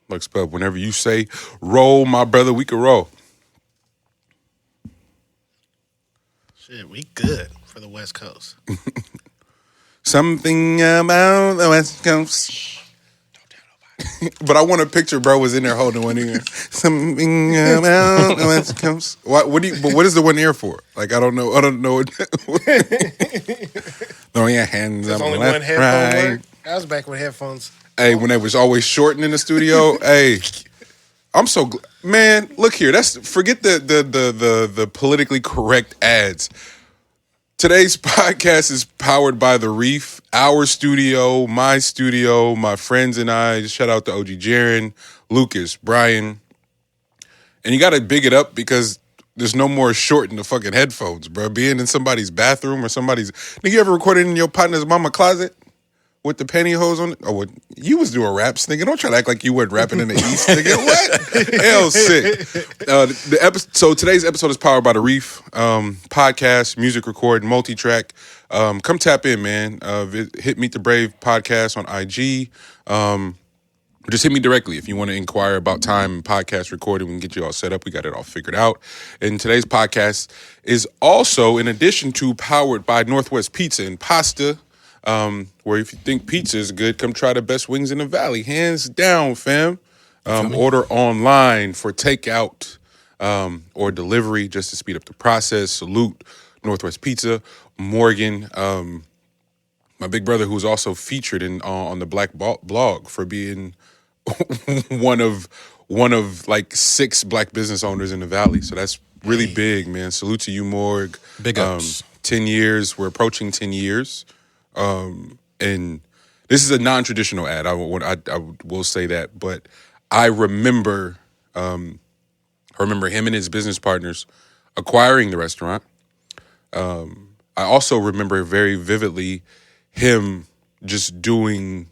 Lux Pub, whenever you say roll, my brother, we can roll. Shit, we good for the West Coast. Something about the West Coast. Don't tell nobody. But I want a picture, bro, was in there holding one ear. Something about the West Coast. But what is the one ear for? Like, I don't know. Throw your hands There's up only left, one headphone right. work. That was back when headphones. Hey, when they was always shorting in the studio. Hey, I'm so man. Look here. Forget the politically correct ads. Today's podcast is powered by The Reef, our studio, my friends and I. Shout out to OG Jaron, Lucas, Brian. And you got to big it up because there's no more shorting the fucking headphones, bro. Being in somebody's bathroom or somebody's... Nigga, you ever recorded in your partner's mama closet with the pantyhose on it? Oh, what? You was doing raps, nigga. Don't try to act like you weren't rapping in the East, nigga. What? Hell, sick. So today's episode is powered by The Reef, podcast, music record, multi-track. Come tap in, man. Hit Meet the Brave podcast on IG. Just hit me directly if you want to inquire about time and podcast recording. We can get you all set up. We got it all figured out. And today's podcast is also, in addition to, powered by Northwest Pizza and Pasta, where if you think pizza is good, come try the best wings in the valley. Hands down, fam. Order online for takeout or delivery just to speed up the process. Salute Northwest Pizza. Morgan, my big brother, who's also featured on the Black Blog for being one of like 6 black business owners in the valley. So that's really big, man. Salute to you, Morg. Big ups. 10 years. We're approaching 10 years. And this is a non-traditional ad. I will say that, but I remember him and his business partners acquiring the restaurant. I also remember very vividly him just doing,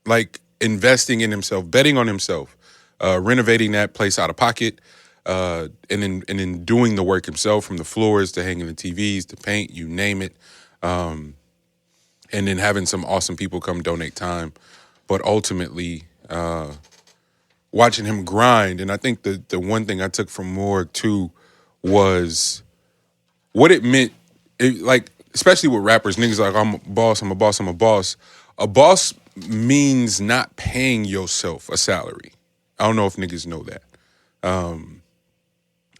like, investing in himself, betting on himself, renovating that place out of pocket, and then doing the work himself, from the floors to hanging the TVs to paint, you name it. And then having some awesome people come donate time. But ultimately, watching him grind, and I think the one thing I took from Morg too was what it meant, like, especially with rappers, niggas like, I'm a boss, I'm a boss, I'm a boss. A boss means not paying yourself a salary. I don't know if niggas know that. And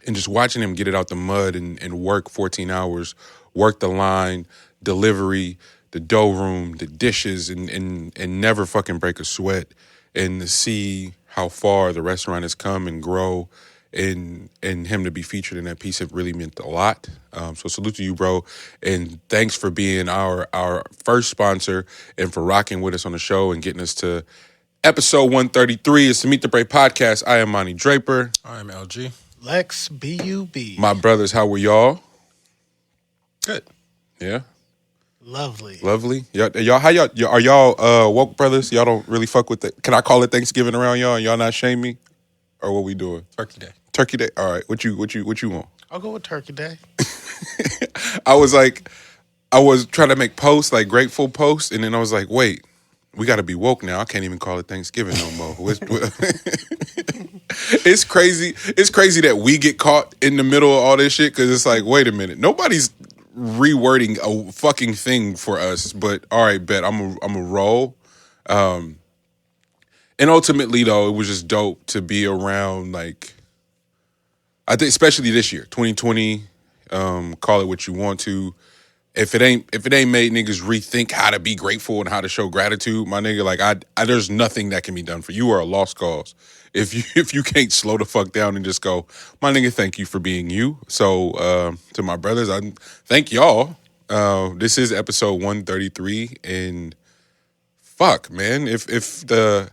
just watching him get it out the mud and work 14 hours, work the line, delivery, the dough room, the dishes, and never fucking break a sweat, and to see how far the restaurant has come and grow, and him to be featured in that piece, it really meant a lot. So salute to you, bro. And thanks for being our first sponsor and for rocking with us on the show and getting us to episode 133. It's the Meet the Brave podcast. I am Monty Draper. I am LG. Lex B.U.B. My brothers, how were y'all? Good. Yeah? Lovely. Y'all, how y'all, are y'all woke brothers? Y'all don't really fuck with it. Can I call it Thanksgiving around y'all and y'all not shame me? Or what we doing? Turkey Day. Turkey Day? All right. What you want? I'll go with Turkey Day. I was trying to make posts, like grateful posts, and then I was like, wait, we got to be woke now. I can't even call it Thanksgiving no more. It's crazy. It's crazy that we get caught in the middle of all this shit, because it's like, wait a minute. Nobody's rewording a fucking thing for us, but all right, bet. I'm a roll. And ultimately, though, it was just dope to be around, like, I think especially this year, 2020, call it what you want to. If it ain't made niggas rethink how to be grateful and how to show gratitude, my nigga, like, I there's nothing that can be done for you. You are a lost cause. If you can't slow the fuck down and just go, my nigga, thank you for being you. So to my brothers, I thank y'all. This is episode 133, and fuck, man, if the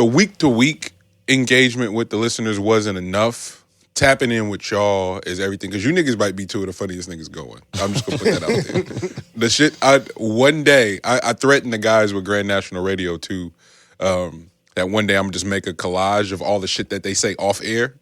week to week engagement with the listeners wasn't enough, tapping in with y'all is everything, because you niggas might be two of the funniest niggas going. I'm just gonna put that out there. The shit, one day I threatened the guys with Grand National Radio too, that one day I'm gonna just make a collage of all the shit that they say off air.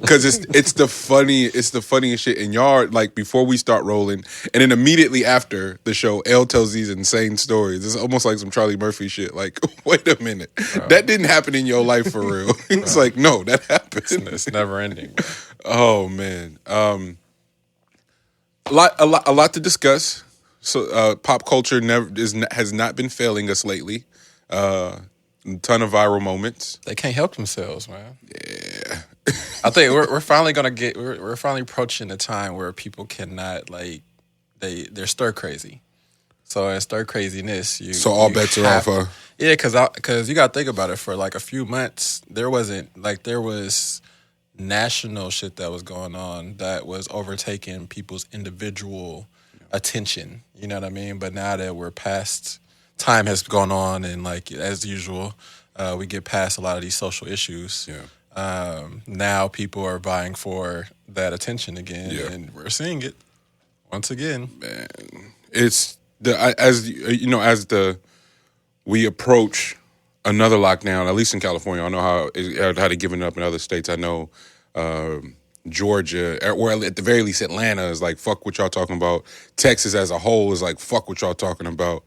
Cause it's the funniest shit. And y'all, like, before we start rolling, and then immediately after the show, L tells these insane stories. It's almost like some Charlie Murphy shit. Like, wait a minute, that didn't happen in your life for real. It's like, no, that happened. It's never ending. Bro. Oh man, a lot to discuss. So pop culture has not been failing us lately. A ton of viral moments. They can't help themselves, man. Yeah. I think we're finally gonna get. We're finally approaching a time where people cannot, like, they're stir crazy. So in stir craziness, so all bets are off. Huh? Yeah, because you got to think about it. For like a few months, there was national shit that was going on that was overtaking people's individual attention. You know what I mean? But now that we're past, time has gone on, and like as usual, we get past a lot of these social issues. Yeah. Now people are vying for that attention again, and we're seeing it once again. Man, it's as we approach another lockdown, at least in California. I know how they're giving it up in other states. I know Georgia, or at the very least Atlanta, is like, fuck what y'all talking about. Texas as a whole is like, fuck what y'all talking about.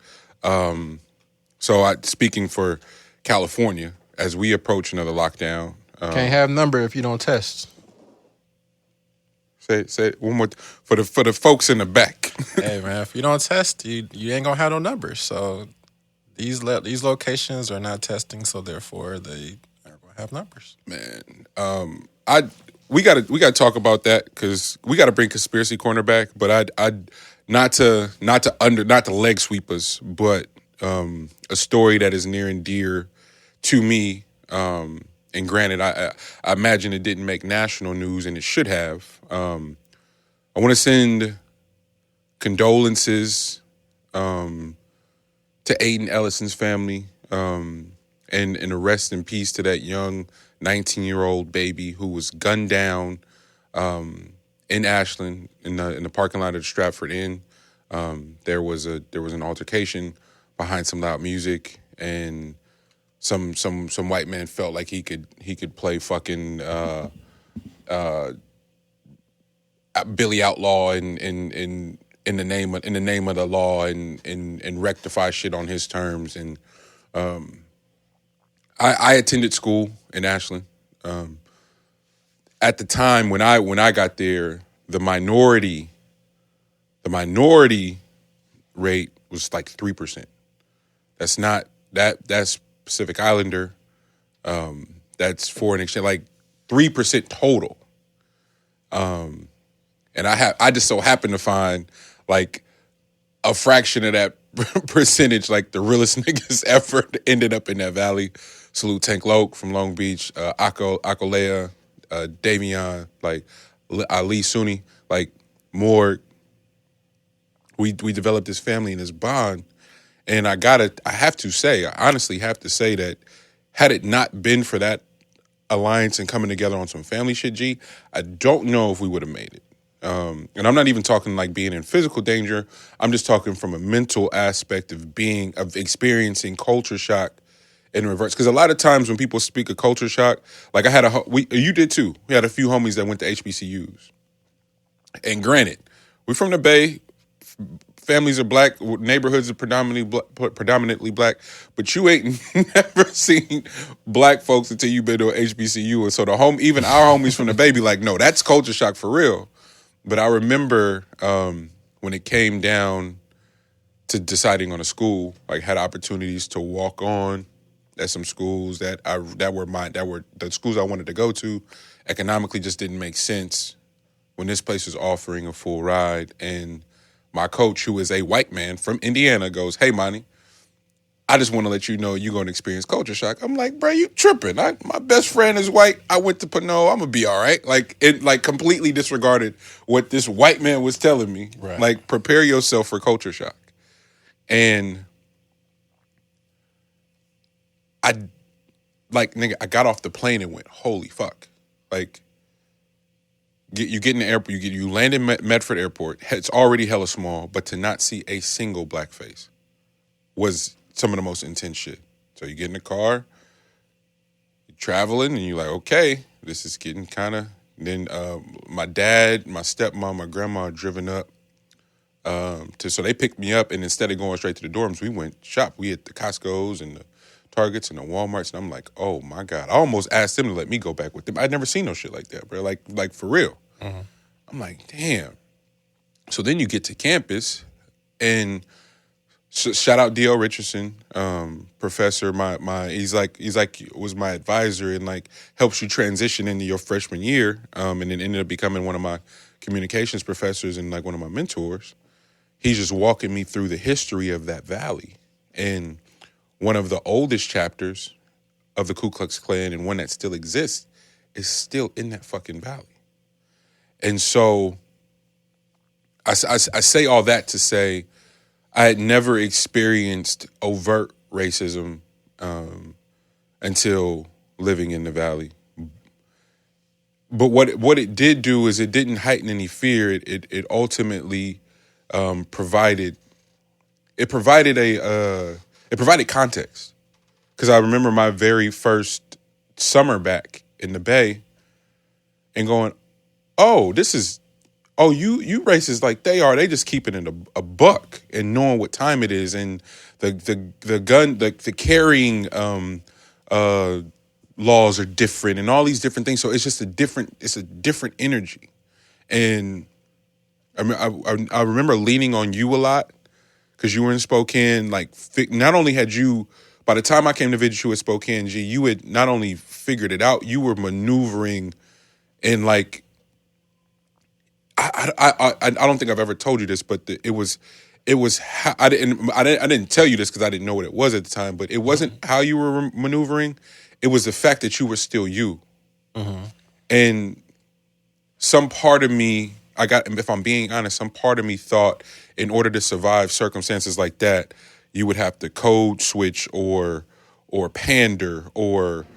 So speaking for California, as we approach another lockdown. Can't have number if you don't test. Say it one more for the folks in the back. Hey man, if you don't test, you ain't gonna have no numbers. So these locations are not testing, so therefore they are gonna have numbers. Man, we gotta talk about that because we gotta bring conspiracy corner back. But I not to leg sweep us, but a story that is near and dear to me. And granted, I imagine it didn't make national news, and it should have. I want to send condolences to Aiden Ellison's family, and a rest in peace to that young 19-year-old baby who was gunned down in Ashland in the parking lot of the Stratford Inn. There was an altercation behind some loud music, and some white man felt like he could play fucking Billy Outlaw in the name of the law and rectify shit on his terms. And I attended school in Ashland. At the time when I got there, the minority rate was like 3%. That's not that's Pacific Islander. That's foreign exchange, like 3% total. And I just so happened to find like a fraction of that percentage, like the realest niggas ever ended up in that valley. Salute Tank Loke from Long Beach, Akolea, Davion, like Ali Sunni, like more. We developed this family and this bond. And I honestly have to say that had it not been for that alliance and coming together on some family shit, G, I don't know if we would have made it. And I'm not even talking like being in physical danger. I'm just talking from a mental aspect of experiencing culture shock in reverse. Because a lot of times when people speak of culture shock, like you did too. We had a few homies that went to HBCUs. And granted, we're from the Bay. Families are black, neighborhoods are predominantly black, but you ain't never seen black folks until you've been to an HBCU. And so even our homies from the Bay be like, no, that's culture shock for real. But I remember when it came down to deciding on a school, like had opportunities to walk on at some schools that were the schools I wanted to go to. Economically just didn't make sense when this place was offering a full ride. And my coach, who is a white man from Indiana, goes, "Hey, Monty, I just want to let you know you're going to experience culture shock." I'm like, bro, you tripping. My best friend is white. I went to Pinot. I'm going to be all right. Like, it completely disregarded what this white man was telling me. Right. Like, prepare yourself for culture shock. And I got off the plane and went, holy fuck. Like, you get in the airport, you land in Medford Airport. It's already hella small, but to not see a single black face was some of the most intense shit. So you get in the car, traveling, and you're like, okay, this is getting kind of. Then my dad, my stepmom, my grandma had driven up. So they picked me up, and instead of going straight to the dorms, we went shop. We hit the Costco's and the Targets and the Walmarts, and I'm like, oh my God. I almost asked them to let me go back with them. I'd never seen no shit like that, bro. Like for real. I'm like, damn. So then you get to campus, and shout out D.L. Richardson, professor. He's like was my advisor and like helps you transition into your freshman year, and then ended up becoming one of my communications professors and like one of my mentors. He's just walking me through the history of that valley, and one of the oldest chapters of the Ku Klux Klan and one that still exists is still in that fucking valley. And so I say all that to say I had never experienced overt racism until living in the valley. But what it did do is it didn't heighten any fear. It ultimately provided context. Because I remember my very first summer back in the Bay and going, oh, you racist like they are. They just keeping it a buck and knowing what time it is, and the carrying laws are different and all these different things. So it's just a different energy. And I remember leaning on you a lot because you were in Spokane. Like, not only had you, by the time I came to visit you at Spokane, G, you had not only figured it out, you were maneuvering in like, I don't think I've ever told you this, but it was I didn't tell you this because I didn't know what it was at the time, but it wasn't how you were maneuvering. It was the fact that you were still you. And some part of me, if I'm being honest, some part of me thought in order to survive circumstances like that, you would have to code switch or pander or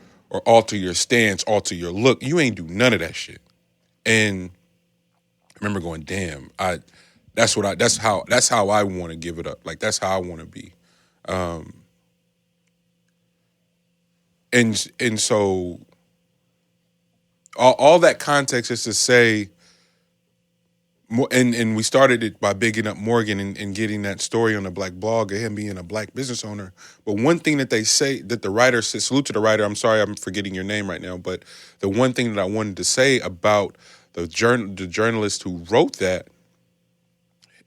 alter your stance, alter your look. You ain't do none of that shit. And I remember going, damn, that's how I want to give it up. Like, that's how I want to be. And so all that context is to say, and we started it by bigging up Morgan and getting that story on the Black blog of him being a Black business owner. But one thing that they say, that the writer says, salute to the writer, I'm sorry I'm forgetting your name right now, but the one thing that I wanted to say about the journalist who wrote that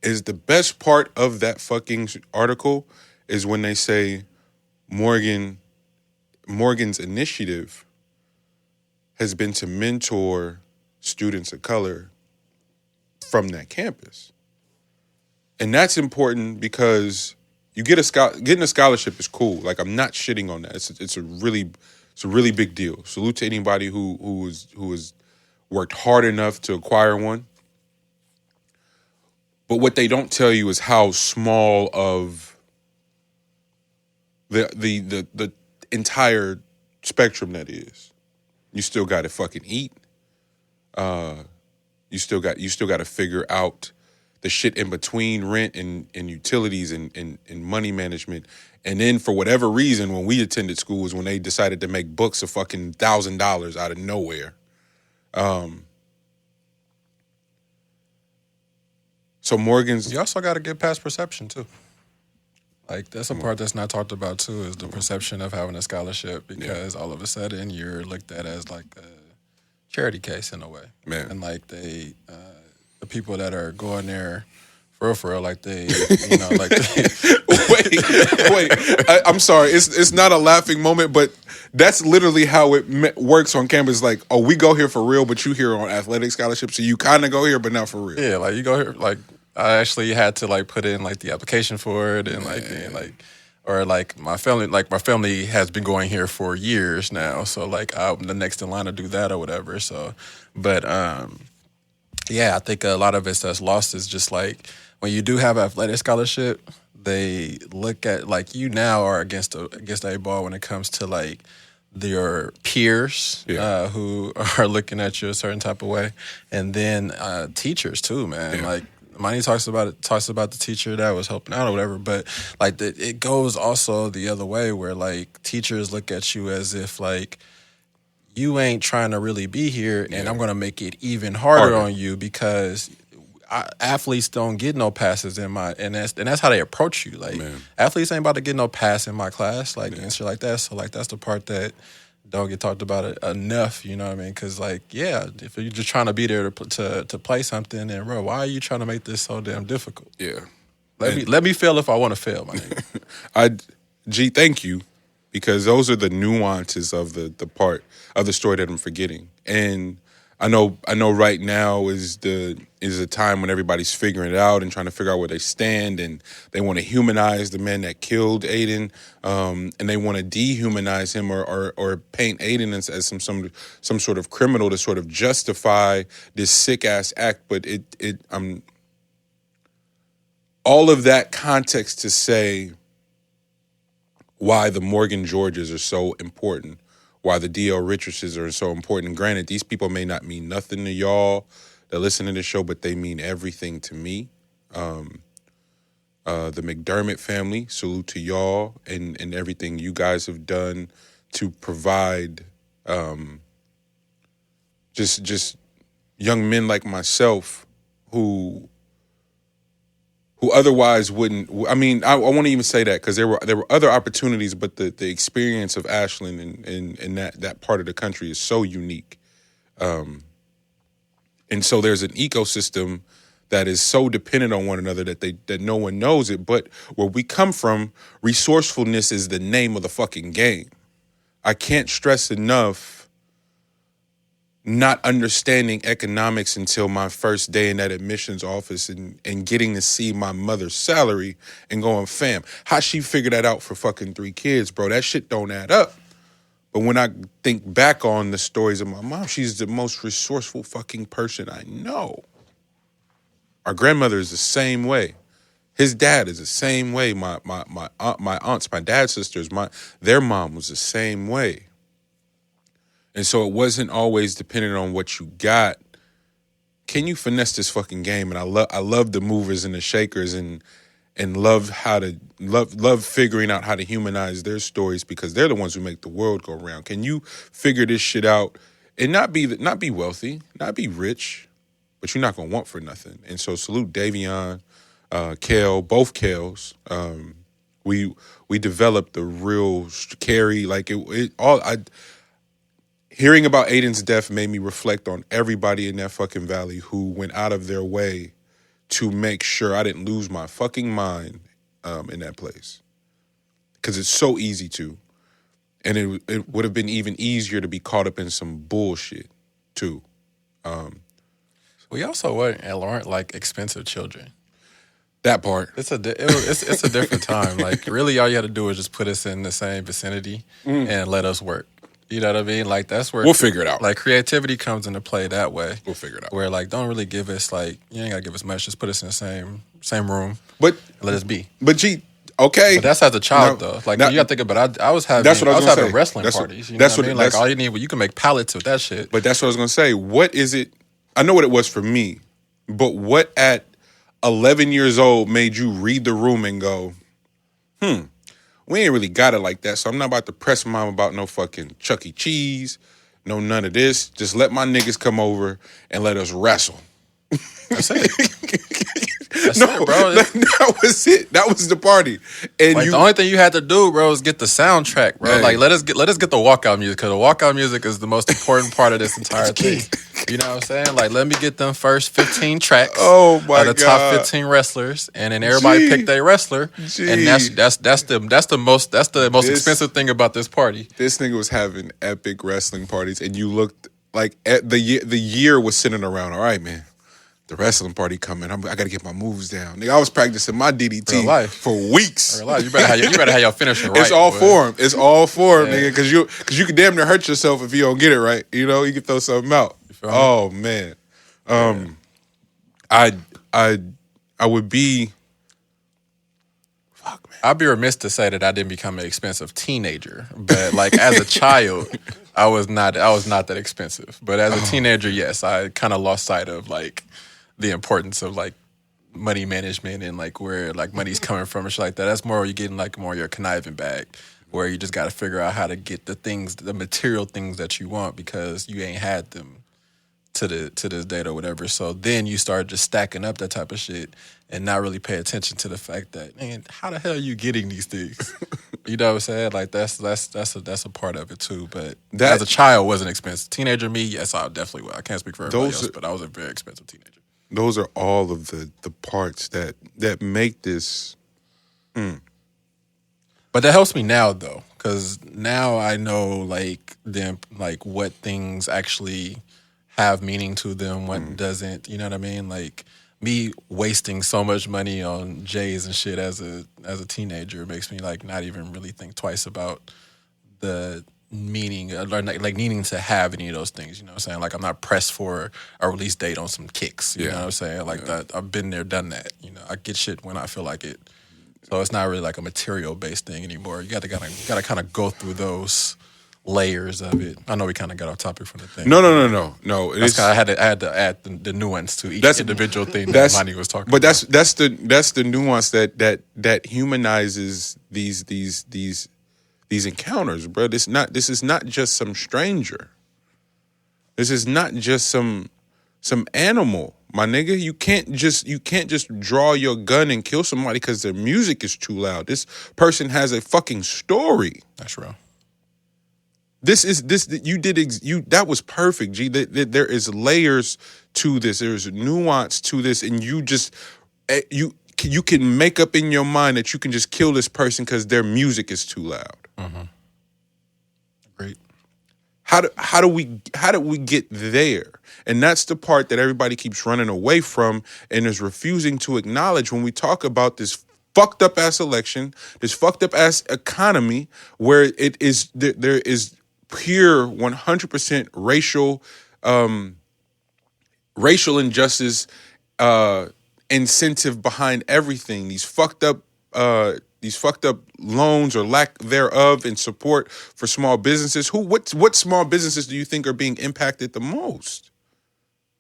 is the best part of that fucking article is when they say Morgan's initiative has been to mentor students of color from that campus. And that's important because getting a scholarship is cool. Like, I'm not shitting on that. It's a really big deal. Salute to anybody who has worked hard enough to acquire one. But what they don't tell you is how small of the entire spectrum that is. You still got to fucking eat. You still got to figure out the shit in between rent and utilities and money management. And then for whatever reason, when we attended school is when they decided to make books a fucking $1,000 out of nowhere. So Morgan's... You also got to get past perception, too. Like, that's a part that's not talked about, too, is the perception of having a scholarship, because all of a sudden you're looked at as, like, a charity case in a way. Man. And, like, the people that are going there for real, like, they, like... Wait. I'm sorry. It's not a laughing moment, but that's literally how it works on campus. Like, oh, we go here for real, but you here on athletic scholarship, so you kind of go here, but not for real. Yeah, like, you go here, like... I actually had to like put in like the application for it and my family has been going here for years now, so like I'm the next in line to do that or whatever. So, but I think a lot of it that's lost is just like when you do have athletic scholarship, they look at like you now are against a ball when it comes to like your peers who are looking at you a certain type of way, and then teachers too, man. Yeah. Like. Money talks about the teacher that was helping out or whatever, but like it goes also the other way where like teachers look at you as if like you ain't trying to really be here, and I'm gonna make it even harder on you because athletes don't get no passes in my and that's how they approach you. Like athletes ain't about to get no pass in my class, like and shit like that. So like that's the part that don't get talked about enough. You know what I mean? Because like if you're just trying to be there to play something, then bro, why are you trying to make this so damn difficult? Yeah. Let me fail if I want to fail, my nigga. Thank you, because those are the nuances of the part of the story that I'm forgetting. And I know right now is a time when everybody's figuring it out and trying to figure out where they stand, and they want to humanize the man that killed Aiden, and they want to dehumanize him or paint Aiden as some sort of criminal to sort of justify this sick ass act. But all of that context to say why the Morgan Georges are so important, why the D.L. Richardses are so important. Granted, these people may not mean nothing to y'all that listen to the show, but they mean everything to me. The McDermott family, salute to y'all and everything you guys have done to provide just young men like myself who otherwise wouldn't. I mean, I won't even say that, because there were other opportunities, but the experience of Ashland and that part of the country is so unique, and so there's an ecosystem that is so dependent on one another that no one knows it. But where we come from, resourcefulness is the name of the fucking game. I can't stress enough not understanding economics until my first day in that admissions office and getting to see my mother's salary and going, fam, how she figured that out for fucking 3 kids, bro? That shit don't add up. But when I think back on the stories of my mom, she's the most resourceful fucking person I know. Our grandmother is the same way. His dad is the same way. My aunts, my dad's sisters, their mom was the same way. And so it wasn't always dependent on what you got. Can you finesse this fucking game? And I love the movers and the shakers and love figuring out how to humanize their stories, because they're the ones who make the world go round. Can you figure this shit out and not be wealthy, not be rich, but you're not gonna want for nothing? And so salute Davion, Kale, both Kales. We developed the real Carrie, like it all. Hearing about Aiden's death made me reflect on everybody in that fucking valley who went out of their way to make sure I didn't lose my fucking mind in that place. Because it's so easy to. And it would have been even easier to be caught up in some bullshit, too. We also weren't like expensive children. That part. It's a different time. Like, really, all you had to do was just put us in the same vicinity and let us work. You know what I mean? Like, that's where we'll figure it out. Like, creativity comes into play that way. We'll figure it out. Where, like, don't really give us, like, you ain't got to give us much. Just put us in the same room. But and let us be. But okay. But that's as a child, though. Like, you got to think about it. I was having wrestling parties. You know what I mean? Like, all you need, you can make pallets with that shit. But that's what I was going to say. What is it? I know what it was for me. But what at 11 years old made you read the room and go, we ain't really got it like that, so I'm not about to press mom about no fucking Chuck E. Cheese, no none of this. Just let my niggas come over and let us wrestle. That's it. That's it, bro. That was it. That was the party. And like, the only thing you had to do, bro, is get the soundtrack, bro. Hey. Like, let us get the walkout music, because the walkout music is the most important part of this entire thing. You know what I'm saying? Like, let me get them first 15 tracks of the top 15 wrestlers, and then everybody pick their wrestler. And that's the most expensive thing about this party. This nigga was having epic wrestling parties, and you looked like the year was sitting around. All right, man. The wrestling party coming. I got to get my moves down. Nigga, I was practicing my DDT for weeks. You better have your finisher right. It's all for him. It's all for him, nigga. Because you can damn near hurt yourself if you don't get it right. You know, you can throw something out. Oh man, I would be. Fuck, man. I'd be remiss to say that I didn't become an expensive teenager, but like as a child, I was not that expensive. But as a teenager, yes, I kind of lost sight of like the importance of like money management and like where like money's coming from and shit like that. That's more you're getting like more your conniving bag, where you just got to figure out how to get the material things that you want because you ain't had them to this date or whatever. So then you start just stacking up that type of shit and not really pay attention to the fact that, man, how the hell are you getting these things? You know what I'm saying? Like that's a part of it too. But as a child, wasn't expensive. Teenager me, yes, I definitely will. I can't speak for everybody else, but I was a very expensive teenager. Those are all of the parts that make this. But that helps me now though, because now I know like what things actually have meaning to them, what doesn't. You know what I mean? Like me wasting so much money on J's and shit as a teenager makes me like not even really think twice about the meaning or like needing to have any of those things. You know what I'm saying? Like I'm not pressed for a release date on some kicks. You know what I'm saying? Like that I've been there, done that. You know, I get shit when I feel like it. So it's not really like a material based thing anymore. You got to kind of go through those layers of it. I know we kind of got off topic from the thing. No. I had to add the nuance to each individual thing that Monty was talking about. But that's the nuance that humanizes these encounters, bro. This is not just some stranger. This is not just some animal, my nigga. You can't just draw your gun and kill somebody because their music is too loud. This person has a fucking story. That's real. That was perfect, G. There is layers to this. There's nuance to this, and you can make up in your mind that you can just kill this person because their music is too loud. Mm-hmm. Great. How do we get there? And that's the part that everybody keeps running away from and is refusing to acknowledge when we talk about this fucked up ass election, this fucked up ass economy where there is pure 100% racial injustice incentive behind everything. These fucked up loans or lack thereof in support for small businesses. What small businesses do you think are being impacted the most?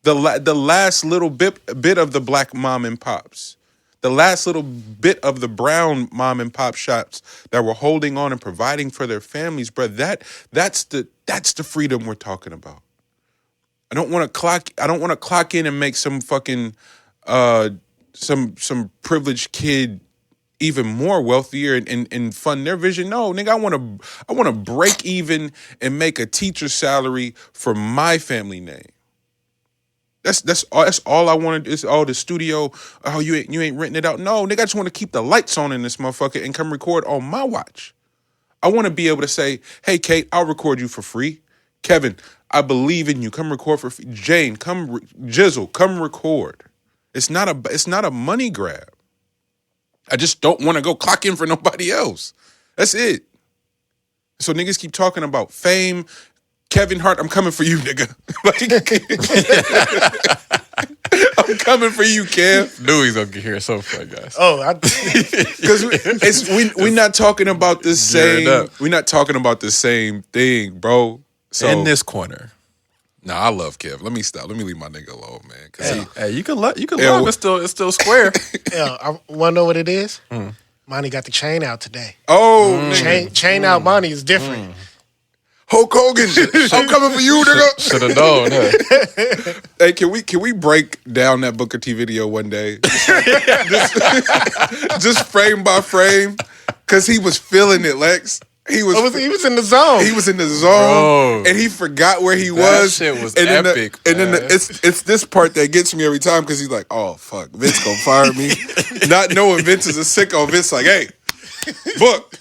The last little bit of the black mom and pops. The last little bit of the brown mom and pop shops that were holding on and providing for their families, bro. That's the freedom we're talking about. I don't want to clock in and make some fucking some privileged kid even more wealthier and fund their vision. No, nigga, I want to break even and make a teacher's salary for my family name. That's all I wanted. Is the studio. Oh, you ain't renting it out. No, nigga, I just want to keep the lights on in this motherfucker and come record on my watch. I want to be able to say, hey, Kate, I'll record you for free. Kevin, I believe in you. Come record for free. Jane, Jizzle, come record. It's not a money grab. I just don't want to go clock in for nobody else. That's it. So niggas keep talking about fame. Kevin Hart, I'm coming for you, nigga. I'm coming for you, Kev. Knew he's gonna get here so far, guys. Oh, because we're not talking about the same. We're not talking about the same thing, bro. So in this corner. Nah, I love Kev. Let me stop. Let me leave my nigga alone, man. Hey, you can love. It's still square. yeah, I want to know what it is. Monty got the chain out today. Oh, chain out Monty is different. Hulk Hogan, I'm coming for you, nigga. Should have known. Huh? Hey, can we break down that Booker T video one day? just frame by frame, because he was feeling it, Lex. He was in the zone. He was in the zone, bro. And he forgot where he was. That shit was and epic. It's this part that gets me every time because he's like, "Oh fuck, Vince gonna fire me," not knowing Vince is a sicko. Vince like, "Hey, Book."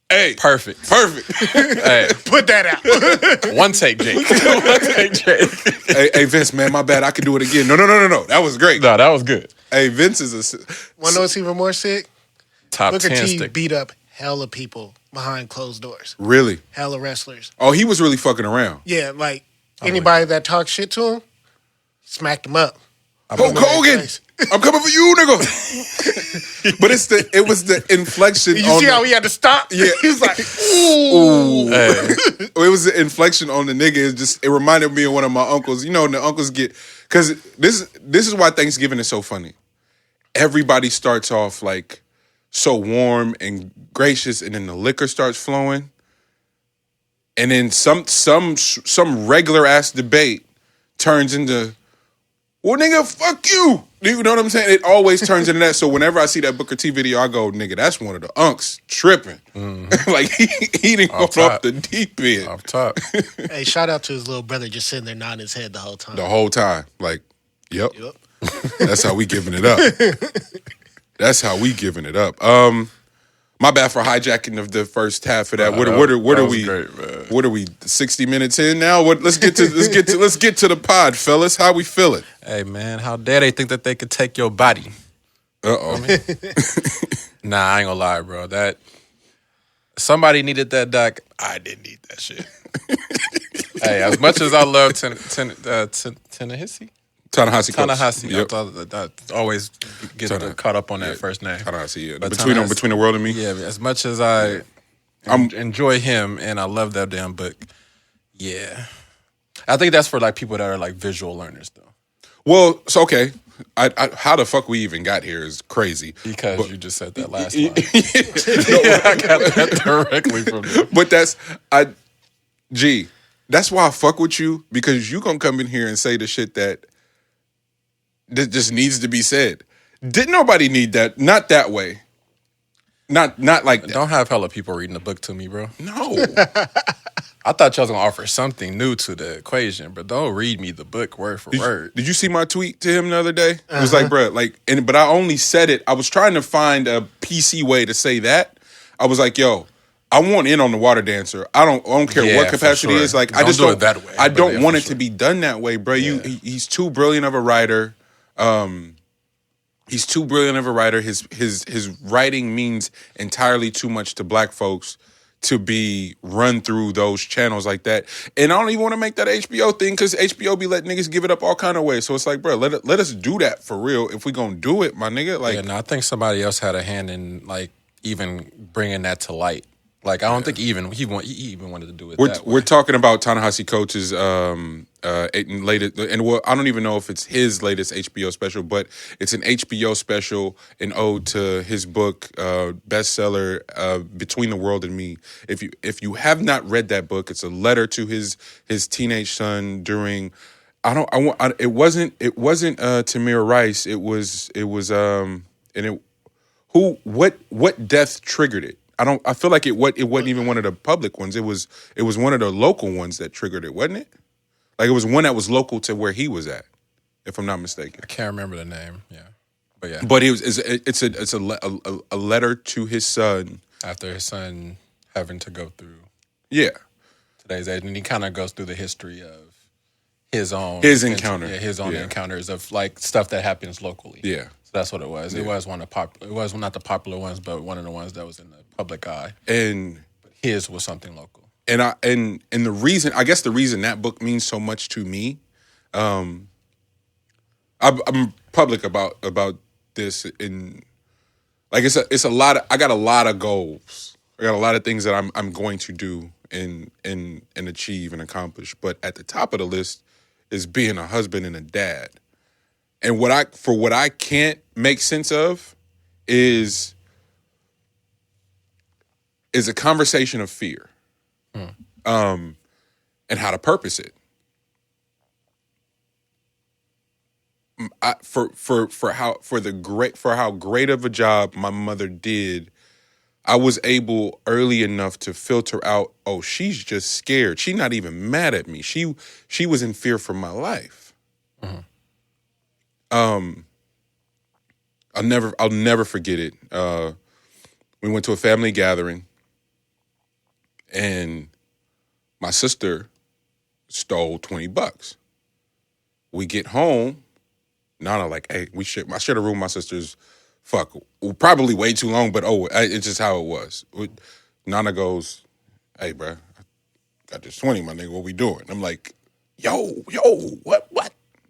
Hey, perfect. Hey, put that out. One take, Jake. Hey, Vince, man, my bad. I could do it again. No. That was great. No, that was good. Hey, Vince is a. Want to know what's even more sick? Top Booker 10 T stick. beat up hella people behind closed doors. Really? Hella wrestlers. Oh, he was really fucking around. Yeah, like anybody that talked shit to him, smacked him up. Hulk Hogan, I'm coming for you, nigga. But it was the inflection. Did you see how he had to stop? Yeah, he was like, ooh. Hey. It was the inflection on the nigga. It reminded me of one of my uncles. You know, when the uncles get Because this is why Thanksgiving is so funny. Everybody starts off like so warm and gracious, and then the liquor starts flowing, and then some regular ass debate turns into, well, nigga, fuck you. You know what I'm saying? It always turns into that. So whenever I see that Booker T video, I go, nigga, that's one of the unks tripping. Like he didn't go off the deep end. Off top. Hey, shout out to his little brother just sitting there nodding his head the whole time. The whole time. Like, yep. That's how we giving it up. That's how we giving it up. My bad for hijacking the first half of that. What are we? Great, what are we? 60 minutes in now. Let's get to the pod, fellas. How we feeling? Hey man, how dare they think that they could take your body? Nah, I ain't gonna lie, bro. That somebody needed that doc. I didn't need that shit. Hey, as much as I love Ta-Nehisi, Yep. I always get caught up on that first name. Ta-Nehisi, yeah. But Between the World and Me. Yeah, as much as I enjoy him and I love that damn book, yeah. I think that's for like people that are like visual learners though. Well, so okay. I how the fuck we even got here is crazy. Because you just said that last line. I got that directly from you. But that's why I fuck with you, because you gonna come in here and say the shit that just needs to be said. Didn't nobody need that? Not that way. Not like that. Don't have hella people reading the book to me, bro. No. I thought y'all was gonna offer something new to the equation, but don't read me the book word for word. Did you see my tweet to him the other day? It was like, bro, but I only said it. I was trying to find a PC way to say that. I was like, yo, I want in on the water dancer. I don't care what capacity it is. Like, I just do it that way. I don't want it to be done that way, bro. He's too brilliant of a writer. He's too brilliant of a writer. His writing means entirely too much to black folks to be run through those channels like that. And I don't even want to make that HBO thing, because HBO be letting niggas give it up all kind of ways. So it's like, bro, let us do that for real if we gonna do it, my nigga. Like, yeah, no, I think somebody else had a hand in like even bringing that to light. Like, I don't think he even wanted to do it that way. We're talking about Ta-Nehisi Coates' latest, and well, I don't even know if it's his latest HBO special, but it's an HBO special, an ode to his book, bestseller, Between the World and Me. If you have not read that book, it's a letter to his teenage son during. It wasn't Tamir Rice. What death triggered it? I feel like it wasn't even one of the public ones. It was one of the local ones that triggered it, wasn't it? Like, it was one that was local to where he was at, if I'm not mistaken. I can't remember the name. Yeah, but yeah. But it's a letter to his son After his son having to go through today's age, and he kind of goes through the history of his encounter, encounters of like stuff that happens locally. Yeah. So that's what it was. It was it was not the popular ones, but one of the ones that was in the public eye. And but his was something local. And the reason that book means so much to me, I'm public about this, in like it's a lot of, I got a lot of goals. I got a lot of things that I'm going to do and achieve and accomplish. But at the top of the list is being a husband and a dad. And what I can't make sense of is a conversation of fear, and how to purpose it. For how great of a job my mother did, I was able early enough to filter out, oh, she's just scared. She's not even mad at me. She was in fear for my life. I'll never forget it. We went to a family gathering, and my sister stole $20. We get home, Nana like, hey, I shared a room with my sister's, probably way too long, but it's just how it was. Nana goes, hey, bro, I got this 20, my nigga, what we doing? I'm like, yo, what?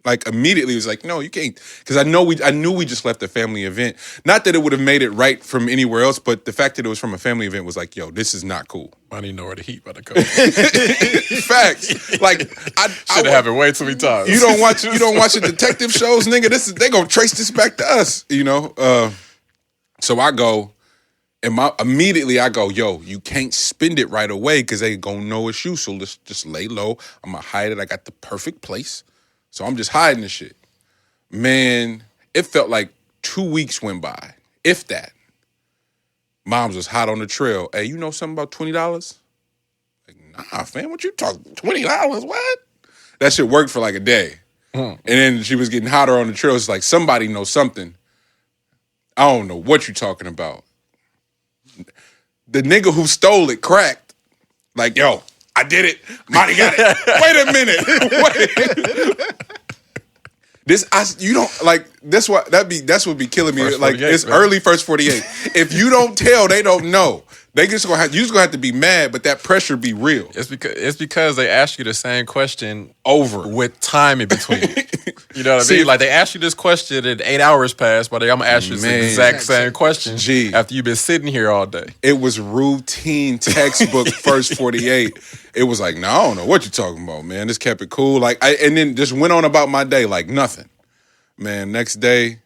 Like immediately was like, no, you can't, because I knew we just left a family event. Not that it would have made it right from anywhere else, but the fact that it was from a family event was like, yo, this is not cool. I don't even know where the heat about to come. Facts. Like I should have happened way too many times. You don't watch the detective shows, nigga. They gonna trace this back to us, you know. So I go, and immediately I go, yo, you can't spend it right away because they gonna know it's you. So let's just lay low. I'm gonna hide it. I got the perfect place. So I'm just hiding the shit. Man, it felt like 2 weeks went by, if that. Moms was hot on the trail. Hey, you know something about $20? Like, nah, fam, what you talking? $20? What? That shit worked for like a day. And then she was getting hotter on the trail. It's like, somebody knows something. I don't know what you talking about. The nigga who stole it cracked. Like, yo, I did it. Marty got it. Wait a minute. Wait. You don't like this. That's what be killing me. First like 48, it's man. early first 48. If you don't tell, they don't know. You just gonna have to be mad, but that pressure be real. It's because they ask you the same question Over with time in between. You know what I See, mean? Like they ask you this question and 8 hours pass, but I'm gonna ask you the Man. exact same question Gee. after you've been sitting here all day. It was routine textbook first 48. It was like, no, I don't know what you're talking about, man. Just kept it cool. And then just went on about my day like nothing. Man, next day,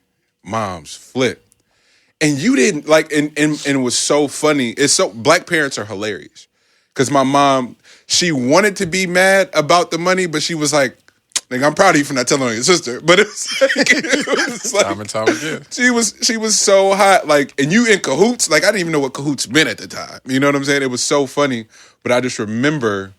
moms flipped. And you didn't and it was so funny. Black parents are hilarious. Cause my mom, she wanted to be mad about the money, but she was like, nigga, I'm proud of you for not telling on your sister. But it was like Time and time again. She was so hot, and you in cahoots. Like I didn't even know what cahoots meant at the time. You know what I'm saying? It was so funny. But I just remember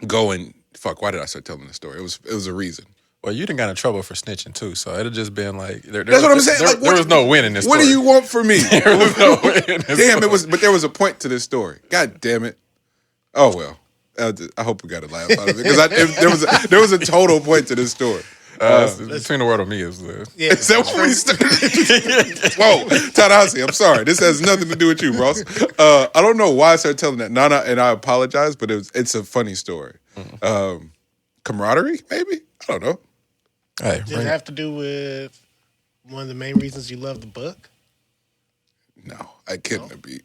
going, fuck, why did I start telling the story? It was a reason. Well, you done got in trouble for snitching too, so it'd have just been like That's what I'm saying. There was no win in this What story. do you want from me? There was no win in this Damn, story. but there was a point to this story. God damn it. Oh well. I hope we got a laugh out of it because there was a total point to this story. Between the world and me is Yeah. Is that what we started? Whoa, Ta-Nehisi, I'm sorry. This has nothing to do with you, Ross. I don't know why I started telling that. Nana, and I apologize, but it's a funny story. Camaraderie, maybe? I don't know. hey, Does it have to do with one of the main reasons you love the book? No, I couldn't be.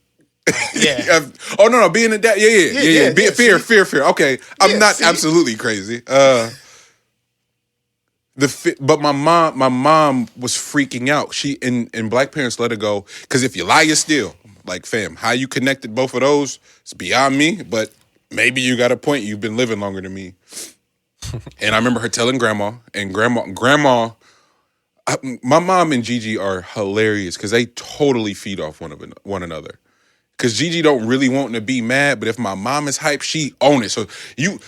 Yeah. Oh no, being a dad. Yeah. Fear. Okay, I'm not see? absolutely crazy. But my mom was freaking out. She and black parents let her go because if you lie, you steal. Like, fam, how you connected both of those? It's beyond me. But maybe you got a point. You've been living longer than me. And I remember her telling grandma, and grandma. My mom and Gigi are hilarious because they totally feed off one another. Because Gigi don't really want to be mad, but if my mom is hyped, she own it. So you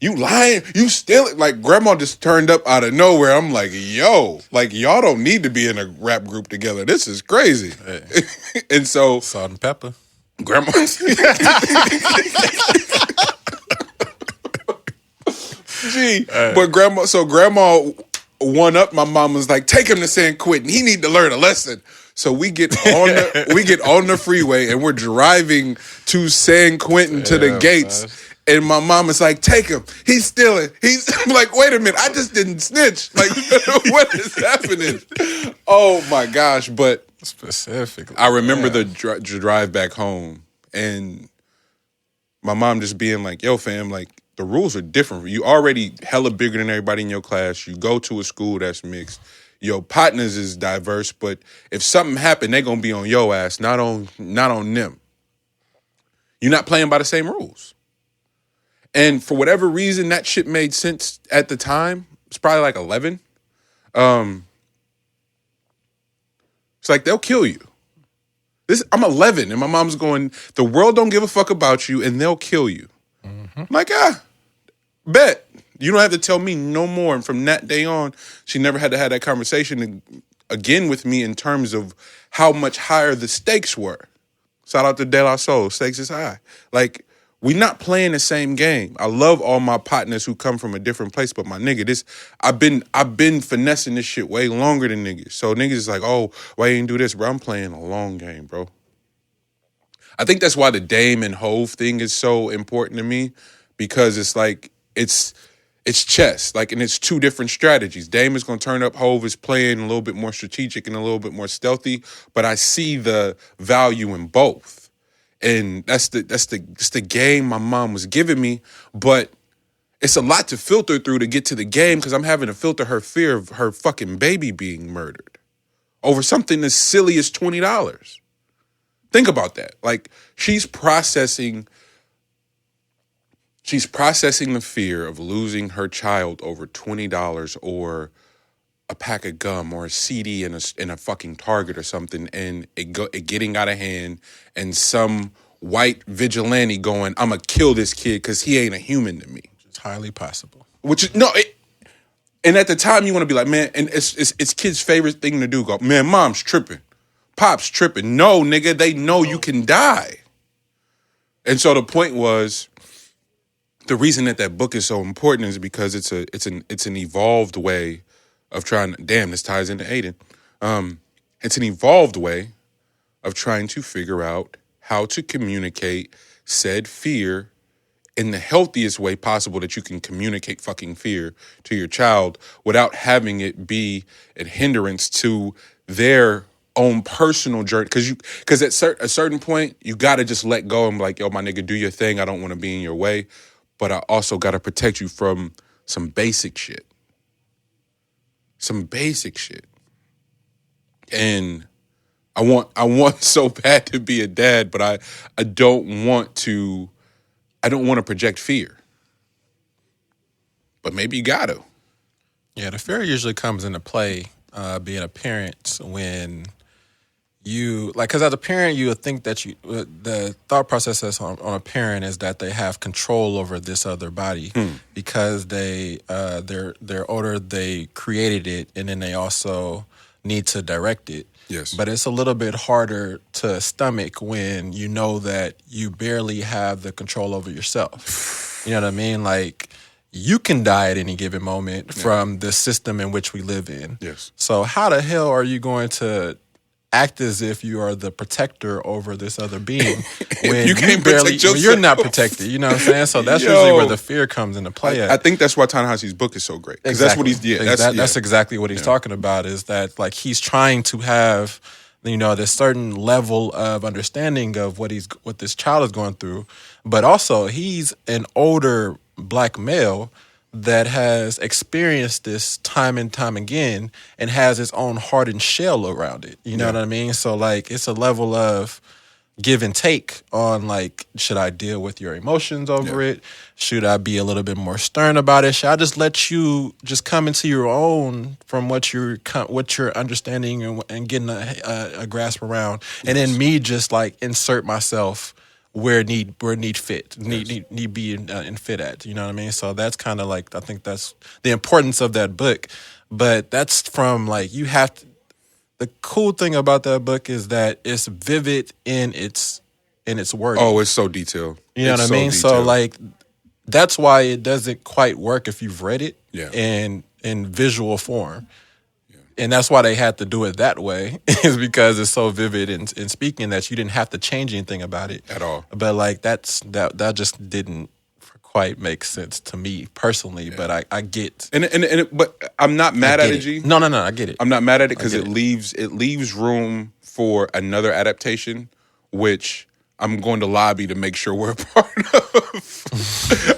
lying, you stealing. Like grandma just turned up out of nowhere. I'm like, yo, like y'all don't need to be in a rap group together. This is crazy. Hey. And so salt and pepper. grandma. But grandma one up. My mom was like, take him to San Quentin. He need to learn a lesson. So we get on the freeway and we're driving to San Quentin to the gates. Gosh. And my mom is like, take him. He's stealing. I'm like, wait a minute. I just didn't snitch. Like, what is happening? Oh my gosh. But Specifically. I remember the drive back home and my mom just being like, yo, fam, like, the rules are different. You already hella bigger than everybody in your class. You go to a school that's mixed. Your partners is diverse, but if something happened, they gonna be on your ass, not on them. You're not playing by the same rules. And for whatever reason, that shit made sense at the time. It's probably like 11. It's like they'll kill you. I'm 11, and my mom's going, the world don't give a fuck about you, and they'll kill you. I'm like, bet. You don't have to tell me no more. And from that day on, she never had to have that conversation again with me in terms of how much higher the stakes were. Shout out to De La Soul. Stakes is high. Like, we not playing the same game. I love all my partners who come from a different place, but my nigga, I've been finessing this shit way longer than niggas. So niggas is like, oh, why you ain't do this, bro? I'm playing a long game, bro. I think that's why the Dame and Hove thing is so important to me, because it's like, it's chess, like, and it's two different strategies. Dame is going to turn up. Hove is playing a little bit more strategic and a little bit more stealthy. But I see the value in both, and that's the game my mom was giving me. But it's a lot to filter through to get to the game because I'm having to filter her fear of her fucking baby being murdered over something as silly as $20. Think about that. Like, she's processing the fear of losing her child over $20 or a pack of gum or a CD in a fucking Target or something, and it getting out of hand, and some white vigilante going, "I'm gonna kill this kid because he ain't a human to me." It's highly possible. Which is and at the time you want to be like, man, and it's kids' favorite thing to do. Go, man, mom's tripping, pop's tripping. No, nigga, they know you can die. And so the point was, the reason that book is so important is because it's an evolved way of trying. Damn, this ties into Aiden. It's an evolved way of trying to figure out how to communicate said fear in the healthiest way possible that you can communicate fucking fear to your child without having it be a hindrance to their own personal journey. Because at a certain point, you got to just let go and be like, yo, my nigga, do your thing. I don't want to be in your way. But I also got to protect you from some basic shit. Some basic shit. And I want so bad to be a dad, but I don't want to project fear. But maybe you got to. Yeah, the fear usually comes into play being a parent when you, like, because as a parent, you would think that the thought process that's on a parent is that they have control over this other body because they're older, they created it, and then they also need to direct it. Yes. But it's a little bit harder to stomach when you know that you barely have the control over yourself. You know what I mean? Like, you can die at any given moment from the system in which we live in. Yes. So how the hell are you going to act as if you are the protector over this other being when you can't protect yourself. when you're not protected? You know what I'm saying? So that's usually where the fear comes into play. I think that's why Ta-Nehisi's book is so great. Because that's what he's. Yeah, that's exactly what he's talking about. Is that, like, he's trying to have, you know, this certain level of understanding of what this child is going through, but also he's an older black male that has experienced this time and time again and has his own hardened shell around it. You know what I mean? So, like, it's a level of give and take on, like, should I deal with your emotions over it? Should I be a little bit more stern about it? Should I just let you just come into your own from what you're understanding and getting a grasp around, and then me just, like, insert myself where need fit, need be in fit at. You know what I mean? So that's kind of like, I think that's the importance of that book. But that's from, like, you have to, the cool thing about that book is that it's vivid in its wording. Oh, it's so detailed. You know what I mean? So, like, that's why it doesn't quite work if you've read it in visual form. And that's why they had to do it that way, is because it's so vivid in speaking that you didn't have to change anything about it at all. But, like, that just didn't quite make sense to me personally. But I get, but I'm not mad at it, G. No, I get it. I'm not mad at it because it leaves room for another adaptation, which I'm going to lobby to make sure we're a part of.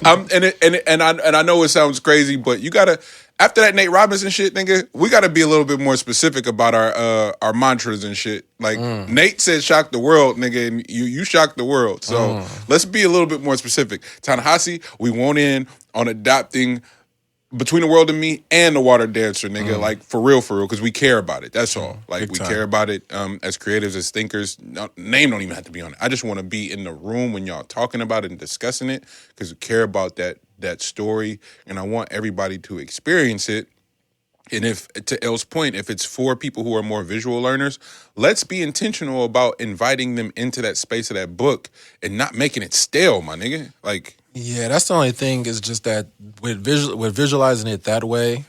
And I know it sounds crazy, but you gotta. After that Nate Robinson shit, nigga, we got to be a little bit more specific about our mantras and shit. Like, Nate said, "Shock the world," nigga, and you shocked the world. So let's be a little bit more specific. Ta-Nehisi, we won't in on adopting Between the World and Me and The Water Dancer, nigga. Like, for real, because we care about it. That's all. Like, we care about it as creatives, as thinkers. Name don't even have to be on it. I just want to be in the room when y'all talking about it and discussing it because we care about that story, and I want everybody to experience it. And if, to El's point, if it's for people who are more visual learners, let's be intentional about inviting them into that space of that book and not making it stale, my nigga. Like, yeah, that's the only thing, is just that with visualizing it that way,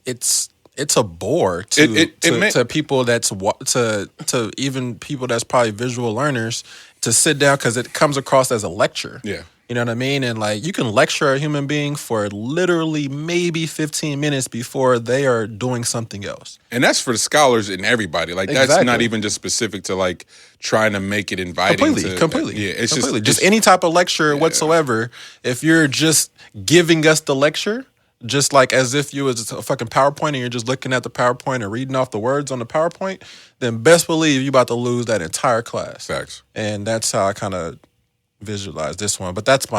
it's a bore to people to even people that's probably visual learners to sit down, because it comes across as a lecture. Yeah. You know what I mean? And like you can lecture a human being for literally maybe 15 minutes before they are doing something else. And that's for the scholars and everybody. Like that's Exactly. not even just specific to like trying to make it inviting. Completely. Yeah, it's completely. just Any type of lecture whatsoever. If you're just giving us the lecture, just like as if you was a fucking PowerPoint and you're just looking at the PowerPoint and reading off the words on the PowerPoint, then best believe you about to lose that entire class. Facts. And that's how I kind of visualize this one. But that's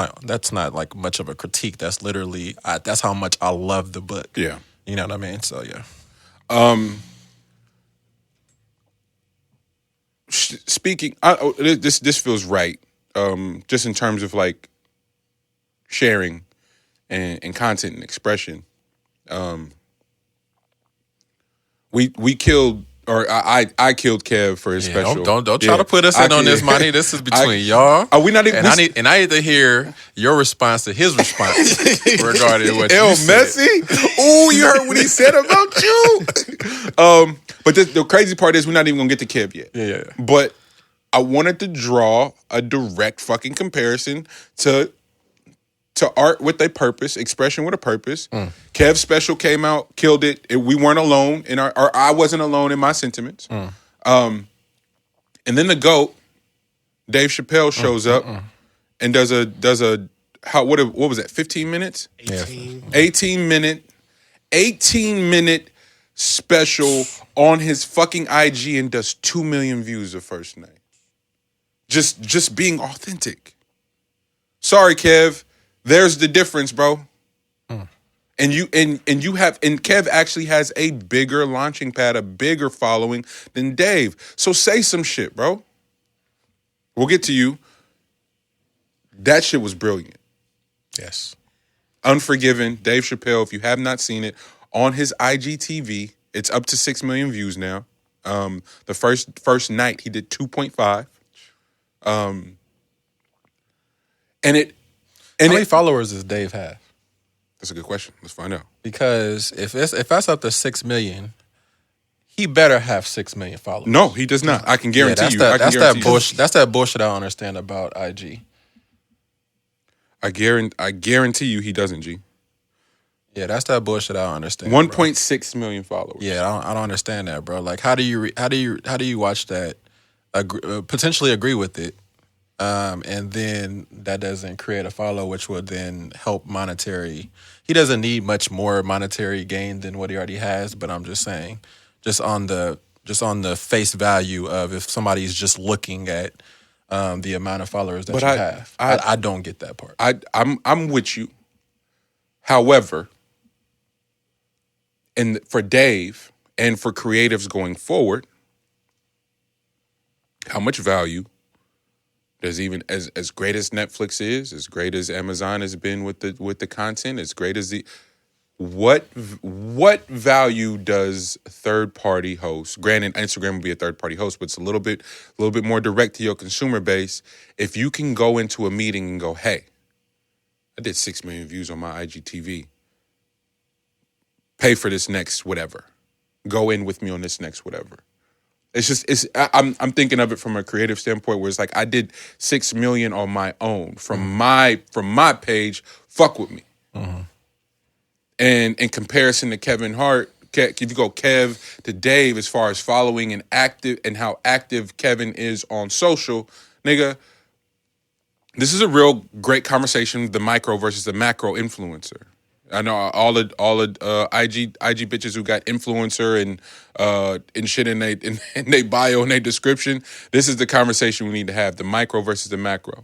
not like much of a critique. That's literally that's how much I love the book. Yeah. You know what I mean? So yeah. Speaking, this feels right. Just in terms of like sharing and content and expression. We killed, or I killed Kev for his special. Don't try to put us in on this, money. This is between y'all. Are we not even? And I need to hear your response to his response regarding what El you said. Messi. Oh, you heard what he said about you. But the crazy part is we're not even gonna get to Kev yet. Yeah. But I wanted to draw a direct fucking comparison to art with a purpose, expression with a purpose. Kev's special came out, killed it. We weren't alone in or I wasn't alone in my sentiments. And then the GOAT, Dave Chappelle, shows up and does a what was that? 15 minutes? 18 minute special on his fucking IG and does 2 million views the first night. Just being authentic. Sorry, Kev. There's the difference, bro. And Kev actually has a bigger launching pad, a bigger following than Dave. So say some shit, bro. We'll get to you. That shit was brilliant. Yes. Unforgiven, Dave Chappelle, if you have not seen it, on his IGTV, it's up to 6 million views now. The first night he did 2.5. How many followers does Dave have? That's a good question. Let's find out. Because if that's up to 6 million, he better have 6 million followers. No, he does not. I can guarantee you. That's that bullshit I don't understand about IG. I guarantee you he doesn't, G. Yeah, that's that bullshit I don't understand. 1.6 million followers. Yeah, I don't understand that, bro. Like, how do you watch that? Potentially agree with it, and then that doesn't create a follow, which would then help monetary. He doesn't need much more monetary gain than what he already has. But I'm just saying, just on the face value of if somebody's just looking at the amount of followers that have, I don't get that part. I'm with you. However, and for Dave and for creatives going forward, how much value does even as great as Netflix is, as great as Amazon has been with the content, as great as what value does third party hosts? Granted, Instagram will be a third party host, but it's a little bit more direct to your consumer base. If you can go into a meeting and go, "Hey, I did 6 million views on my IGTV. Pay for this next whatever. Go in with me on this next whatever." I'm thinking of it from a creative standpoint where it's like I did 6 million on my own from my page. Fuck with me. Mm-hmm. And in comparison to Kevin Hart, if you go Kev to Dave as far as following and active and how active Kevin is on social, nigga, this is a real great conversation, the micro versus the macro influencer. I know all the IG bitches who got influencer and shit in they bio and their description. This is the conversation we need to have: the micro versus the macro.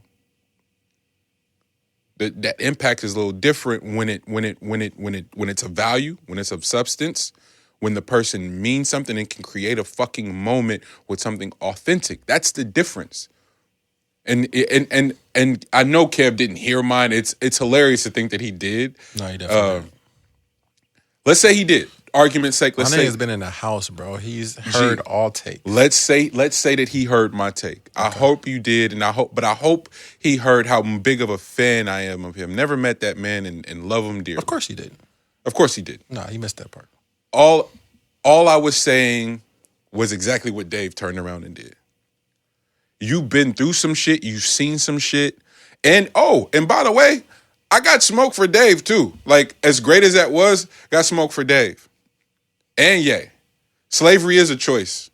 That impact is a little different when it's of value, when it's of substance, when the person means something and can create a fucking moment with something authentic. That's the difference. And I know Kev didn't hear mine. It's hilarious to think that he did. No, he definitely didn't. Let's say he did. Argument's sake, let's say he's been in the house, bro. He's heard all takes. Let's say that he heard my take. Okay. I hope you did, and I hope he heard how big of a fan I am of him. Never met that man and love him dearly. Of course he did. Of course he did. No, he missed that part. All I was saying was exactly what Dave turned around and did. You've been through some shit. You've seen some shit. And by the way, I got smoke for Dave too. Like, as great as that was, got smoke for Dave. And yay. Slavery is a choice.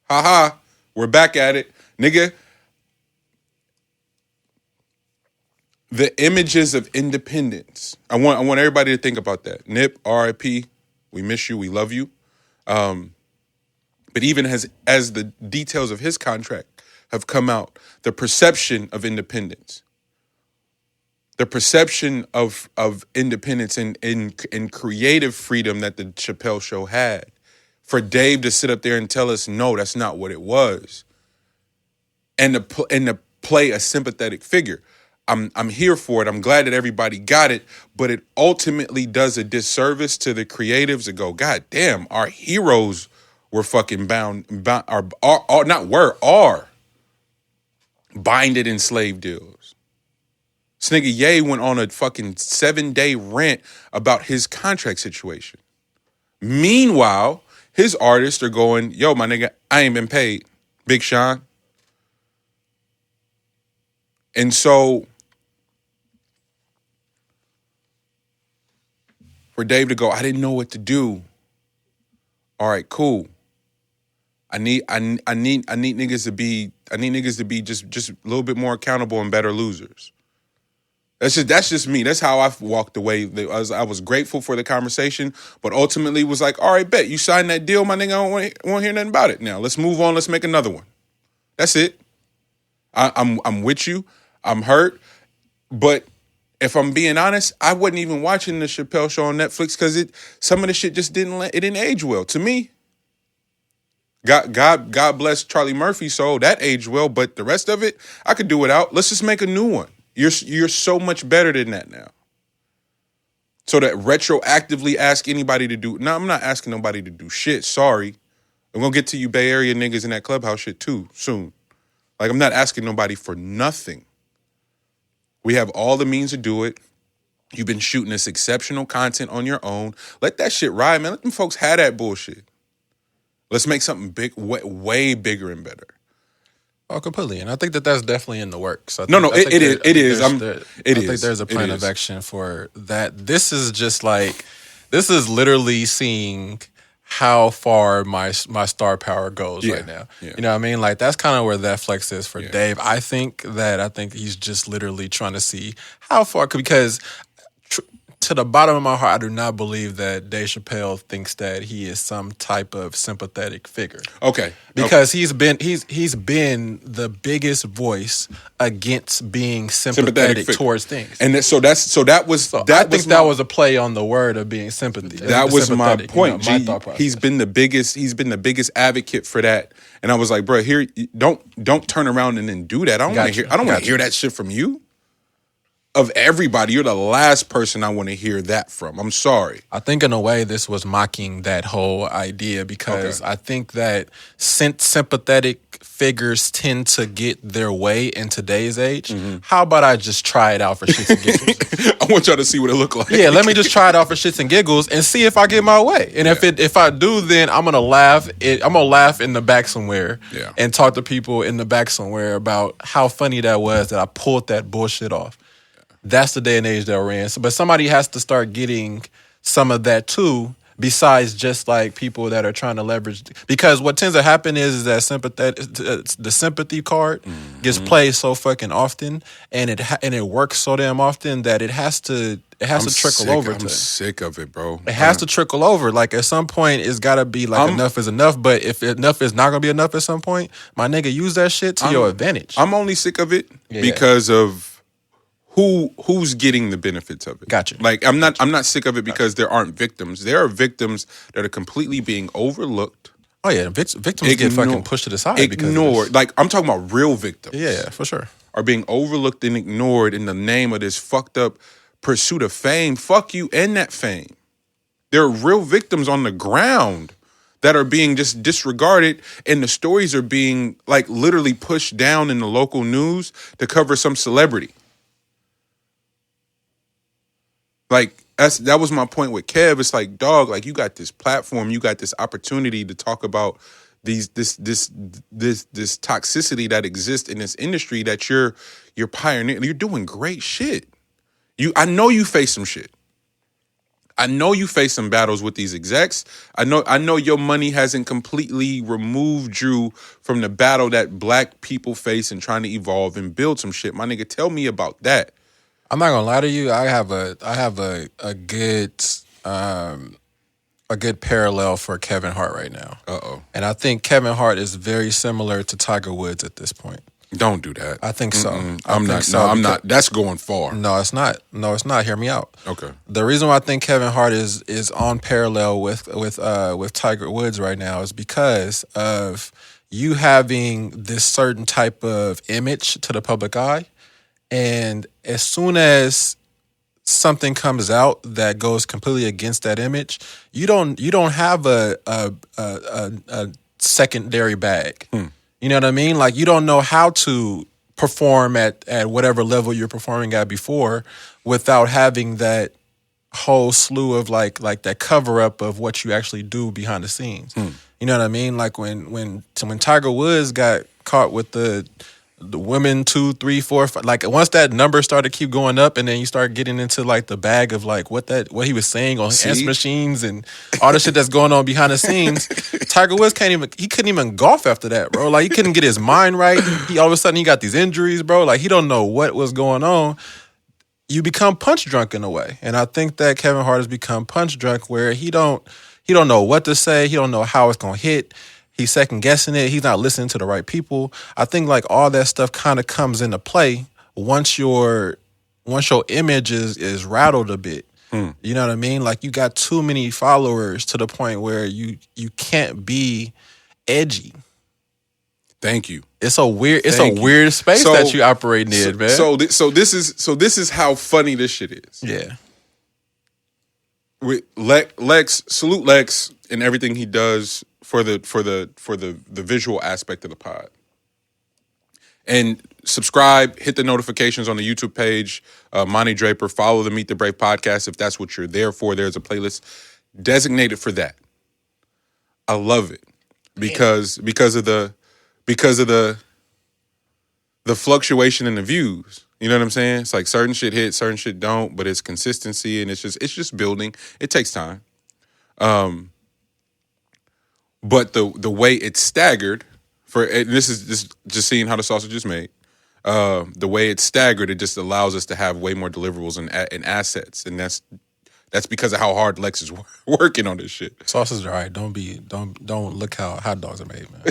Haha. We're back at it. Nigga, the images of independence. I want everybody to think about that. Nip, R.I.P. We miss you. We love you. But even as the details of his contract have come out, the perception of independence, the perception of independence and creative freedom that the Chappelle Show had, for Dave to sit up there and tell us, no, that's not what it was, and to play a sympathetic figure. I'm here for it. I'm glad that everybody got it, but it ultimately does a disservice to the creatives that go, God damn, our heroes were fucking are binded in slave deals. This nigga Ye went on a fucking 7-day rant about his contract situation. Meanwhile, his artists are going, yo, my nigga, I ain't been paid. Big Sean. And so for Dave to go, I didn't know what to do. All right, cool. I need niggas to be just a little bit more accountable and better losers. That's just me. That's how I walked away. I was grateful for the conversation, but ultimately was like, all right, bet you signed that deal, my nigga. I don't want to hear nothing about it. Now let's move on. Let's make another one. That's it. I'm with you. I'm hurt, but if I'm being honest, I wasn't even watching the Chappelle Show on Netflix because some of the shit just didn't age well to me. God bless Charlie Murphy's soul, that aged well, but the rest of it, I could do without. Let's just make a new one. You're so much better than that now. So that retroactively ask anybody to do. No, I'm not asking nobody to do shit. Sorry. I'm gonna get to you Bay Area niggas in that clubhouse shit too soon. Like, I'm not asking nobody for nothing. We have all the means to do it. You've been shooting this exceptional content on your own. Let that shit ride, man. Let them folks have that bullshit. Let's make something big, way bigger and better. Oh, completely. And I think that that's definitely in the works. It is. I think there's a plan of action for that. This is literally seeing how far my star power goes right now. Yeah. You know what I mean? Like, that's kind of where that flex is for Dave. I think he's just literally trying to see how far, because to the bottom of my heart, I do not believe that Dave Chappelle thinks that he is some type of sympathetic figure. Okay. Because he's been the biggest voice against being sympathetic towards things. And that was a play on the word of being sympathy. That was my point. He's been the biggest advocate for that. And I was like, bro, here, don't turn around and then do that. I don't want to hear that shit from you. Of everybody, you're the last person I want to hear that from. I'm sorry. I think in a way this was mocking that whole idea, because I think that since sympathetic figures tend to get their way in today's age, how about I just try it out for shits and giggles? I want y'all to see what it look like. Yeah, let me just try it out for shits and giggles and see if I get my way. And if I do, then I'm gonna laugh. I'm gonna laugh in the back somewhere and talk to people in the back somewhere about how funny that was that I pulled that bullshit off. That's the day and age that we're in. But somebody has to start getting some of that too, besides just like people that are trying to leverage. Because what tends to happen is that the sympathy card gets played so fucking often, and it works so damn often that it has to trickle over. I'm sick of it, bro. It has to trickle over. Like, at some point, it's got to be like enough is enough. But if enough is not going to be enough at some point, my nigga, use that shit to your advantage. I'm only sick of it because of who's getting the benefits of it. Gotcha. Like, I'm not sick of it because there aren't victims. There are victims that are completely being overlooked. Oh yeah, victims get fucking pushed to the side. Ignored. Like, I'm talking about real victims. Yeah, for sure. Are being overlooked and ignored in the name of this fucked up pursuit of fame. Fuck you and that fame. There are real victims on the ground that are being just disregarded, and the stories are being, like, literally pushed down in the local news to cover some celebrity. Like, that was my point with Kev. It's like, dog, like, you got this platform, you got this opportunity to talk about this toxicity that exists in this industry that you're pioneering. You're doing great shit. I know you face some shit. I know you face some battles with these execs. I know your money hasn't completely removed you from the battle that black people face in trying to evolve and build some shit. My nigga, tell me about that. I'm not gonna lie to you. I have a good parallel for Kevin Hart right now. And I think Kevin Hart is very similar to Tiger Woods at this point. Don't do that. I think so. I'm not. That's going far. No, it's not. Hear me out. Okay. The reason why I think Kevin Hart is on parallel with Tiger Woods right now is because of you having this certain type of image to the public eye, and as soon as something comes out that goes completely against that image, you don't have a secondary bag. You know what I mean? Like, you don't know how to perform at whatever level you're performing at before without having that whole slew of like that cover up of what you actually do behind the scenes. You know what I mean? Like when Tiger Woods got caught with the women 2, 3, 4, 5, like once that number started to keep going up, and then you start getting into like the bag of like what he was saying on answer machines and all the shit that's going on behind the scenes. Tiger Woods couldn't even golf after that, bro. Like, he couldn't get his mind right. He all of a sudden he got these injuries, bro. Like, he don't know what was going on. You become punch drunk in a way, and I think that Kevin Hart has become punch drunk where he don't know what to say. He don't know how it's gonna hit. He's second guessing it. He's not listening to the right people. I think like all that stuff kind of comes into play once your image is rattled a bit. You know what I mean? Like, you got too many followers to the point where you can't be edgy. Thank you. It's a weird space that you operate in, man. So this is how funny this shit is. Yeah. With Lex, salute Lex and everything he does for the visual aspect of the pod. And subscribe, hit the notifications on the YouTube page, Monty Draper, follow the Meet the Brave podcast if that's what you're there for. There's a playlist designated for that. I love it because of the fluctuation in the views. You know what I'm saying? It's like certain shit hit, certain shit don't, but it's consistency and it's just building. It takes time. But the way it's staggered and this is just seeing how the sausage is made. The way it's staggered, it just allows us to have way more deliverables and assets, and that's because of how hard Lex is working on this shit. Sausage are all right. Don't look how hot dogs are made, man.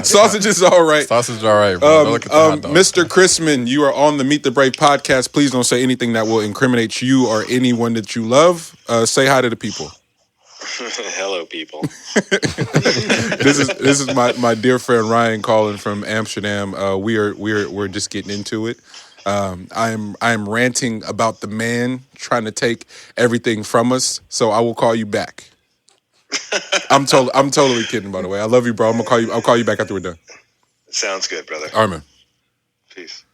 Sausage is all right. Sausage is all right, bro. Don't look at the hot dogs. Mr. Chrisman, you are on the Meet the Brave podcast. Please don't say anything that will incriminate you or anyone that you love. Say hi to the people. Hello, people. This is my dear friend Ryan calling from Amsterdam. We're just getting into it. I am ranting about the man trying to take everything from us. So I will call you back. I'm totally kidding, by the way. I love you, bro. I'll call you back after we're done. Sounds good, brother. All right, man. Peace.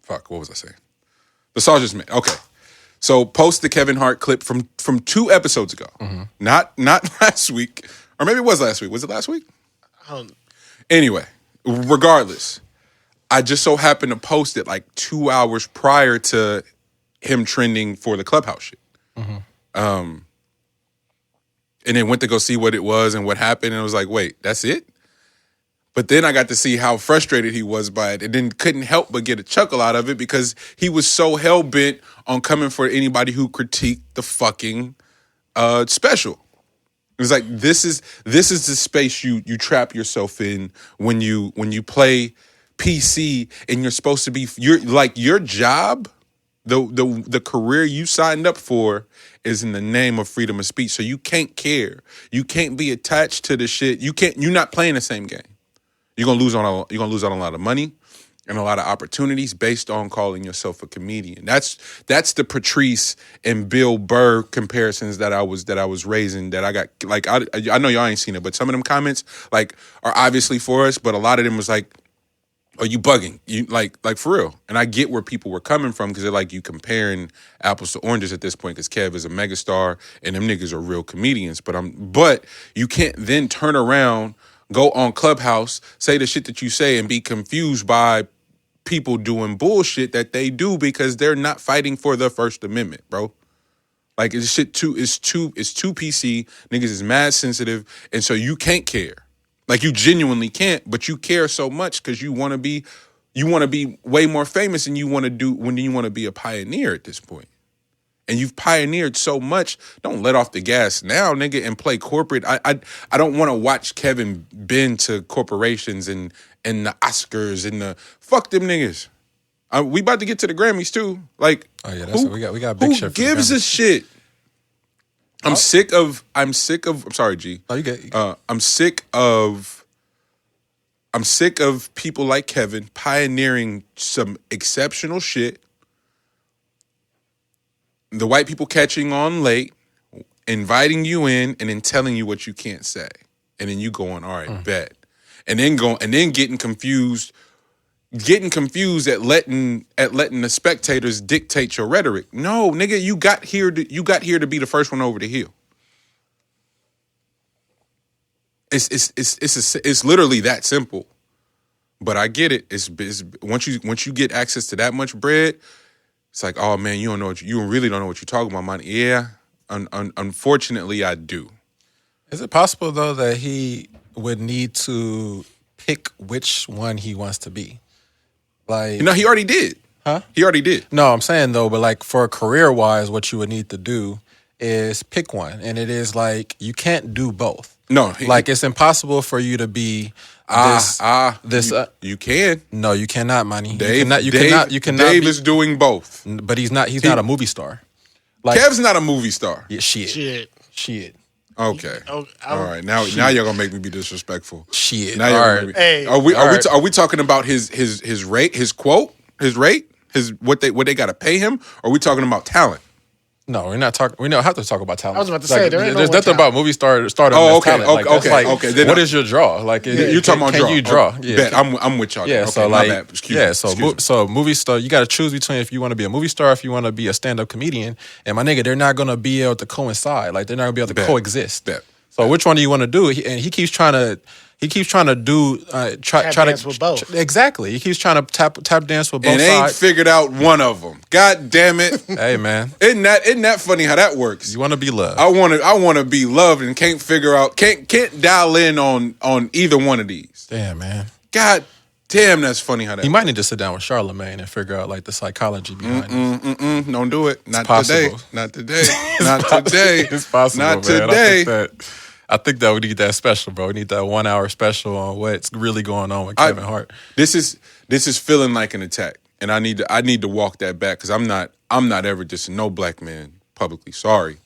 Fuck. What was I saying? The Sausage Man. Okay. So post the Kevin Hart clip from 2 episodes ago. Mm-hmm. Not last week. Or maybe it was last week. Was it last week? Anyway, regardless, I just so happened to post it like 2 hours prior to him trending for the Clubhouse shit. Mm-hmm. And then went to go see what it was and what happened, and I was like, wait, that's it? But then I got to see how frustrated he was by it, and then couldn't help but get a chuckle out of it because he was so hell-bent on coming for anybody who critiqued the fucking special. It was like, this is the space you trap yourself in when you play PC and you're supposed to be your job, the career you signed up for is in the name of freedom of speech. So you can't care. You can't be attached to the shit. You're not playing the same game. You're gonna lose on a lot of money and a lot of opportunities based on calling yourself a comedian. That's the Patrice and Bill Burr comparisons that I was raising. That I got, like, I know y'all ain't seen it, but some of them comments like are obviously for us, but a lot of them was like, Are you bugging? You like for real? And I get where people were coming from because they're like you comparing apples to oranges at this point because Kev is a megastar and them niggas are real comedians. But you can't then turn around, go on Clubhouse, say the shit that you say, and be confused by people doing bullshit that they do because they're not fighting for the First Amendment, bro. Like it's too PC. Niggas is mad sensitive, and so you can't care. Like you genuinely can't, but you care so much because you want to be way more famous than you want to be a pioneer at this point. And you've pioneered so much. Don't let off the gas now, nigga, and play corporate. I don't want to watch Kevin bend to corporations and the Oscars and the fuck them niggas. We about to get to the Grammys too. Like, oh yeah, we got a big who shit. Who gives a shit? I'm sick of. I'm sorry, G. Oh, you get. I'm sick of people like Kevin pioneering some exceptional shit. The white people catching on late, inviting you in, and then telling you what you can't say, and then you going, all right, bet, and then getting confused at letting the spectators dictate your rhetoric. No, nigga, you got here to be the first one over the hill. It's literally that simple. But I get it. It's once you get access to that much bread, it's like, oh man, you really don't know what you're talking about, man. Yeah, unfortunately, I do. Is it possible though that he would need to pick which one he wants to be? Like, he already did. Huh? He already did. No, I'm saying though, but like for career wise, what you would need to do is pick one, and it is like you can't do both. No, it's impossible for you to be this. You can. No, you cannot, Manny. Dave, you cannot. Dave is doing both, but he's not. He's not a movie star. Like Kev's not a movie star. Yeah, shit. Okay. All right. Now y'all gonna make me be disrespectful. Shit. Now y'all gonna make me. Hey. Are we talking about his rate, his quote, his rate, what they gotta pay him? Or are we talking about talent? No, we're not talking. We don't have to talk about talent. I was about to say there's nothing about movie stardom. Oh, okay, talent. okay. Then what is your draw? Like you're talking about draw. Can you draw? Yeah. Bet. I'm with y'all. Yeah. Okay, So my bad. Excuse me. So movie star, you got to choose between if you want to be a movie star, if you want to be a stand-up comedian. And my nigga, they're not gonna be able to coincide. Like they're not gonna be able to coexist. Bet. So which one do you want to do? And he keeps trying to do try dance to with both. Exactly. He keeps trying to tap dance with both and sides. Ain't figured out one of them. God damn it! Hey man, isn't that funny how that works? You want to be loved. I want to be loved and can't figure out can't dial in on either one of these. Damn man. God damn, that's funny how that. You might need to sit down with Charlamagne and figure out like the psychology behind it. Don't do it. Not possible. Today. Not today. Not today. It's possible. Not man. today. I think that we need that special, bro. We need that 1 hour special on what's really going on with Kevin Hart. This is feeling like an attack, and I need to walk that back because I'm not ever dissing no black man publicly. Sorry,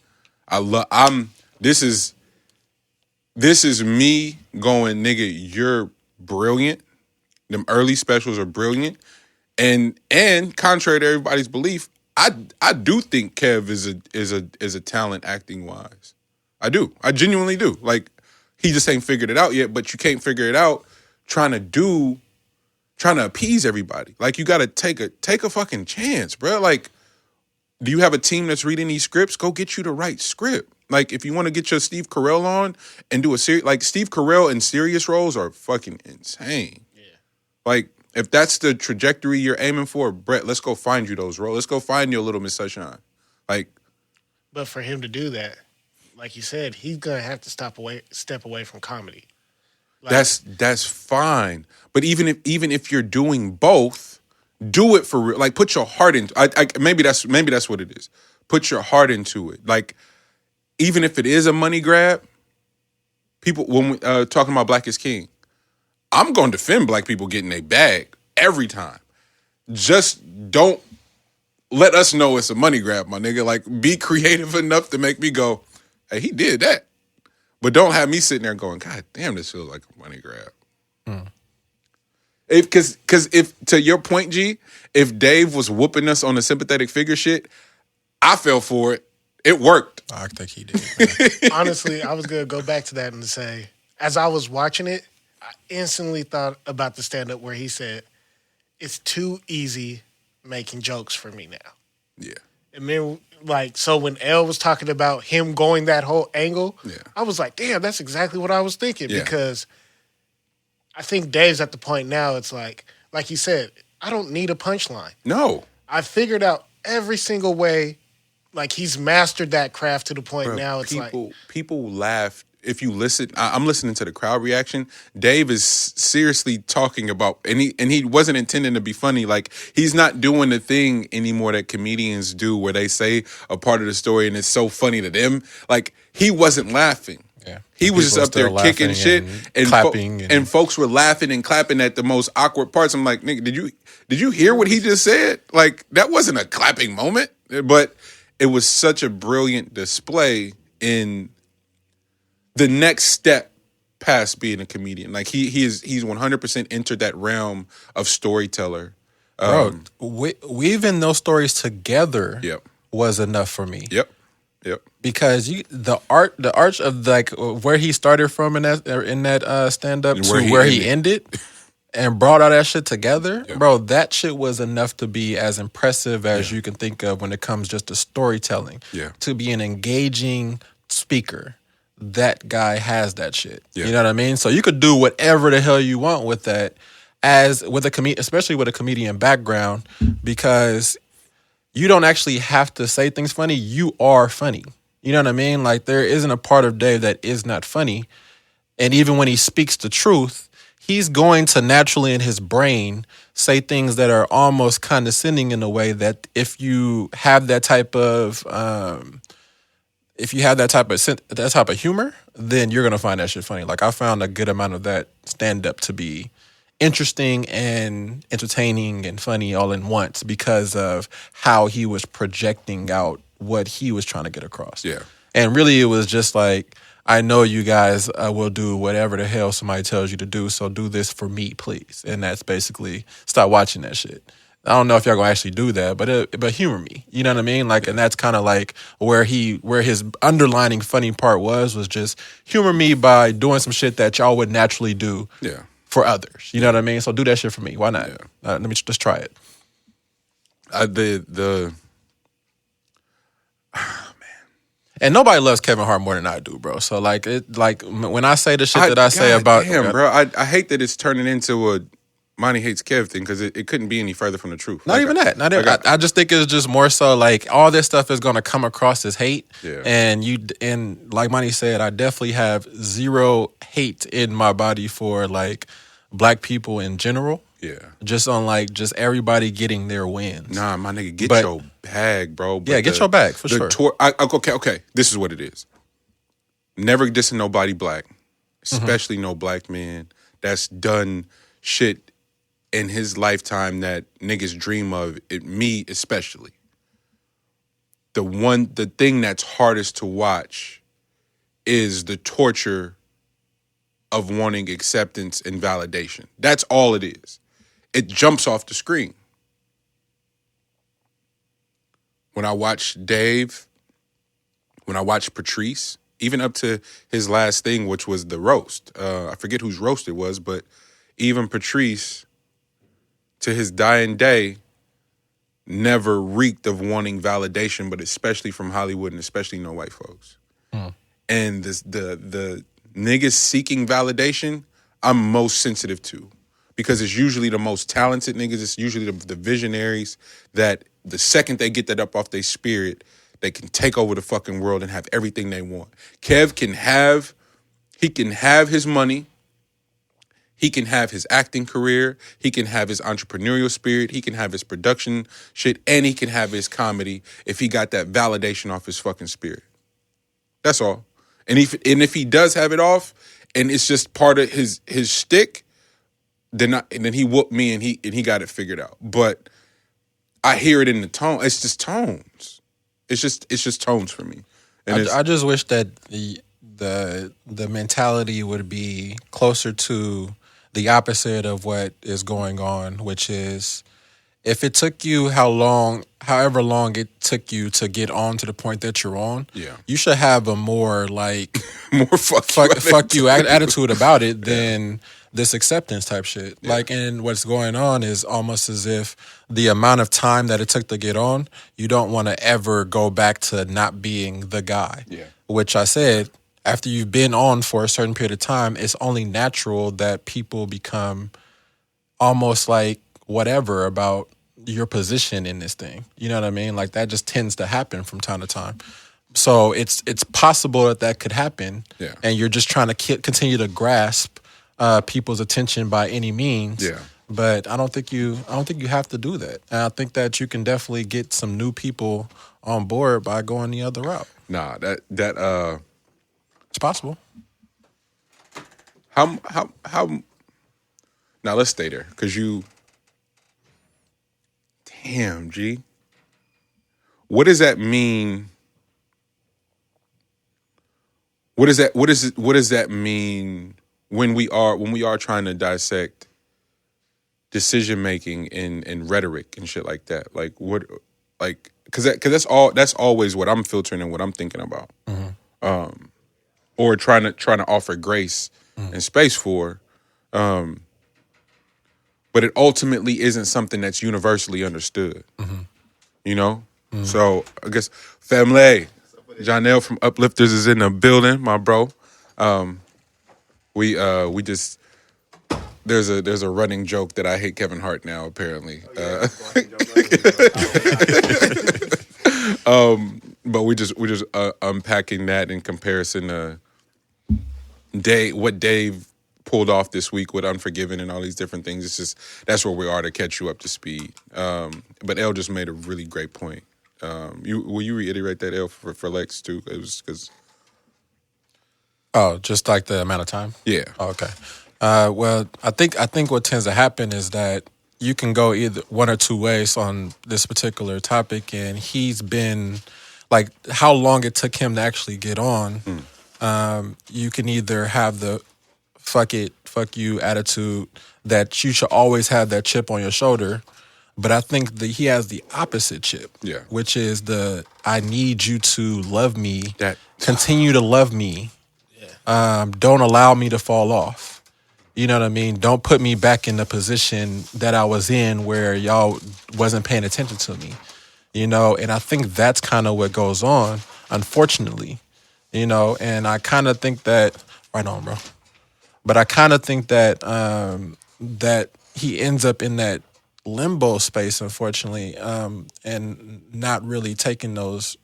This is me going, nigga. You're brilliant. Them early specials are brilliant, and contrary to everybody's belief, I do think Kev is a talent acting wise. I do. I genuinely do. Like, he just ain't figured it out yet, but you can't figure it out trying to appease everybody. Like, you got to take a fucking chance, bro. Like, do you have a team that's reading these scripts? Go get you the right script. Like, if you want to get your Steve Carell on and do a series, like, Steve Carell in serious roles are fucking insane. Yeah. Like, if that's the trajectory you're aiming for, Brett, let's go find you those roles. Let's go find you a Little Miss Sunshine. Like, but for him to do that, like you said, he's gonna have to step away from comedy. Like, that's fine. But even if you're doing both, do it for real. Like, put your heart into. Maybe that's what it is. Put your heart into it. Like, even if it is a money grab, people when we talking about Black is King, I'm gonna defend black people getting a bag every time. Just don't let us know it's a money grab, my nigga. Like, be creative enough to make me go, hey, he did that. But don't have me sitting there going, God damn, this feels like a money grab. Because if, to your point, G, if Dave was whooping us on the sympathetic figure shit, I fell for it. It worked. I think he did. Honestly, I was going to go back to that and say, as I was watching it, I instantly thought about the stand-up where he said, it's too easy making jokes for me now. Yeah. And then, like, so when L was talking about him going that whole angle, Yeah. I was like, damn, that's exactly what I was thinking. Yeah. Because I think Dave's at the point now, it's like you said, I don't need a punchline. No. I figured out every single way. Like, he's mastered that craft to the point Bro, now it's people laugh. If you listen, I'm listening to the crowd reaction. Dave is seriously talking about, and he wasn't intending to be funny. Like, he's not doing the thing anymore that comedians do, where they say a part of the story and it's so funny to them. Like, he wasn't laughing. Yeah. He was just up there kicking shit and clapping, and folks were laughing and clapping at the most awkward parts. I'm like, nigga, did you hear what he just said? Like, that wasn't a clapping moment, but it was such a brilliant display in the next step past being a comedian. Like, he's 100% entered that realm of storyteller. Bro, weaving those stories together Yep. was enough for me. Yep. Because the arch of like where he started from in that stand up to where he ended and brought all that shit together, bro, that shit was enough to be as impressive as you can think of when it comes just to storytelling. Yeah. To be an engaging speaker. That guy has that shit. Yeah. You know what I mean? So you could do whatever the hell you want with that, as with especially with a comedian background, because you don't actually have to say things funny. You are funny. You know what I mean? Like, there isn't a part of Dave that is not funny. And even when he speaks the truth, he's going to naturally in his brain say things that are almost condescending in a way that if you have that type of humor, then you're gonna find that shit funny. Like, I found a good amount of that stand up to be interesting and entertaining and funny all in once because of how he was projecting out what he was trying to get across. Yeah. And really, it was just like, I know you guys will do whatever the hell somebody tells you to do, so do this for me, please. And that's basically, stop watching that shit. I don't know if y'all gonna actually do that, but humor me. You know what I mean? Like, and that's kind of like where his underlining funny part was just humor me by doing some shit that y'all would naturally do for others. You know what I mean? So do that shit for me. Why not? Let me just try it. And nobody loves Kevin Hart more than I do, bro. So like when I say the shit that I say about him, bro, I hate that it's turning into a Monty hates Kev thing, because it couldn't be any further from the truth. Not even that. I just think it's just more so like all this stuff is gonna come across as hate. Yeah. And like Monty said, I definitely have zero hate in my body for like black people in general. Yeah. Just on like just everybody getting their wins. Nah, my nigga, get your bag, bro. But get your bag for sure. Okay. This is what it is. Never dissing nobody black, especially no black man that's done shit in his lifetime that niggas dream of. Me especially. The thing that's hardest to watch is the torture of wanting acceptance and validation. That's all it is. It jumps off the screen. When I watch Dave, when I watch Patrice, even up to his last thing, which was the roast. I forget whose roast it was, but even Patrice, to his dying day, never reeked of wanting validation, but especially from Hollywood and especially no white folks. And the niggas seeking validation, I'm most sensitive to. Because it's usually the most talented niggas. It's usually the visionaries that the second they get that up off their spirit, they can take over the fucking world and have everything they want. Kev can have his money. He can have his acting career. He can have his entrepreneurial spirit. He can have his production shit. And he can have his comedy if he got that validation off his fucking spirit. That's all. And if he does have it off and it's just part of his shtick, then he whooped me and he got it figured out. But I hear it in the tone. It's just tones. It's just tones for me. And I just wish that the mentality would be closer to the opposite of what is going on, which is if it took you however long it took you to get on to the point that you're on, you should have a more like more fuck you attitude about it than this acceptance type shit. Like, and what's going on is almost as if the amount of time that it took to get on, you don't want to ever go back to not being the guy. Yeah. Which I said, after you've been on for a certain period of time, it's only natural that people become almost like whatever about your position in this thing. You know what I mean? Like that just tends to happen from time to time. So it's possible that could happen. Yeah. And you're just trying to continue to grasp people's attention by any means. Yeah. But I don't think you have to do that. And I think that you can definitely get some new people on board by going the other route. Nah, It's possible. how now let's stay there because damn G, what does that mean? What does that mean when we are trying to dissect decision making and rhetoric and shit like that? Like what, like because that's always what I'm filtering and what I'm thinking about, or trying to offer grace and space for. But it ultimately isn't something that's universally understood. You know? So I guess family, Jonelle from Uplifters is in the building, my bro. We just there's a running joke that I hate Kevin Hart now, apparently. But we just unpacking that in comparison to what Dave pulled off this week with Unforgiven and all these different things. It's just that's where we are to catch you up to speed. But El just made a really great point. Will you reiterate that, El, for Lex too? It was because just like the amount of time. yeah. Oh, okay. Well, I think what tends to happen is that you can go either one or two ways on this particular topic, and he's been like how long it took him to actually get on. You can either have the fuck you attitude that you should always have that chip on your shoulder, but I think that he has the opposite chip, which is the I need you to love me, continue to love me, don't allow me to fall off. You know what I mean? Don't put me back in the position that I was in where y'all wasn't paying attention to me. You know, and I think that's kind of what goes on, unfortunately. You know, and I kind of think that right on, bro. But I kind of think that that he ends up in that limbo space, unfortunately, and not really taking those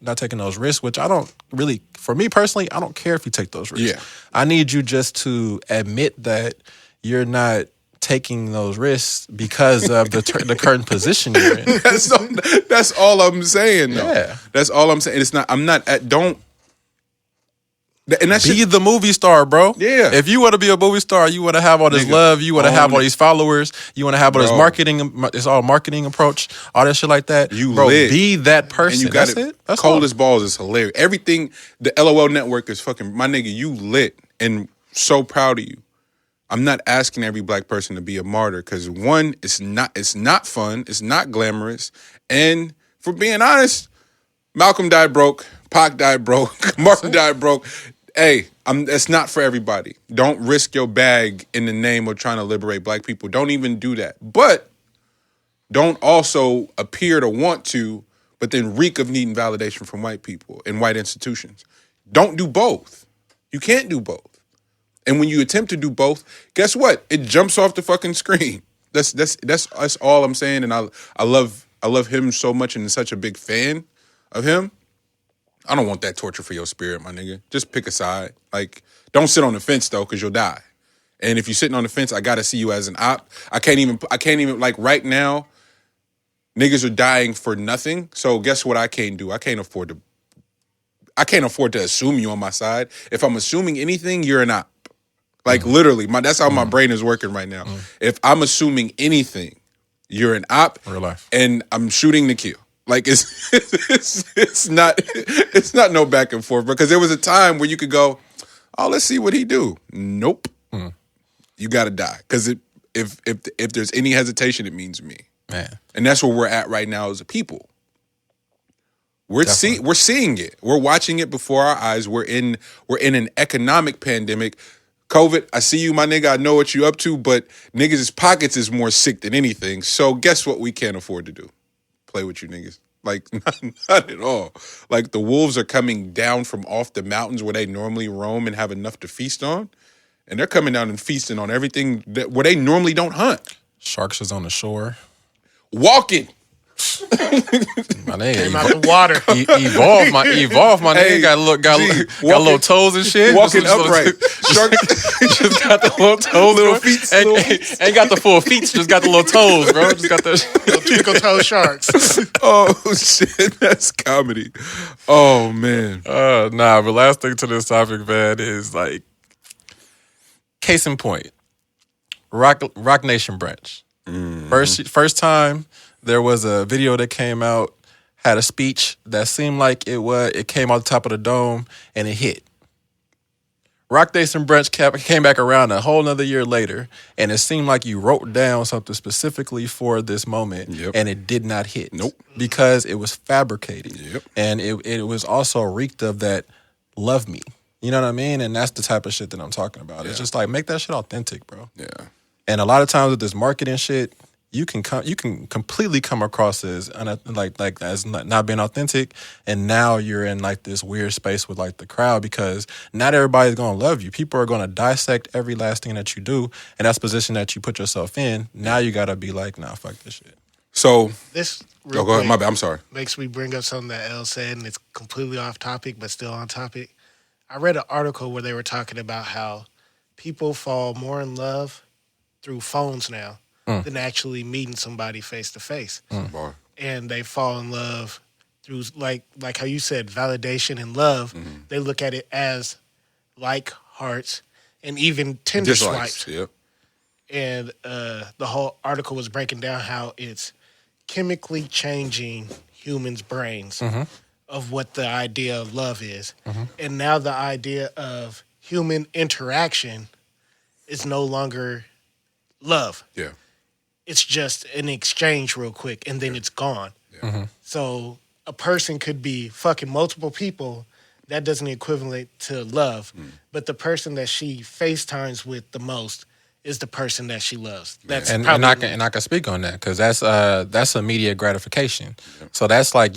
risks. Which I don't really, for me personally, I don't care if you take those risks. Yeah. I need you just to admit that you're not taking those risks because of the current position you're in. That's all I'm saying, though. Yeah. That's all I'm saying. It's not. I'm not. Don't. And that's Be the movie star, bro. Yeah. If you want to be a movie star, you want to have all this love, you want to have all these followers, you want to have all this marketing, it's all marketing approach, all that shit like that. Bro, be that person. And you got That's it. That's cold all. as balls is hilarious. Everything, the LOL network is fucking, my nigga, you lit and so proud of you. I'm not asking every black person to be a martyr because one, it's not fun, it's not glamorous, and for being honest, Malcolm died broke, Pac died broke, Martin died broke. Hey, it's not for everybody. Don't risk your bag in the name of trying to liberate black people. Don't even do that. But don't also appear to want to, but then reek of needing validation from white people and white institutions. Don't do both. You can't do both. And when you attempt to do both, guess what? It jumps off the fucking screen. That's all I'm saying. And I love him so much and such a big fan of him. I don't want that torture for your spirit, my nigga. Just pick a side. Like, don't sit on the fence though, because you'll die. And if you're sitting on the fence, I gotta see you as an op. I can't even like right now, niggas are dying for nothing. So guess what I can't do? I can't afford to assume you on my side. If I'm assuming anything, you're an op. Like literally, that's how my brain is working right now. If I'm assuming anything, you're an op. Real life. And I'm shooting to kill. Like it's not no back and forth, because there was a time where you could go, oh, let's see what he do. Nope. You got to die, because if there's any hesitation, it means me. Man. And that's where we're at right now as a people. We're seeing it. We're watching it before our eyes. We're in an economic pandemic COVID, I see you, my nigga. I know what you up to, but niggas' pockets is more sick than anything. So guess what we can't afford to do? Play with you niggas. Like, not at all. Like, the wolves are coming down from off the mountains where they normally roam and have enough to feast on. And they're coming down and feasting on everything where they normally don't hunt. Sharks is on the shore. Walking. My nigga, Came out the water. evolve. My Hey, nigga got little toes and shit. Walking upright. Shark. Just got the little toes, Little bro. feet, Ain't got the full feet. Just got the little toes, bro. Just got the. Twinkle toe sharks. Oh, shit. That's comedy. Oh, man. Nah, but last thing to this topic, man, is like, case in point, Rock Nation branch. First time there was a video that came out, had a speech that seemed like it came out the top of the dome and it hit. Rock Nation branch came back around a whole nother year later, and it seemed like you wrote down something specifically for this moment, and it did not hit. Nope. Because it was fabricated. Yep. And it was also reeked of that love me. You know what I mean? And that's the type of shit that I'm talking about. It's just like, make that shit authentic, bro. Yeah. And a lot of times with this marketing shit, you can completely come across as as not being authentic, and now you're in like this weird space with like the crowd because not everybody's gonna love you. People are gonna dissect every last thing that you do, and that's the position that you put yourself in. Now you gotta be like, nah, fuck this shit. So, This go ahead. My bad. I'm sorry. makes me bring up something that Elle said, and it's completely off topic, but still on topic. I read an article where they were talking about how people fall more in love through phones now than actually meeting somebody face to face. Bar. And they fall in love through, like how you said, validation and love. They look at it as like hearts and even Tinder Dislikes. swipes. Yep. And the whole article was breaking down how it's chemically changing humans' brains of what the idea of love is. And now the idea of human interaction is no longer love. Yeah. It's just an exchange real quick, and then it's gone. Yeah. So a person could be fucking multiple people. That doesn't equivalent to love. But the person that she FaceTimes with the most is the person that she loves. That's And probably I can speak on that because that's immediate gratification. So that's like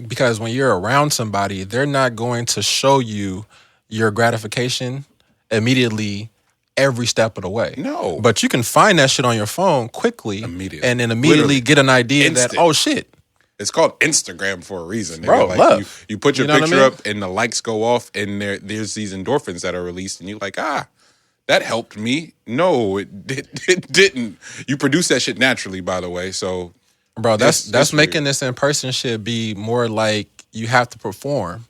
because when you're around somebody, they're not going to show you your gratification immediately every step of the way. No. But you can find that shit on your phone quickly Immediately. and then immediately Literally. get an idea Instant. that, oh shit. It's called Instagram for a reason. Nigga. Bro, like love. You put your You know what I picture mean? up and the likes go off and there's these endorphins that are released and you're like, that helped me. No, it didn't. You produce that shit naturally, by the way. So, Bro, that's weird. making this in-person shit be more like you have to perform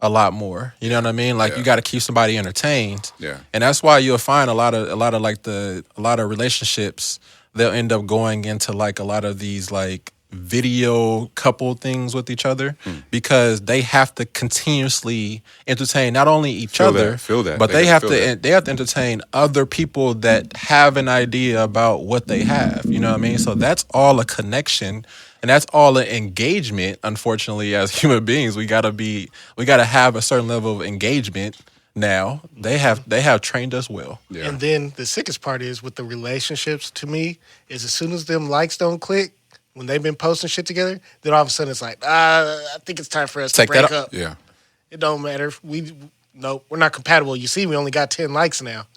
a lot more. You know what I mean? Like you got to keep somebody entertained. Yeah. And that's why you'll find a lot of relationships, they'll end up going into like a lot of these like video couple things with each other because they have to continuously entertain not only each Feel other, that, feel that. but They they gotta have feel to that. they have to entertain other people that have an idea about what they have. You know what I mean? So that's all a connection and that's all an engagement. Unfortunately, as human beings, we gotta have a certain level of engagement. Now they have trained us well. Yeah. And then the sickest part is with the relationships to me is as soon as them likes don't click, when they've been posting shit together, then all of a sudden it's like, I think it's time for us Take to break that up. up. It don't matter. We're not compatible. You see, we only got 10 likes now.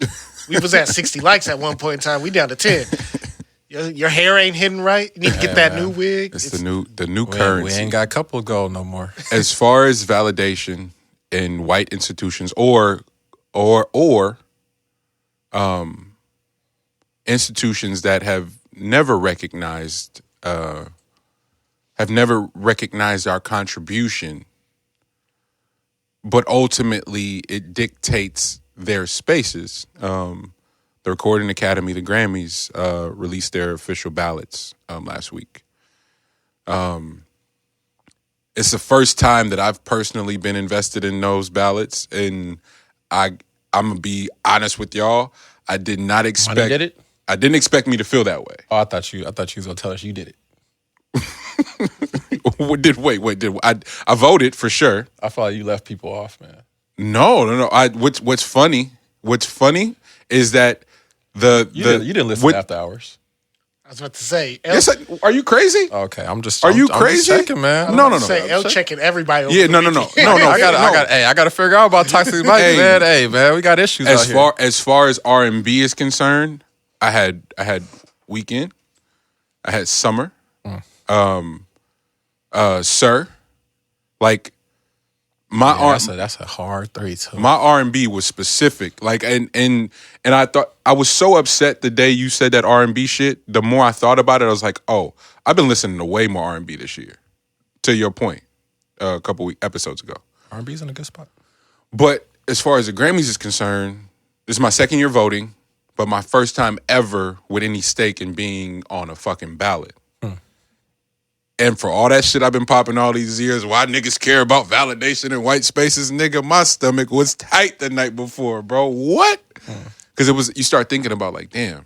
We was at 60 likes at one point in time. We down to 10. Your hair ain't hidden right. You need to get that new wig. It's the new We currency. ain't got couple gold no more. As far as validation in white institutions or institutions that have never recognized our contribution, but ultimately it dictates their spaces. The Recording Academy, the Grammys, released their official ballots last week. It's the first time that I've personally been invested in those ballots, and I'm gonna be honest with y'all. I did not expect. Money did it? I didn't expect me to feel that way. Oh, I thought you was gonna tell us you did it. I voted for sure. I felt like you left people off, man. No. What's funny is that You didn't listen to After Hours. I was about to say, Yes, are you crazy? Okay, I'm Are you I'm crazy? just checking, man. No. Say L checking everybody. Over Yeah, the no. weekend. I gotta figure out about Toxic Mike, Hey. man. Hey, man, we got issues out here. As far as R&B is concerned, I had Weekend, I had Summer, Sir, like my That's a hard 3 too. my R&B was specific, like and I thought I was so upset the day you said that R&B shit. The more I thought about it, I was like, oh, I've been listening to way more R&B this year. To your point, a couple episodes ago. R&B's in a good spot. But as far as the Grammys is concerned, this is my second year voting, but my first time ever with any stake in being on a fucking ballot. And for all that shit I've been popping all these years, why niggas care about validation in white spaces, nigga, my stomach was tight the night before, bro. What? Because you start thinking about like, damn,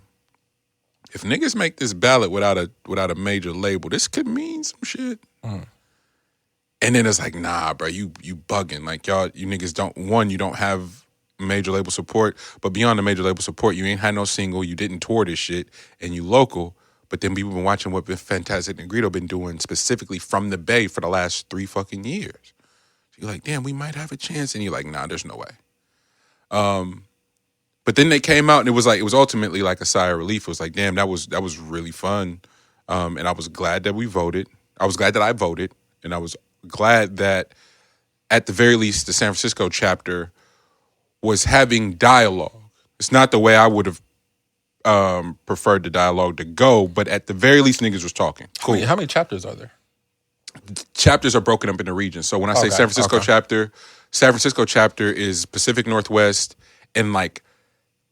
if niggas make this ballot without a major label, this could mean some shit. And then it's like, nah, bro, you bugging. Like, you niggas you don't have major label support, but beyond the major label support, you ain't had no single, you didn't tour this shit, and you local. But then people been watching what Fantastic Negrito been doing specifically from the Bay for the last 3 fucking years. So you're like, damn, we might have a chance. And you're like, nah, there's no way. But then they came out and it was ultimately like a sigh of relief. It was like, damn, that was really fun. And I was glad that we voted. I was glad that I voted. And I was glad that at the very least the San Francisco chapter was having dialogue. It's not the way I would have preferred the dialogue to go, but at the very least niggas was talking. Cool. How many chapters are there? Chapters are broken up into regions. So when I say San Francisco chapter is Pacific Northwest and like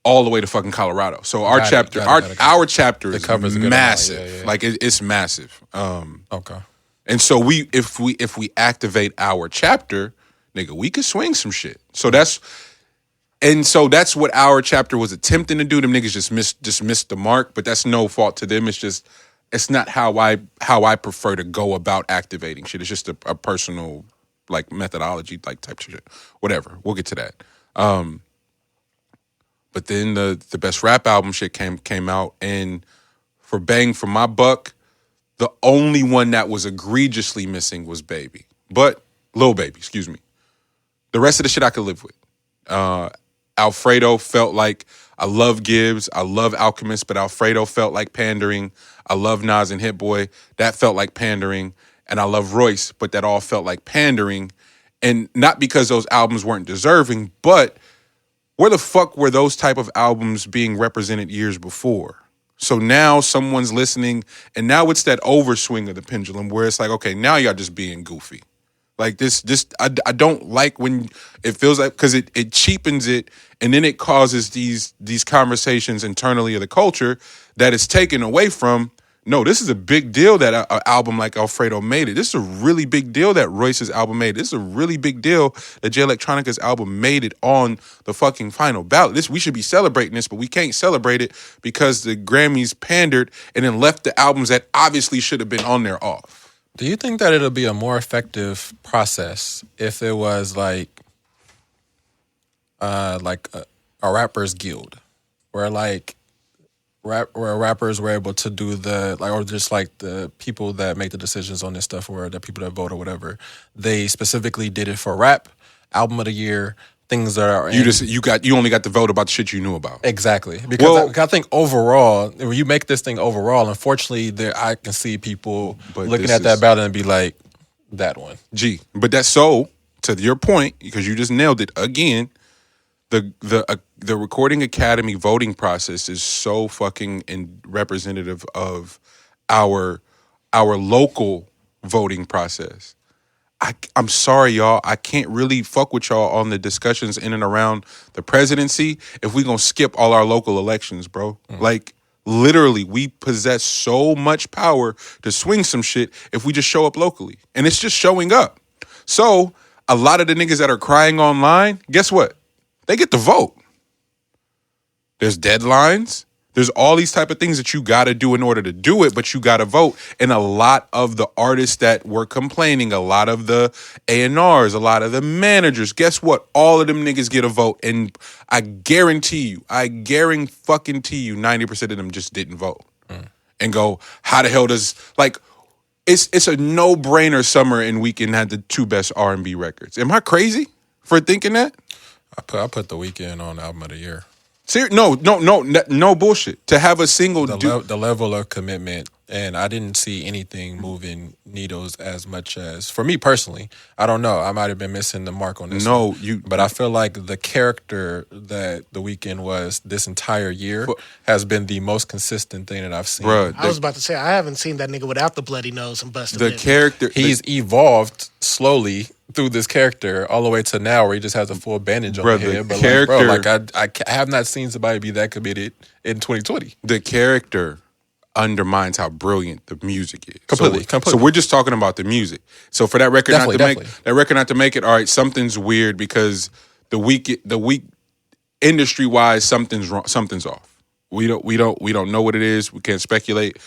all the way to fucking Colorado. So our chapter is massive. Yeah. Like it's massive. Okay. And so if we activate our chapter, nigga, we could swing some shit. So that's what our chapter was attempting to do. Them niggas just missed the mark, but that's no fault to them. It's not how I prefer to go about activating shit. It's just a personal like methodology like type shit. Whatever. We'll get to that. But then the best rap album shit came out, and for bang for my buck, the only one that was egregiously missing was Baby. But Lil Baby, excuse me. The rest of the shit I could live with. Alfredo felt like, I love Gibbs, I love Alchemist, but Alfredo felt like pandering. I love Nas and Hit Boy, that felt like pandering. And I love Royce, but that all felt like pandering. And not because those albums weren't deserving, but where the fuck were those type of albums being represented years before? So now someone's listening, and now it's that overswing of the pendulum where it's like, okay, now y'all just being goofy. Like I don't like when it feels like, because it cheapens it, and then it causes these conversations internally of the culture that is taken away from. No, this is a big deal that an album like Alfredo made it. This is a really big deal that Royce's album made it. This is a really big deal that Jay Electronica's album made it on the fucking final ballot. We should be celebrating this, but we can't celebrate it because the Grammys pandered and then left the albums that obviously should have been on there off. Do you think that it'll be a more effective process if it was like a rappers guild, where rappers were able to do or just like the people that make the decisions on this stuff, or the people that vote or whatever, they specifically did it for rap, album of the year, things that are you only got to vote about the shit you knew about. Exactly. Because I think overall, when you make this thing overall, unfortunately, I can see people looking at that ballot and be like, that one. But that's so, to your point, because you just nailed it again, the Recording Academy voting process is so fucking representative of our local voting process. I'm sorry, y'all. I can't really fuck with y'all on the discussions in and around the presidency if we gonna skip all our local elections, bro. Like, literally, we possess so much power to swing some shit if we just show up locally. And it's just showing up. So, a lot of the niggas that are crying online, guess what? They get to vote. There's deadlines. There's all these type of things that you got to do in order to do it, but you got to vote. And a lot of the artists that were complaining, a lot of the A&Rs, a lot of the managers, guess what? All of them niggas get a vote. And I guarantee you, 90% of them just didn't vote. And go, how the hell does, like, it's a no-brainer Summer and Weeknd had the 2 best R&B records. Am I crazy for thinking that? I put The Weeknd on Album of the Year. No bullshit. To have a single The level of commitment, and I didn't see anything moving needles as much as, for me personally, I don't know. I might have been missing the mark on this. But I feel like the character that The Weeknd was this entire year has been the most consistent thing that I've seen. I was about to say, I haven't seen that nigga without the bloody nose and busted the lip. character. He's evolved slowly through this character all the way to now where he just has a full bandage on the head. But I have not seen somebody be that committed in 2020. The character undermines how brilliant the music is. Completely. So we're just talking about the music. So for that record not to make it, all right, something's weird because the week industry wise something's wrong, something's off. We don't know what it is. We can't speculate.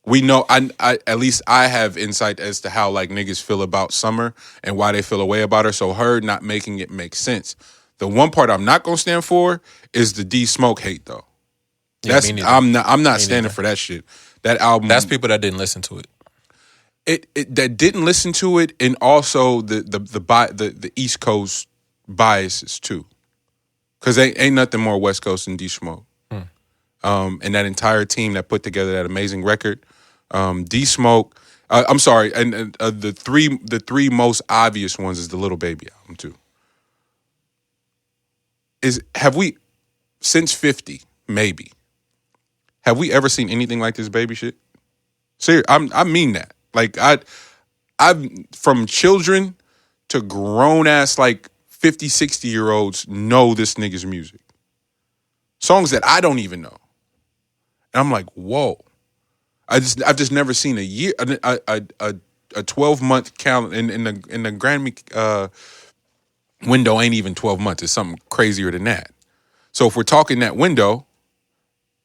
We know, I at least I have insight as to how like niggas feel about Summer and why they feel a way about her. So her not making it make sense. The one part I'm not gonna stand for is the D Smoke hate though. Yeah, I'm not standing for that shit. That album. That's people that didn't listen to it. It that didn't listen to it, and also the East Coast biases too, because ain't nothing more West Coast than D Smoke. And that entire team that put together that amazing record. D Smoke. I'm sorry, and the three most obvious ones is the Little Baby album too. Have we since 50 maybe? Have we ever seen anything like this baby shit? Seriously, I mean that. Like I've from children to grown ass like 50, 60-year-olds know this nigga's music. Songs that I don't even know. And I'm like, whoa. I've just never seen a year a 12-month calendar in the Grammy window ain't even 12 months. It's something crazier than that. So if we're talking that window,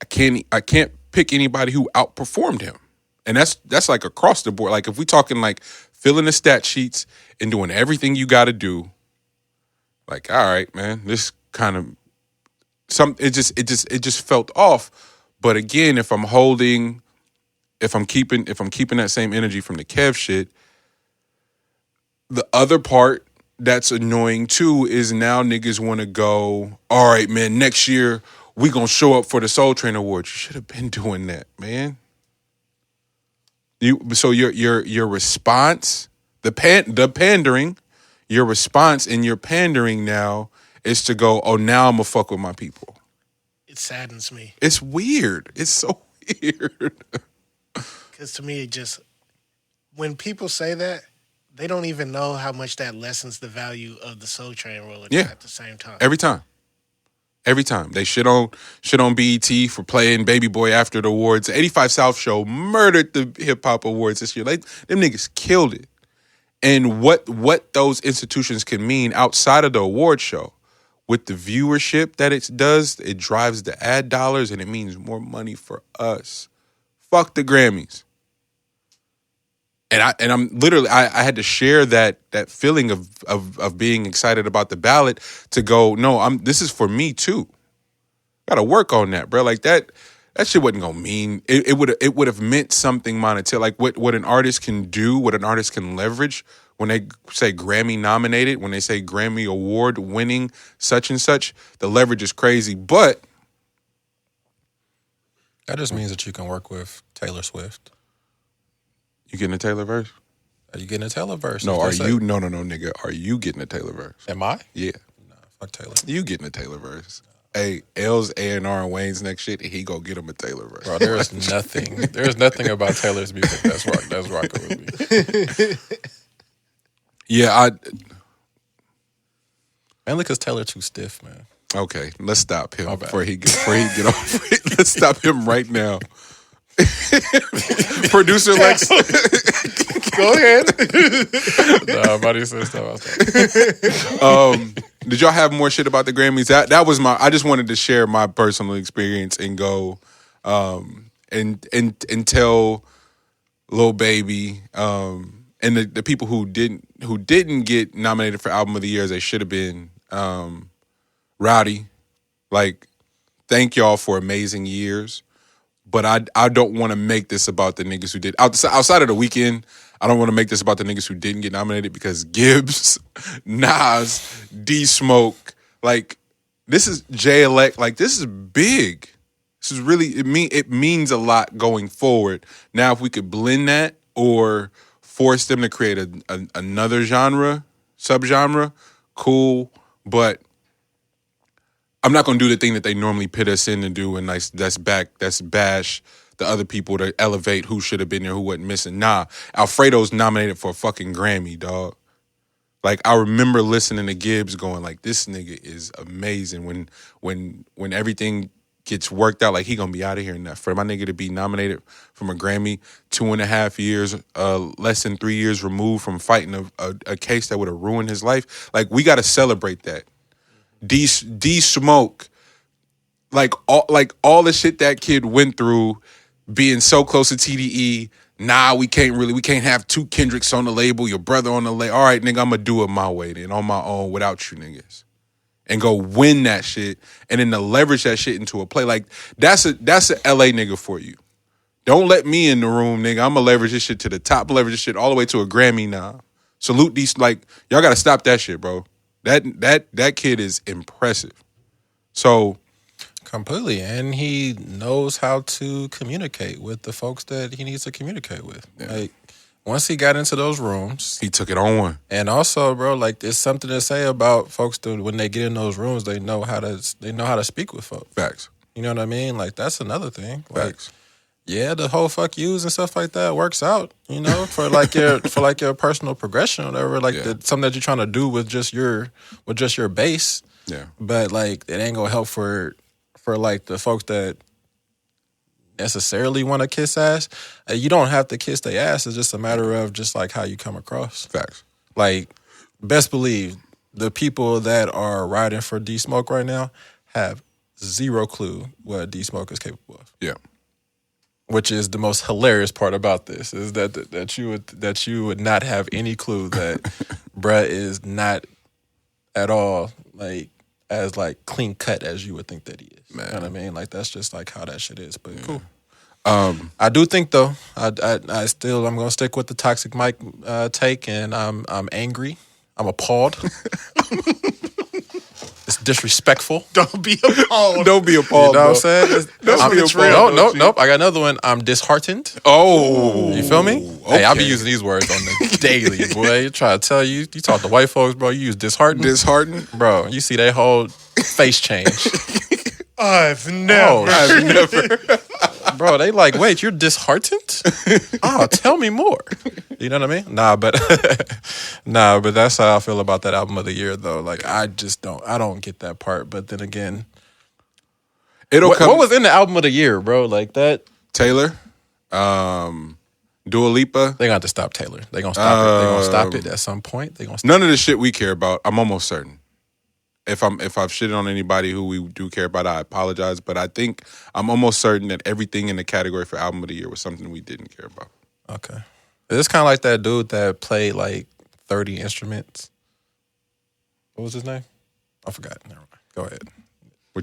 I can't pick anybody who outperformed him. And that's like across the board. Like if we talking like filling the stat sheets and doing everything you got to do, like all right, man, this kind of it just felt off. But again, if I'm keeping that same energy from the Kev shit, the other part that's annoying too is now niggas want to go, all right, man, next year we gonna show up for the Soul Train Awards. You should have been doing that, man. So your response, the pandering, your response and your pandering now is to go, oh, now I'm gonna fuck with my people. It saddens me. It's weird. It's so weird. Because to me, it just, when people say that, they don't even know how much that lessens the value of the Soul Train royalty at the same time. Every time. They shit on BET for playing Baby Boy after the awards. 85 South Show murdered the hip hop awards this year. Like, them niggas killed it. And what those institutions can mean outside of the award show, with the viewership that it does, it drives the ad dollars and it means more money for us. Fuck the Grammys. And I'm literally I had to share that feeling of being excited about the ballot to go, no, this is for me too. Gotta work on that, bro. Like that shit wasn't gonna mean it would have meant something monetary. Like what an artist can do, what an artist can leverage when they say Grammy nominated, when they say Grammy award winning such and such, the leverage is crazy. But that just means that you can work with Taylor Swift. You getting a Taylor verse? Are you getting a Taylor verse? No, no, nigga. Are you getting a Taylor verse? Am I? Yeah. Nah, fuck Taylor. You getting a Taylor verse. Hey, L's A&R and Wayne's next shit, he go get him a Taylor verse. Bro, there's nothing about Taylor's music that's rocking with me. Yeah, mainly because Taylor too stiff, man. Okay, let's stop him before he get off. Let's stop him right now. Producer Lex, go ahead. Nah, buddy said stop. Did y'all have more shit about the Grammys? That was my. I just wanted to share my personal experience and go, and tell Lil Baby, and the people who didn't get nominated for Album of the Year as they should have been, Rowdy, like, thank y'all for amazing years. But I don't want to make this about the niggas who did. Outside of the weekend, I don't want to make this about the niggas who didn't get nominated because Gibbs, Nas, D Smoke, like, this is J-Elect, like, this is big. This is really, it means a lot going forward. Now, if we could blend that or force them to create another subgenre, cool. But I'm not going to do the thing that they normally pit us in to do, and that's bash the other people to elevate who should have been there, who wasn't missing. Nah, Alfredo's nominated for a fucking Grammy, dog. Like, I remember listening to Gibbs going like, this nigga is amazing. When everything gets worked out, like, he gonna be out of here. And for my nigga to be nominated from a Grammy 2.5 years, less than 3 years removed from fighting a case that would have ruined his life, like, we got to celebrate that. D Smoke, like all the shit that kid went through, being so close to TDE. Nah, we can't have two Kendricks on the label, your brother on the label. All right, nigga, I'm gonna do it my way then, on my own, without you niggas, and go win that shit, and then to leverage that shit into a play. Like, that's a LA nigga for you. Don't let me in the room, nigga. I'm gonna leverage this shit to the top, leverage this shit all the way to a Grammy now. Salute these, like, y'all gotta stop that shit, bro. That kid is impressive. So Completely. And he knows how to communicate with the folks that he needs to communicate with. Yeah. Like, once he got into those rooms, he took it on. And also, bro, like, there's something to say about folks that when they get in those rooms, they know how to speak with folks. Facts. You know what I mean? Like, that's another thing. Facts. Like, yeah, the whole fuck yous and stuff like that works out, you know, for like your personal progression or whatever, like something that you're trying to do with just your base. Yeah. But like, it ain't gonna help for like the folks that necessarily want to kiss ass. You don't have to kiss their ass. It's just a matter of just like how you come across. Facts. Like, best believe the people that are riding for D Smoke right now have zero clue what D Smoke is capable of. Yeah. Which is the most hilarious part about this, is that you would not have any clue that bruh is not at all like as like clean cut as you would think that he is. Man. You know what I mean? Like, that's just like how that shit is. But cool. I do think though, I'm gonna stick with the Toxic Mike take, and I'm angry. I'm appalled. It's disrespectful. Don't be appalled. Don't be appalled. You know what I'm saying? It's real. Nope. I got another one. I'm disheartened. Oh. You feel me? Okay. Hey, I be using these words on the daily, boy. You try to tell you talk to white folks, bro. You use disheartened. Disheartened? Bro, you see that whole face change. I've never. I've never. Bro, they like, wait, you're disheartened? Oh, tell me more. You know what I mean? Nah, but that's how I feel about that album of the year, though. Like, I don't get that part. But then again, what was in the album of the year, bro? Like that Taylor, Dua Lipa. They got to stop Taylor. They gonna stop it. They gonna stop it at some point. They gonna stop none of the shit we care about. I'm almost certain. If I've shitted on anybody who we do care about, I apologize. But I think I'm almost certain that everything in the category for album of the year was something we didn't care about. Okay. It's kind of like that dude that played like 30 instruments. What was his name? I forgot. Never mind. Go ahead.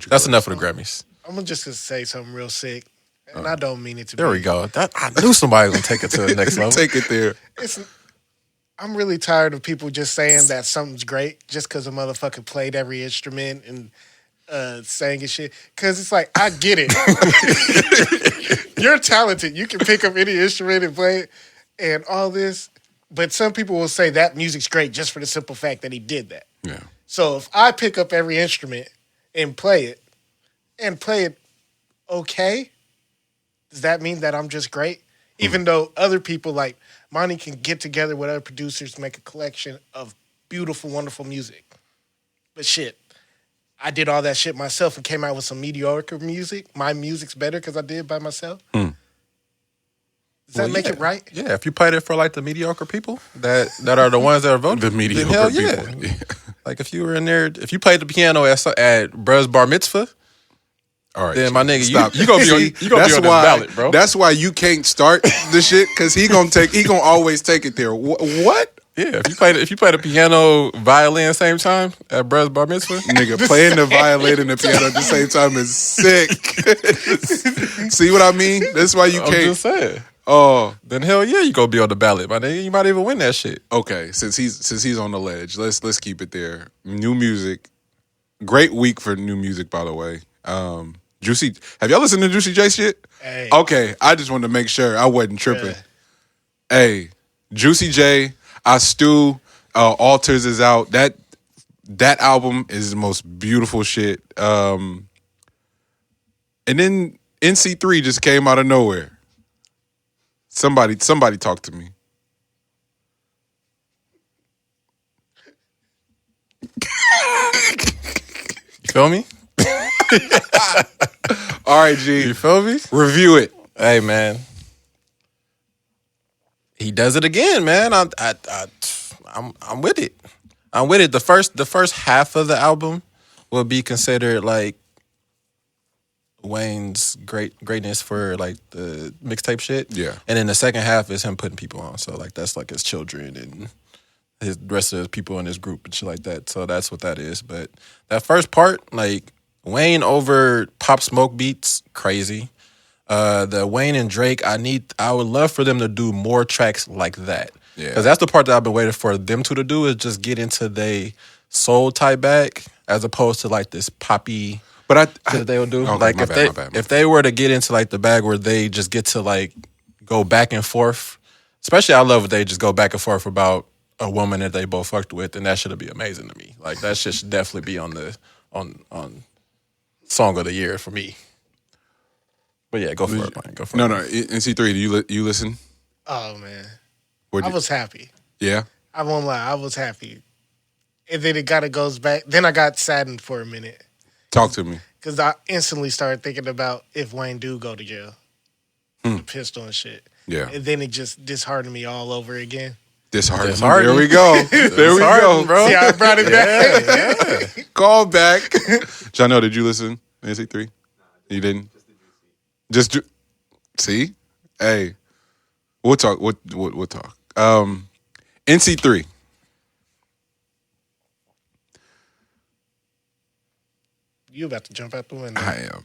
That's enough for the Grammys. I'm just going to say something real sick, and I don't mean it to be. There we go. I knew somebody was going to take it to the next level. Take it there. I'm really tired of people just saying that something's great just because a motherfucker played every instrument and sang and shit. Because it's like, I get it. You're talented. You can pick up any instrument and play it and all this. But some people will say that music's great just for the simple fact that he did that. Yeah. So if I pick up every instrument and play it okay, does that mean that I'm just great? Even though other people like Monty can get together with other producers, make a collection of beautiful, wonderful music. But shit, I did all that shit myself and came out with some mediocre music. My music's better because I did it by myself. Does that make it right? Yeah, if you played it for like the mediocre people that are the ones that are voting, the mediocre hell people. Yeah. Like if you were in there, if you played the piano at bruh's bar mitzvah, All right, then my nigga, stop. you gonna be on, you gonna be on this ballot, bro. That's why you can't start the shit because he gonna always take it there. What? Yeah, if you play the piano, violin at the same time at bruh's bar mitzvah, Nigga, playing the violin and the piano at the same time is sick. See what I mean? That's why you I'm can't. just saying. Oh, Then hell yeah, you gonna be on the ballot, my nigga. You might even win that shit. okay. Since he's on the ledge, let's keep it there. New music, great week for new music, by the way. Juicy, have y'all listened to Juicy J shit? Hey. Okay, I just wanted to make sure I wasn't tripping. Yeah. Hey, Juicy J, I Stew, Alters is out. That album is the most beautiful shit. And then NC3 just came out of nowhere. Somebody talk to me. You feel me? All right, G. You feel me? Review it. Hey man, he does it again, man. I'm with it. I'm with it. The first half of the album will be considered like Wayne's greatness for like the mixtape shit. Yeah. And then the second half is him putting people on. So like that's like his children and the rest of the people in his group and shit like that. So that's what that is. But that first part, like Wayne over Pop Smoke beats, crazy. The Wayne and Drake, I would love for them to do more tracks like that. Yeah. Because that's the part that I've been waiting for them to do is just get into the soul type bag as opposed to like this poppy But that they would do. Okay, like my if bad. if they were to get into like the bag where they just get to like go back and forth, especially I love if they just go back and forth about a woman that they both fucked with, and that should be amazing to me. Like that shit should definitely be on the on song of the year for me. But yeah, go for it, man. Go for No, it. no. NC3, do you listen? Oh man, What'd I you- was happy. Yeah. I won't lie, I was happy. And then it goes back. Then I got saddened for a minute Talk to me. because I instantly started thinking about if Wayne do go to jail, the pistol and shit. Yeah. And then it just disheartened me all over again. Disheartened. Disheartened. There we go. There we go. Disheartened, bro. See, I brought it back. Call back. Jano, did you listen? NC3? You didn't? Just see? Hey. We'll talk. We'll talk. NC3. You about to jump out the window. I am.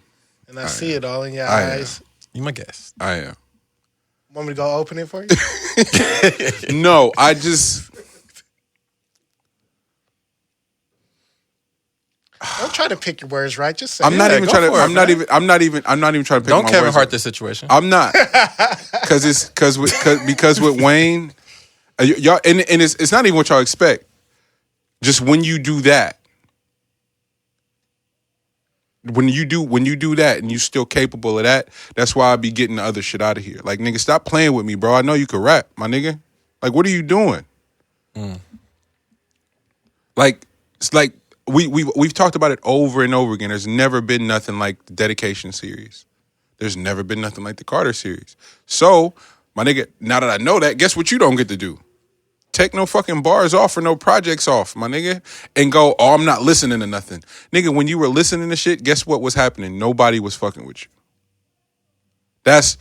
And I see it all in your I am. eyes. You my guest. I am. Want me to go open it for you? No, I just Don't try to pick your words right. Just say I'm not it. even go trying to for it, I'm not man. even trying to pick Don't my Kevin words Hart up. this situation. I'm not. Because with Wayne, y'all and it's not even what y'all expect. Just when you do that, when you do that and you still capable of that, that's why I be getting the other shit out of here. Like, nigga, stop playing with me, bro. I know you can rap, my nigga. Like, what are you doing? Like, it's like we've talked about it over and over again. There's never been nothing like the Dedication series. There's never been nothing like the Carter series. So, my nigga, now that I know that, guess what you don't get to do? Take no fucking bars off or no projects off, my nigga, and go, oh, I'm not listening to nothing. Nigga, when you were listening to shit, guess what was happening? Nobody was fucking with you. That's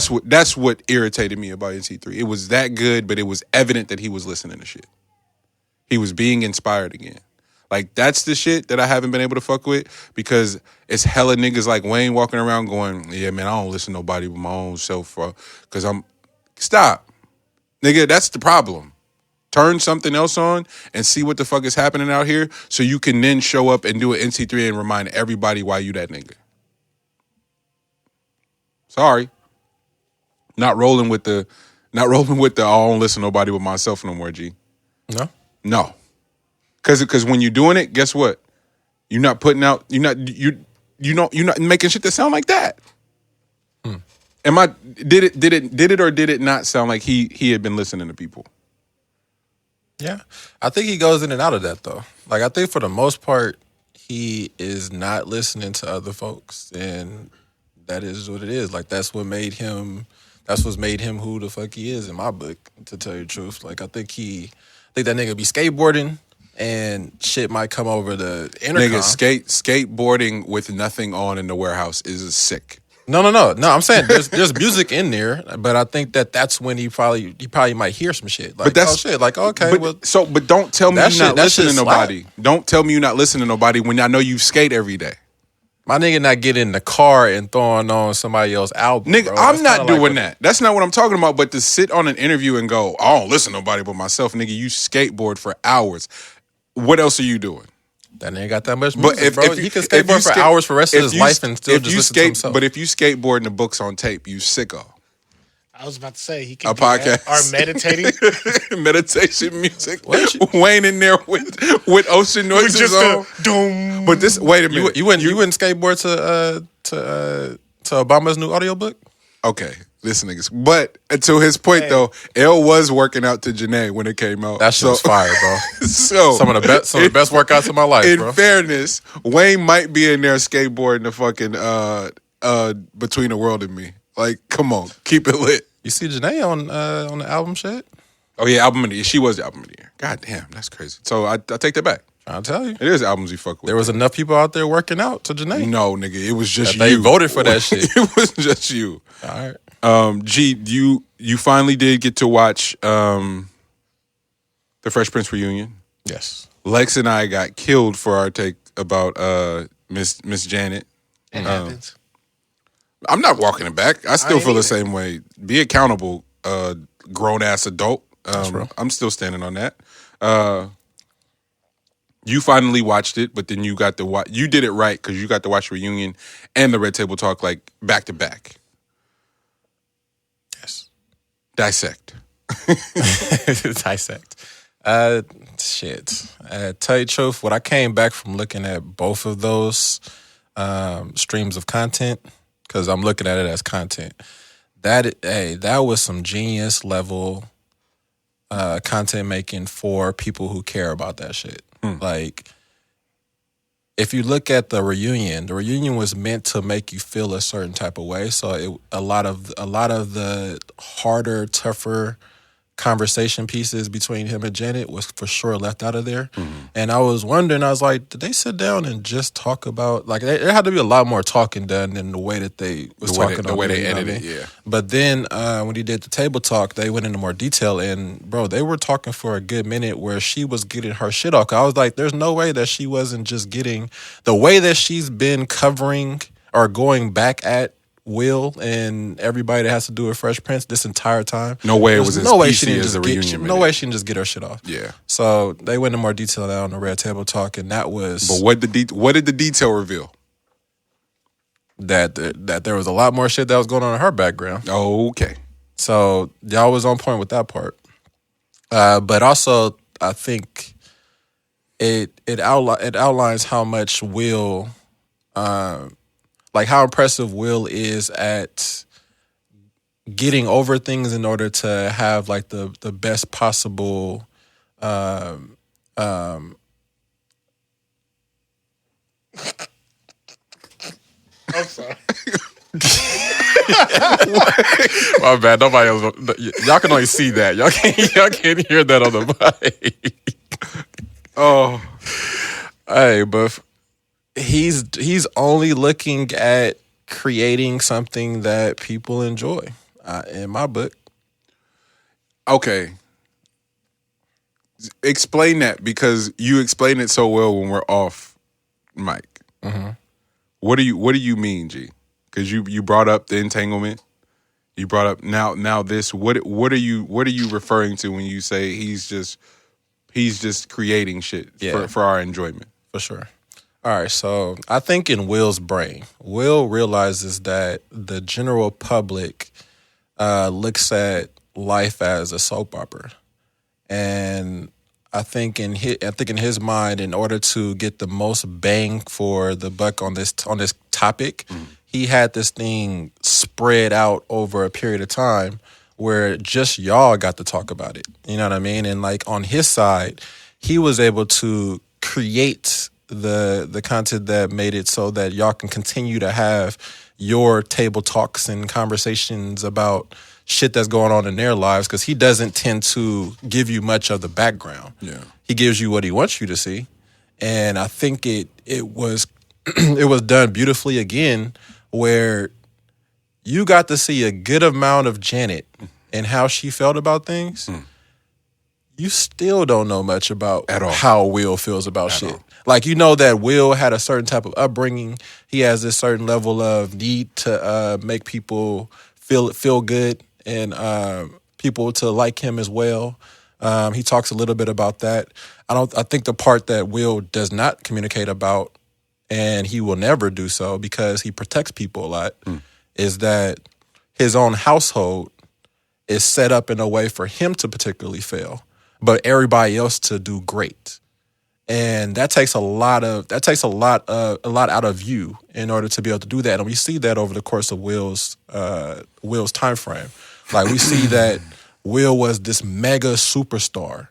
what irritated me about NC3. It was that good, but it was evident that he was listening to shit. He was being inspired again. Like, that's the shit that I haven't been able to fuck with because it's hella niggas like Wayne walking around going, yeah, man, I don't listen to nobody but my own self because stop. Nigga, that's the problem. Turn something else on and see what the fuck is happening out here so you can then show up and do an NC3 and remind everybody why you that nigga. Sorry. Not rolling with the I don't listen to nobody but myself no more, G. No? No. Cause when you're doing it, guess what? You're not putting out you're not making shit that sound like that. Did it or did it not sound like he had been listening to people? Yeah. I think he goes in and out of that though. Like I think for the most part, he is not listening to other folks. And that is what it is. Like that's what's made him who the fuck he is in my book, to tell you the truth. Like I think that nigga be skateboarding and shit might come over the intercom. Nigga, skateboarding with nothing on in the warehouse is sick. No. I'm saying there's music in there, but I think that's when he probably might hear some shit. Like, But that's oh shit, like okay, but don't tell me that you're not shit- that listening shit to nobody. Don't tell me you're not listening to nobody when I know you skate every day. my nigga not get in the car and throwing on somebody else's album. Nigga, bro. I'm That's not kinda like doing that. That's not what I'm talking about. But to sit on an interview and go, I don't listen to nobody but myself, nigga, you skateboard for hours. What else are you doing? That nigga got that much But music, bro. He can skateboard for hours for the rest of his life and still just listen to himself. But if you skateboard in the books on tape, you sicko. I was about to say he can A do that. podcast. Or meditating. Meditation music. Wayne in there with ocean noises just on. doom. But this, wait a minute. You wouldn't skateboard to Obama's new audiobook? Okay, this niggas. But to his point though, L was working out to Janae when it came out. That shit was fire, bro. So Some of the best workouts of my life, in bro. fairness, Wayne might be in there skateboarding the fucking Between the World and Me. Like, come on, keep it lit. You see Janae on the album shit? Oh yeah, album of the year. She was the album of the year. God damn, that's crazy. So I take that back. I'll tell you. It is albums you fuck with. There was enough people out there working out to Janae. No, nigga, it was just They you. voted for that shit. It was just you. All right. G, you finally did get to watch the Fresh Prince reunion. Yes. Lex and I got killed for our take about Miss Janet. It happens. I'm not walking it back. I still ain't feel the either. same way. Be accountable, grown ass adult. real. I'm still standing on that. You finally watched it, but then you got to watch. You did it right because you got to watch reunion and the Red Table Talk like back to back. Yes. Dissect. Dissect. Shit. Tell you the truth, when I came back from looking at both of those streams of content, because I'm looking at it as content, that was some genius level content making for people who care about that shit. Like, if you look at the reunion was meant to make you feel a certain type of way. So a lot of the harder, tougher conversation pieces between him and Janet was for sure left out of there. And I was wondering, I was like, did they sit down and just talk about, like, there had to be a lot more talking done than the way that they was talking the way they edited, it. yeah. But then when he did the table talk, they went into more detail, and bro, they were talking for a good minute where she was getting her shit off. I was like, there's no way that she wasn't just getting the way that she's been covering or going back at Will and everybody that has to do with Fresh Prince this entire time. No way it There's was as no way PC she didn't as just the get, reunion no minute. way she didn't just get her shit off. Yeah. So they went into more detail now on the Red Table Talk, and that was But what did the detail reveal? that there was a lot more shit that was going on in her background. Okay. So y'all was on point with that part. But also, I think it outlines how much Will, like how impressive Will is at getting over things in order to have like the best possible I'm sorry. My bad. Nobody else. Y'all can only see that. Y'all can't hear that on the mic. Oh, Hey, but he's only looking at creating something that people enjoy. In my book, okay. Explain that because you explain it so well when we're off mic. What do you mean, G? Because you brought up the entanglement. You brought up now this. What are you referring to when you say he's just creating shit for our enjoyment? for sure. All right, so I think in Will's brain, Will realizes that the general public looks at life as a soap opera, and I think in his mind, in order to get the most bang for the buck on this topic, he had this thing spread out over a period of time where just y'all got to talk about it. You know what I mean? And like on his side, he was able to create the content that made it so that y'all can continue to have your table talks and conversations about shit that's going on in their lives, because he doesn't tend to give you much of the background. Yeah. He gives you what he wants you to see. And I think it was it was done beautifully again, where you got to see a good amount of Janet and how she felt about things. You still don't know much about At all. how Will feels about shit. all. Like, you know that Will had a certain type of upbringing. He has this certain level of need to make people feel good and people to like him as well. He talks a little bit about that. I think the part that Will does not communicate about, and he will never do so because he protects people a lot, is that his own household is set up in a way for him to particularly fail, but everybody else to do great. And that takes a lot out of you in order to be able to do that. And we see that over the course of Will's time frame. Like, we see that Will was this mega superstar,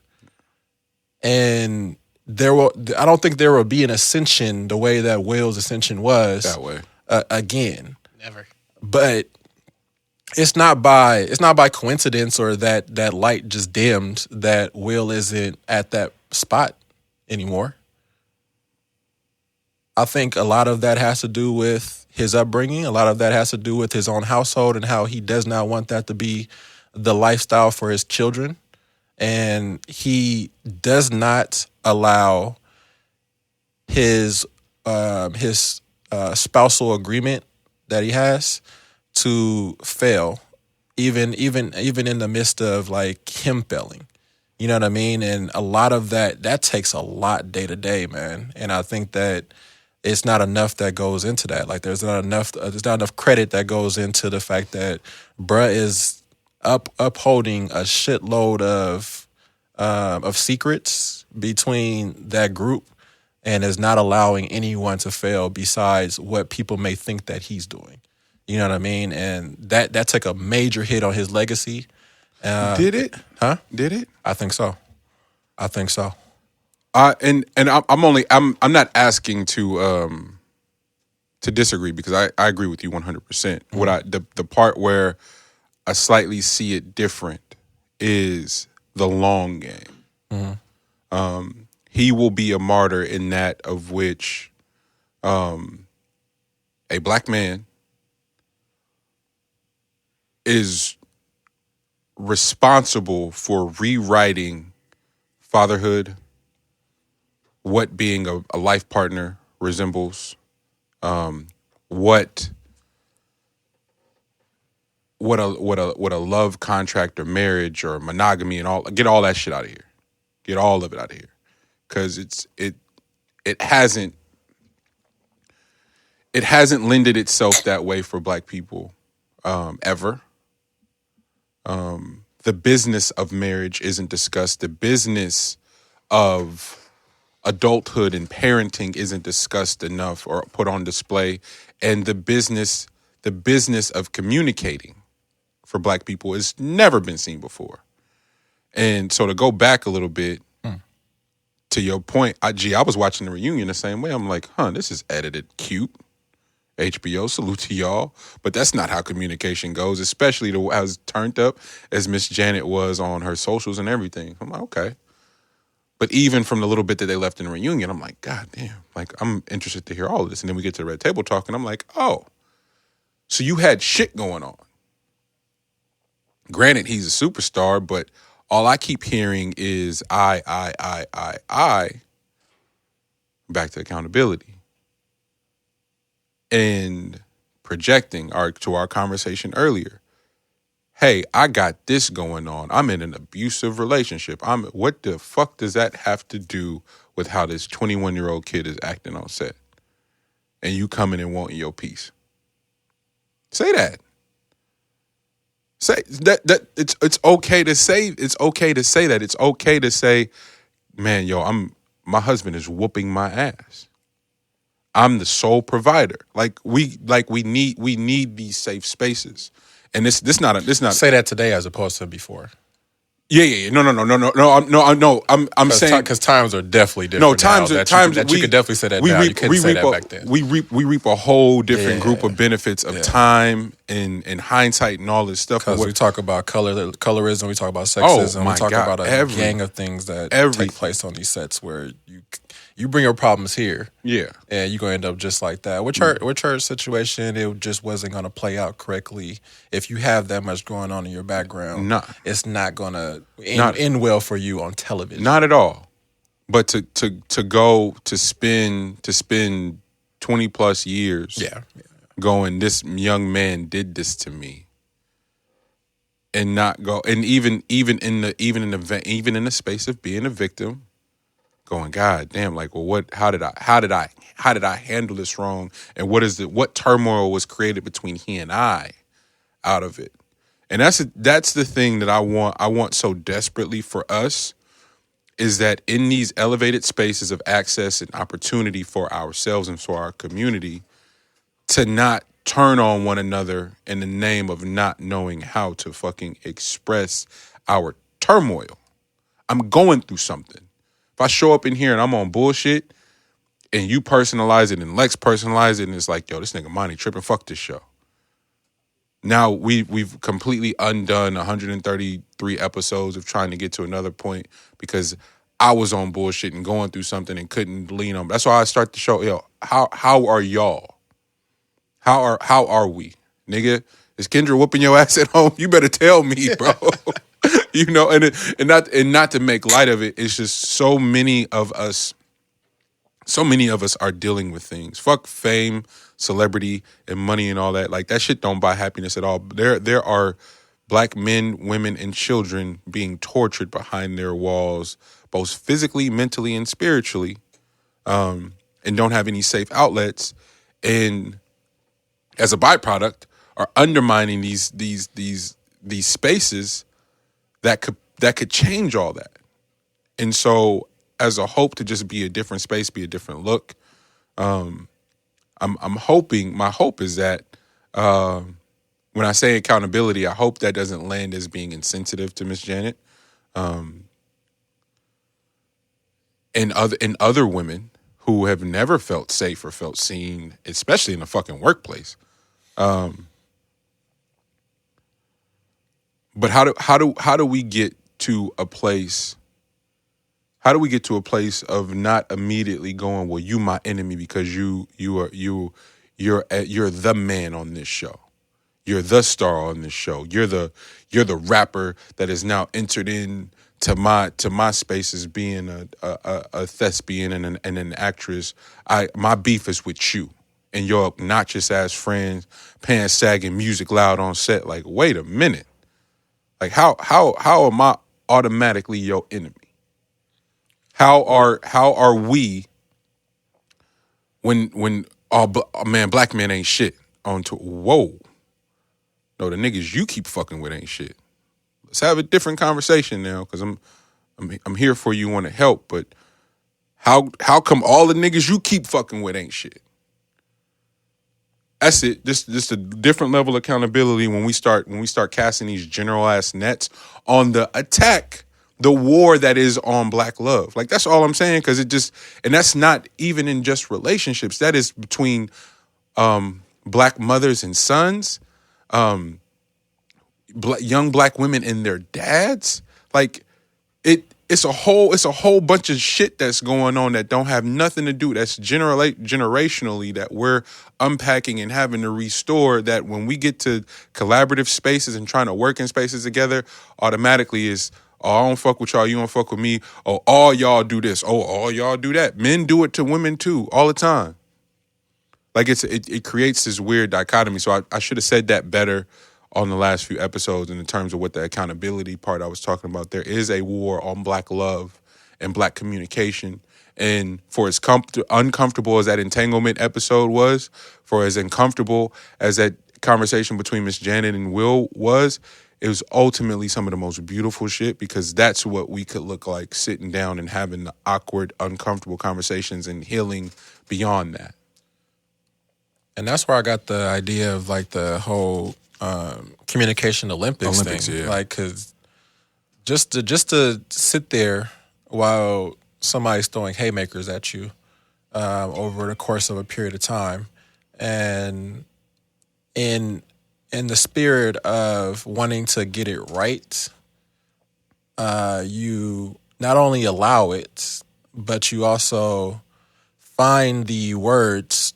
and I don't think there will be an ascension the way that Will's ascension was That way. again. Never. But it's not by coincidence or that light just dimmed that Will isn't at that spot anymore. I think a lot of that has to do with his upbringing. A lot of that has to do with his own household and how he does not want that to be the lifestyle for his children. And he does not allow his spousal agreement that he has to fail, even in the midst of like him failing. You know what I mean? And a lot of that takes a lot day to day, man. And I think that it's not enough that goes into that. Like, there's not enough credit that goes into the fact that bruh is upholding a shitload of secrets between that group and is not allowing anyone to fail besides what people may think that he's doing. You know what I mean? And that took a major hit on his legacy. Did it? Huh? Did it? I think so. And I'm not asking to disagree, because I agree with you 100%. What the part where I slightly see it different is the long game. He will be a martyr in that of which a black man is responsible for rewriting fatherhood, what being a life partner resembles, what a love contract or marriage or monogamy and all. Get all that shit out of here. Get all of it out of here, because it hasn't lended itself that way for black people ever. The business of marriage isn't discussed. The business of adulthood and parenting isn't discussed enough or put on display. And the business of communicating for black people has never been seen before. And so to go back a little bit to your point, I was watching the reunion the same way. I'm like, this is edited cute. HBO, salute to y'all. But that's not how communication goes, especially as turned up as Miss Janet was on her socials and everything. I'm like, okay. But even from the little bit that they left in the reunion, I'm like, God damn. Like, I'm interested to hear all of this. And then we get to the Red Table Talk, and I'm like, oh, so you had shit going on. Granted, he's a superstar, but all I keep hearing is I. Back to accountability. And projecting to our conversation earlier. Hey, I got this going on. I'm in an abusive relationship. What the fuck does that have to do with how this 21-year-old kid is acting on set? And you coming and wanting your piece. Say that. Say that it's okay to say that. It's okay to say, man, my husband is whooping my ass. I'm the sole provider. We need these safe spaces. And this not Say that today as opposed to before. Yeah. I'm saying because times are definitely different. no times. Now, you could definitely say that we now. reap You couldn't we say reap that a, back then. we reap a whole different group of benefits of Yeah. time and hindsight and all this stuff. Because we talk about colorism, we talk about Oh, sexism, my we talk God, about a gang of things that everything. take place on these sets where you bring your problems here, Yeah. and you're gonna end up just like that. With her situation, it just wasn't gonna play out correctly. If you have that much going on in your background, Nah. it's not gonna Not- end well for you on television. Not at all. But to go to spend 20 plus years Yeah. going, this young man did this to me, and not go, and even in the space of being a victim, going, God damn, like, well, how did I handle this wrong, and what turmoil was created between he and I out of it. And that's the thing that I want so desperately for us, is that in these elevated spaces of access and opportunity for ourselves and for our community, to not turn on one another in the name of not knowing how to fucking express our turmoil. I'm going through something. If I show up in here and I'm on bullshit and you personalize it and Lex personalize it and it's like, yo, this nigga Monty tripping, fuck this show. Now we've completely undone 133 episodes of trying to get to another point because I was on bullshit and going through something and couldn't lean on. That's why I start the show. Yo, how are y'all? How are we, nigga? Is Kendra whooping your ass at home? You better tell me, bro. You know, and not to make light of it. It's just so many of us are dealing with things. Fuck fame, celebrity, and money and all that. Like, that shit don't buy happiness at all. There are black men, women, and children being tortured behind their walls, both physically, mentally, and spiritually, and don't have any safe outlets. And as a byproduct, are undermining these spaces that could change all that. And so, as a hope to just be a different space, be a different look, I'm hoping. My hope is that when I say accountability, I hope that doesn't land as being insensitive to Miss Janet, and other women who have never felt safe or felt seen, especially in the fucking workplace. But how do we get to a place? How do we get to a place of not immediately going, well, you my enemy because you're the man on this show. You're the star on this show. You're the rapper that is now entered in to my space as being a thespian and an actress. My beef is with you and your obnoxious ass friends, pants sagging, music loud on set. Like, wait a minute. Like, how am I automatically your enemy? How are we when man, black men ain't shit on to whoa. No, the niggas you keep fucking with ain't shit. Let's have a different conversation now, because I'm here for you, want to help, but how come all the niggas you keep fucking with ain't shit? That's it. Just a different level of accountability when we start casting these general ass nets on the attack, the war that is on black love. Like, that's all I'm saying, because and that's not even in just relationships. That is between black mothers and sons, young black women and their dads. Like, it's a whole bunch of shit that's going on that don't have nothing to do. That's generationally that we're unpacking and having to restore. That when we get to collaborative spaces and trying to work in spaces together, automatically is, oh, I don't fuck with y'all, you don't fuck with me. Oh, all y'all do this. Oh, all y'all do that. Men do it to women too, all the time. Like, it creates this weird dichotomy. So I should have said that better on the last few episodes in terms of what the accountability part I was talking about. There is a war on black love and black communication. And for as uncomfortable as that entanglement episode was, for as uncomfortable as that conversation between Miss Janet and Will was, it was ultimately some of the most beautiful shit, because that's what we could look like sitting down and having the awkward, uncomfortable conversations and healing beyond that. And that's where I got the idea of, like, the whole communication Olympics thing. Yeah. Like, because just to sit there while somebody's throwing haymakers at you over the course of a period of time, and in the spirit of wanting to get it right, you not only allow it, but you also find the words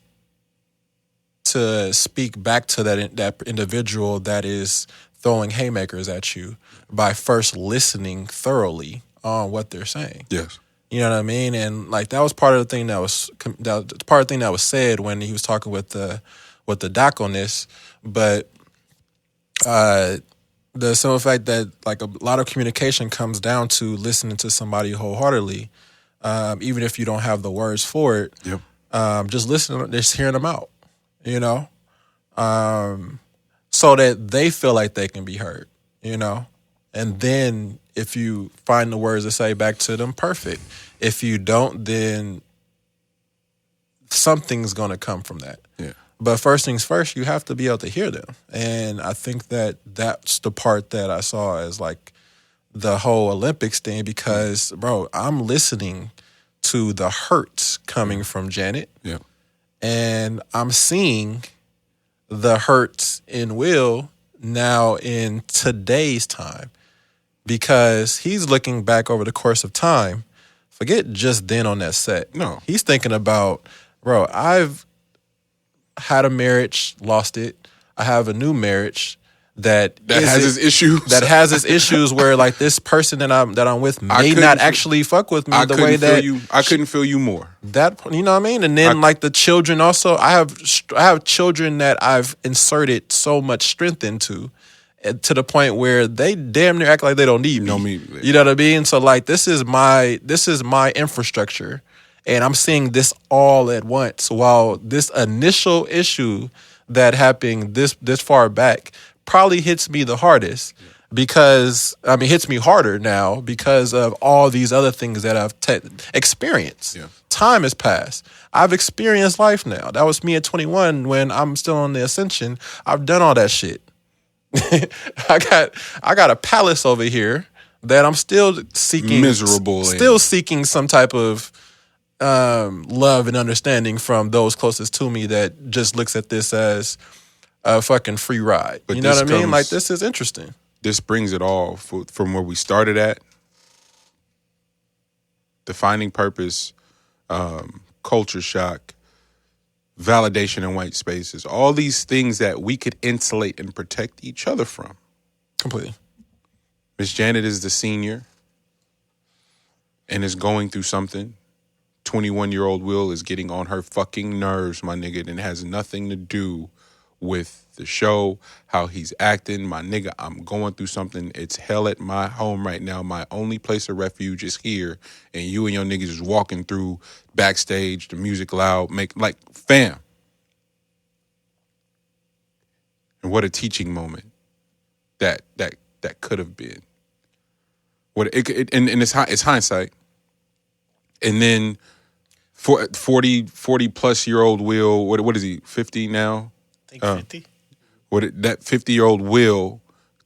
to speak back to that individual that is throwing haymakers at you by first listening thoroughly on what they're saying. Yes. You know what I mean? And like that was part of the thing that was part of the thing that was said when he was talking with the doc on this. But the simple fact that like a lot of communication comes down to listening to somebody wholeheartedly, even if you don't have the words for it. Yep. Just listening, just hearing them out. You know, so that they feel like they can be heard. You know, and then if you find the words to say back to them, perfect. If you don't, then something's going to come from that. Yeah. But first things first, you have to be able to hear them. And I think that that's the part that I saw as like the whole Olympics thing because, bro, I'm listening to the hurt coming from Janet. Yeah. And I'm seeing the hurt in Will now in today's time because he's looking back over the course of time. Forget just then on that set. No. He's thinking about, bro, I've had a marriage, lost it. I have a new marriage that has its issues. That has its issues where like this person that I'm with may not actually fuck with me the way that I couldn't feel you more. That, you know what I mean? And then like the children also, I have children that I've inserted so much strength into to the point where they damn near act like they don't need me. You know what I mean? So like this is my infrastructure and I'm seeing this all at once while this initial issue that happened this far back probably hits me the hardest because, I mean, hits me harder now because of all these other things that I've experienced. Yeah. Time has passed. I've experienced life now. That was me at 21 when I'm still on the ascension. I've done all that shit. I got a palace over here that I'm still seeking. Miserable. Still seeking some type of love and understanding from those closest to me that just looks at this as a fucking free ride. But you know what I mean? Like, this is interesting. This brings it all from where we started at. Defining purpose, culture shock, validation in white spaces. All these things that we could insulate and protect each other from. Completely. Miss Janet is the senior and is going through something. 21-year-old Will is getting on her fucking nerves, my nigga, and it has nothing to do with the show, how he's acting. My nigga, I'm going through something. It's hell at my home right now. My only place of refuge is here, and you and your niggas is walking through backstage, the music loud, fam. And what a teaching moment that could have been. What and it's hindsight. And then 40 plus year old Will, what is he, 50 now? I think 50. That 50-year-old Will,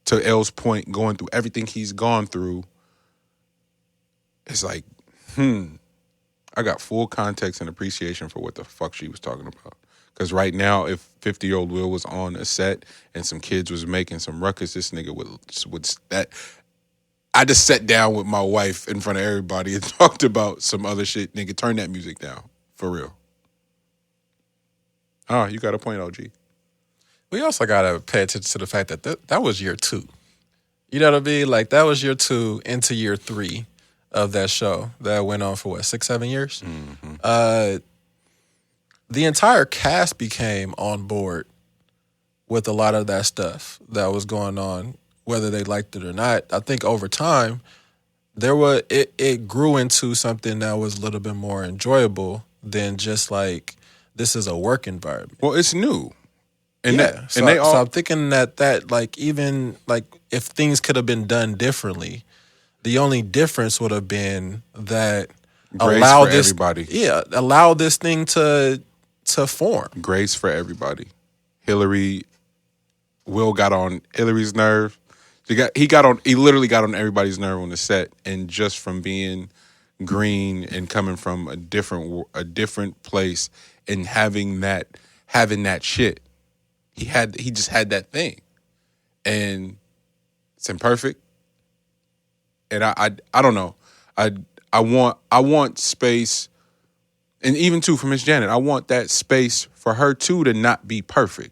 to L's point, going through everything he's gone through, it's like, I got full context and appreciation for what the fuck she was talking about. Because right now, if 50-year-old Will was on a set and some kids was making some ruckus, this nigga would that. I just sat down with my wife in front of everybody and talked about some other shit. Nigga, turn that music down. For real. Oh, you got a point, OG. We also got to pay attention to the fact that that was year 2. You know what I mean? Like, that was year 2 into year 3 of that show that went on for, 6-7 years? Mm-hmm. The entire cast became on board with a lot of that stuff that was going on, whether they liked it or not. I think over time, it grew into something that was a little bit more enjoyable than just like, this is a work environment. Well, it's new. And yeah, so I'm thinking that like, even like if things could have been done differently, the only difference would have been that allow this thing to form. Grace for everybody. Will got on Hillary's nerve. He literally got on everybody's nerve on the set, and just from being green and coming from a different place and having that shit, he just had that thing, and it's imperfect. And I don't know. I want space, and even too for Miss Janet, I want that space for her too to not be perfect.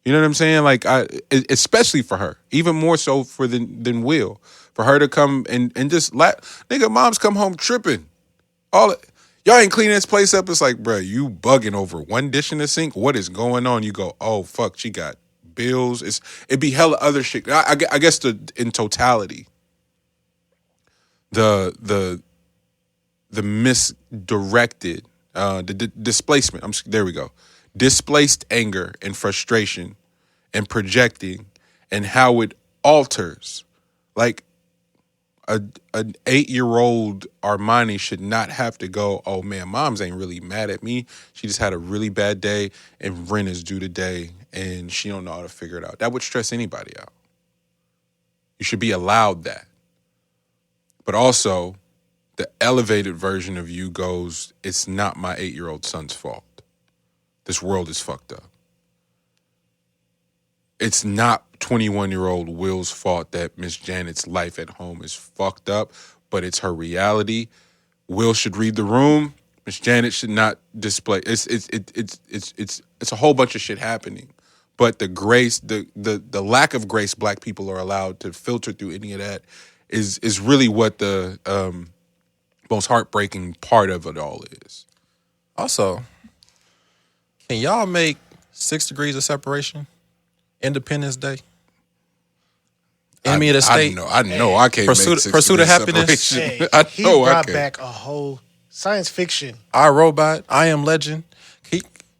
You know what I'm saying? Like especially for her, even more so than Will, for her to come and just nigga, moms come home tripping. Y'all ain't cleaning this place up. It's like, bro, you bugging over one dish in the sink. What is going on? You go, oh fuck, she got bills. It'd be hella other shit. I guess in totality, the misdirected, the displacement. There we go. Displaced anger and frustration and projecting, and how it alters. Like an 8-year-old Armani should not have to go, oh man, moms ain't really mad at me. She just had a really bad day and rent is due today and she don't know how to figure it out. That would stress anybody out. You should be allowed that. But also, the elevated version of you goes, it's not my 8-year-old son's fault. This world is fucked up. It's not 21-year-old Will's fault that Miss Janet's life at home is fucked up, but it's her reality. Will should read the room. Miss Janet should not display. It's a whole bunch of shit happening. But the grace, the lack of grace Black people are allowed to filter through any of that is really what the most heartbreaking part of it all is. Also, can y'all make 6 degrees of separation? Independence Day? Enemy of the state? I know I can't Pursuit- make 6 Pursuit of degrees Happiness? separation. Hey, I he know I brought can't. back a whole science fiction. I Robot, I Am Legend.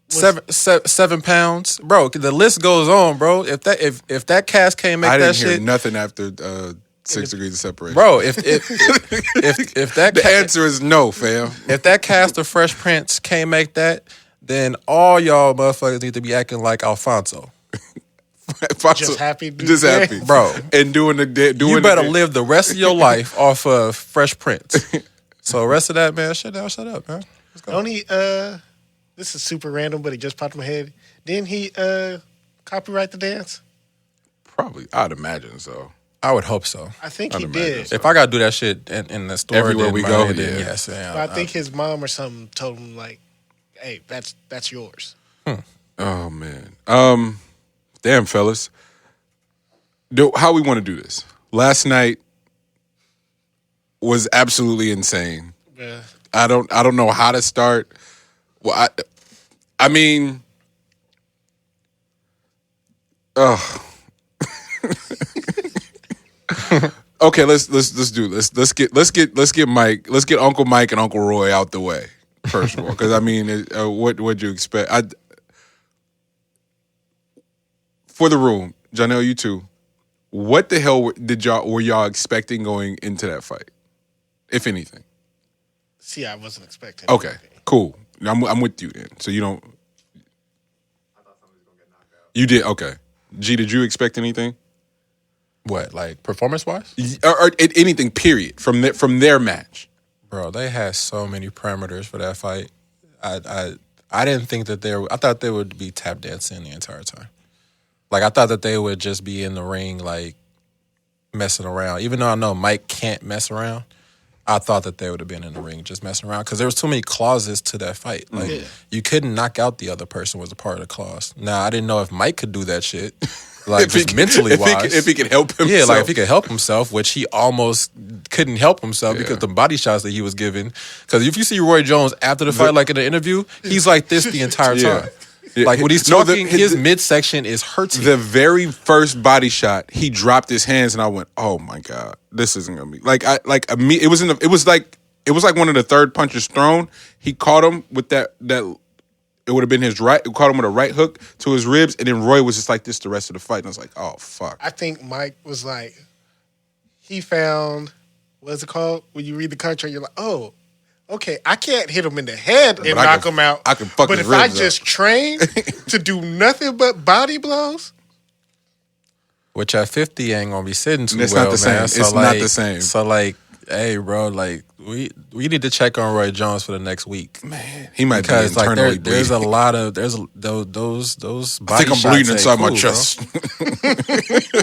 7 pounds, bro. The list goes on, bro. If that cast can't make I that didn't hear shit, nothing after 6 degrees of separation. bro. If that The answer is no, fam. if that cast of Fresh Prince can't make that, then all y'all motherfuckers need to be acting like Alfonso, Just happy to be Just there. happy, bro. And doing You better live the rest of your life off of Fresh Prince. So the rest of that, man, shut up, man. Let's go. Don't he, this is super random, but it just popped in my head. Didn't he copyright the dance? Probably, I'd imagine so. I would hope so. I think I'd he imagine did. so. If I gotta do that shit in the store, Everywhere then we my go, nigga, then yeah. yes, man. But I think his mom or something told him like, "Hey, that's yours." Oh man, damn fellas, how we want to do this? Last night was absolutely insane. Yeah. I don't know how to start. Well, I mean, okay, let's do this. Let's get Mike. Let's get Uncle Mike and Uncle Roy out the way first of all, because I mean, what'd you expect? For the room, Janelle, you too. What the hell were y'all expecting going into that fight, if anything? See, I wasn't expecting. Okay, anything. cool. I'm with you then. So you don't. I thought somebody was gonna get knocked out. You did, okay. G, did you expect anything? What, like performance wise? Or anything? Period. From their match. Bro, they had so many parameters for that fight. I didn't think that I thought they would be tap dancing the entire time. Like, I thought that they would just be in the ring, like, messing around. Even though I know Mike can't mess around, I thought that they would have been in the ring just messing around because there was too many clauses to that fight. Like, you couldn't knock out the other person was a part of the clause. Now, I didn't know if Mike could do that shit, like, just mentally wise. If he could help himself. Yeah, like, if he could help himself, which he almost couldn't help himself because the body shots that he was giving. Because if you see Roy Jones after the fight, like in the interview, he's like this the entire time. Yeah. Like when he's talking, his midsection is hurting. The very first body shot, he dropped his hands, and I went, "Oh my god, this isn't gonna be like it was it was like one of the third punches thrown. He caught him with that it would have been his right. Caught him with a right hook to his ribs, and then Roy was just like this the rest of the fight. And I was like, "Oh fuck." I think Mike was like, he found what's it called when you read the contract. You're like, oh. Okay, I can't hit him in the head and knock him out. I can fuck But his if I ribs just up. train to do nothing but body blows, Which at 50 ain't gonna be sitting too It's well, not the same. man. So It's not the same. So like, hey, bro, like we need to check on Roy Jones for the next week, Man, he might because be internally like there's a bleeding. lot of those I body think I'm shots bleeding ain't inside my cool, chest. Bro.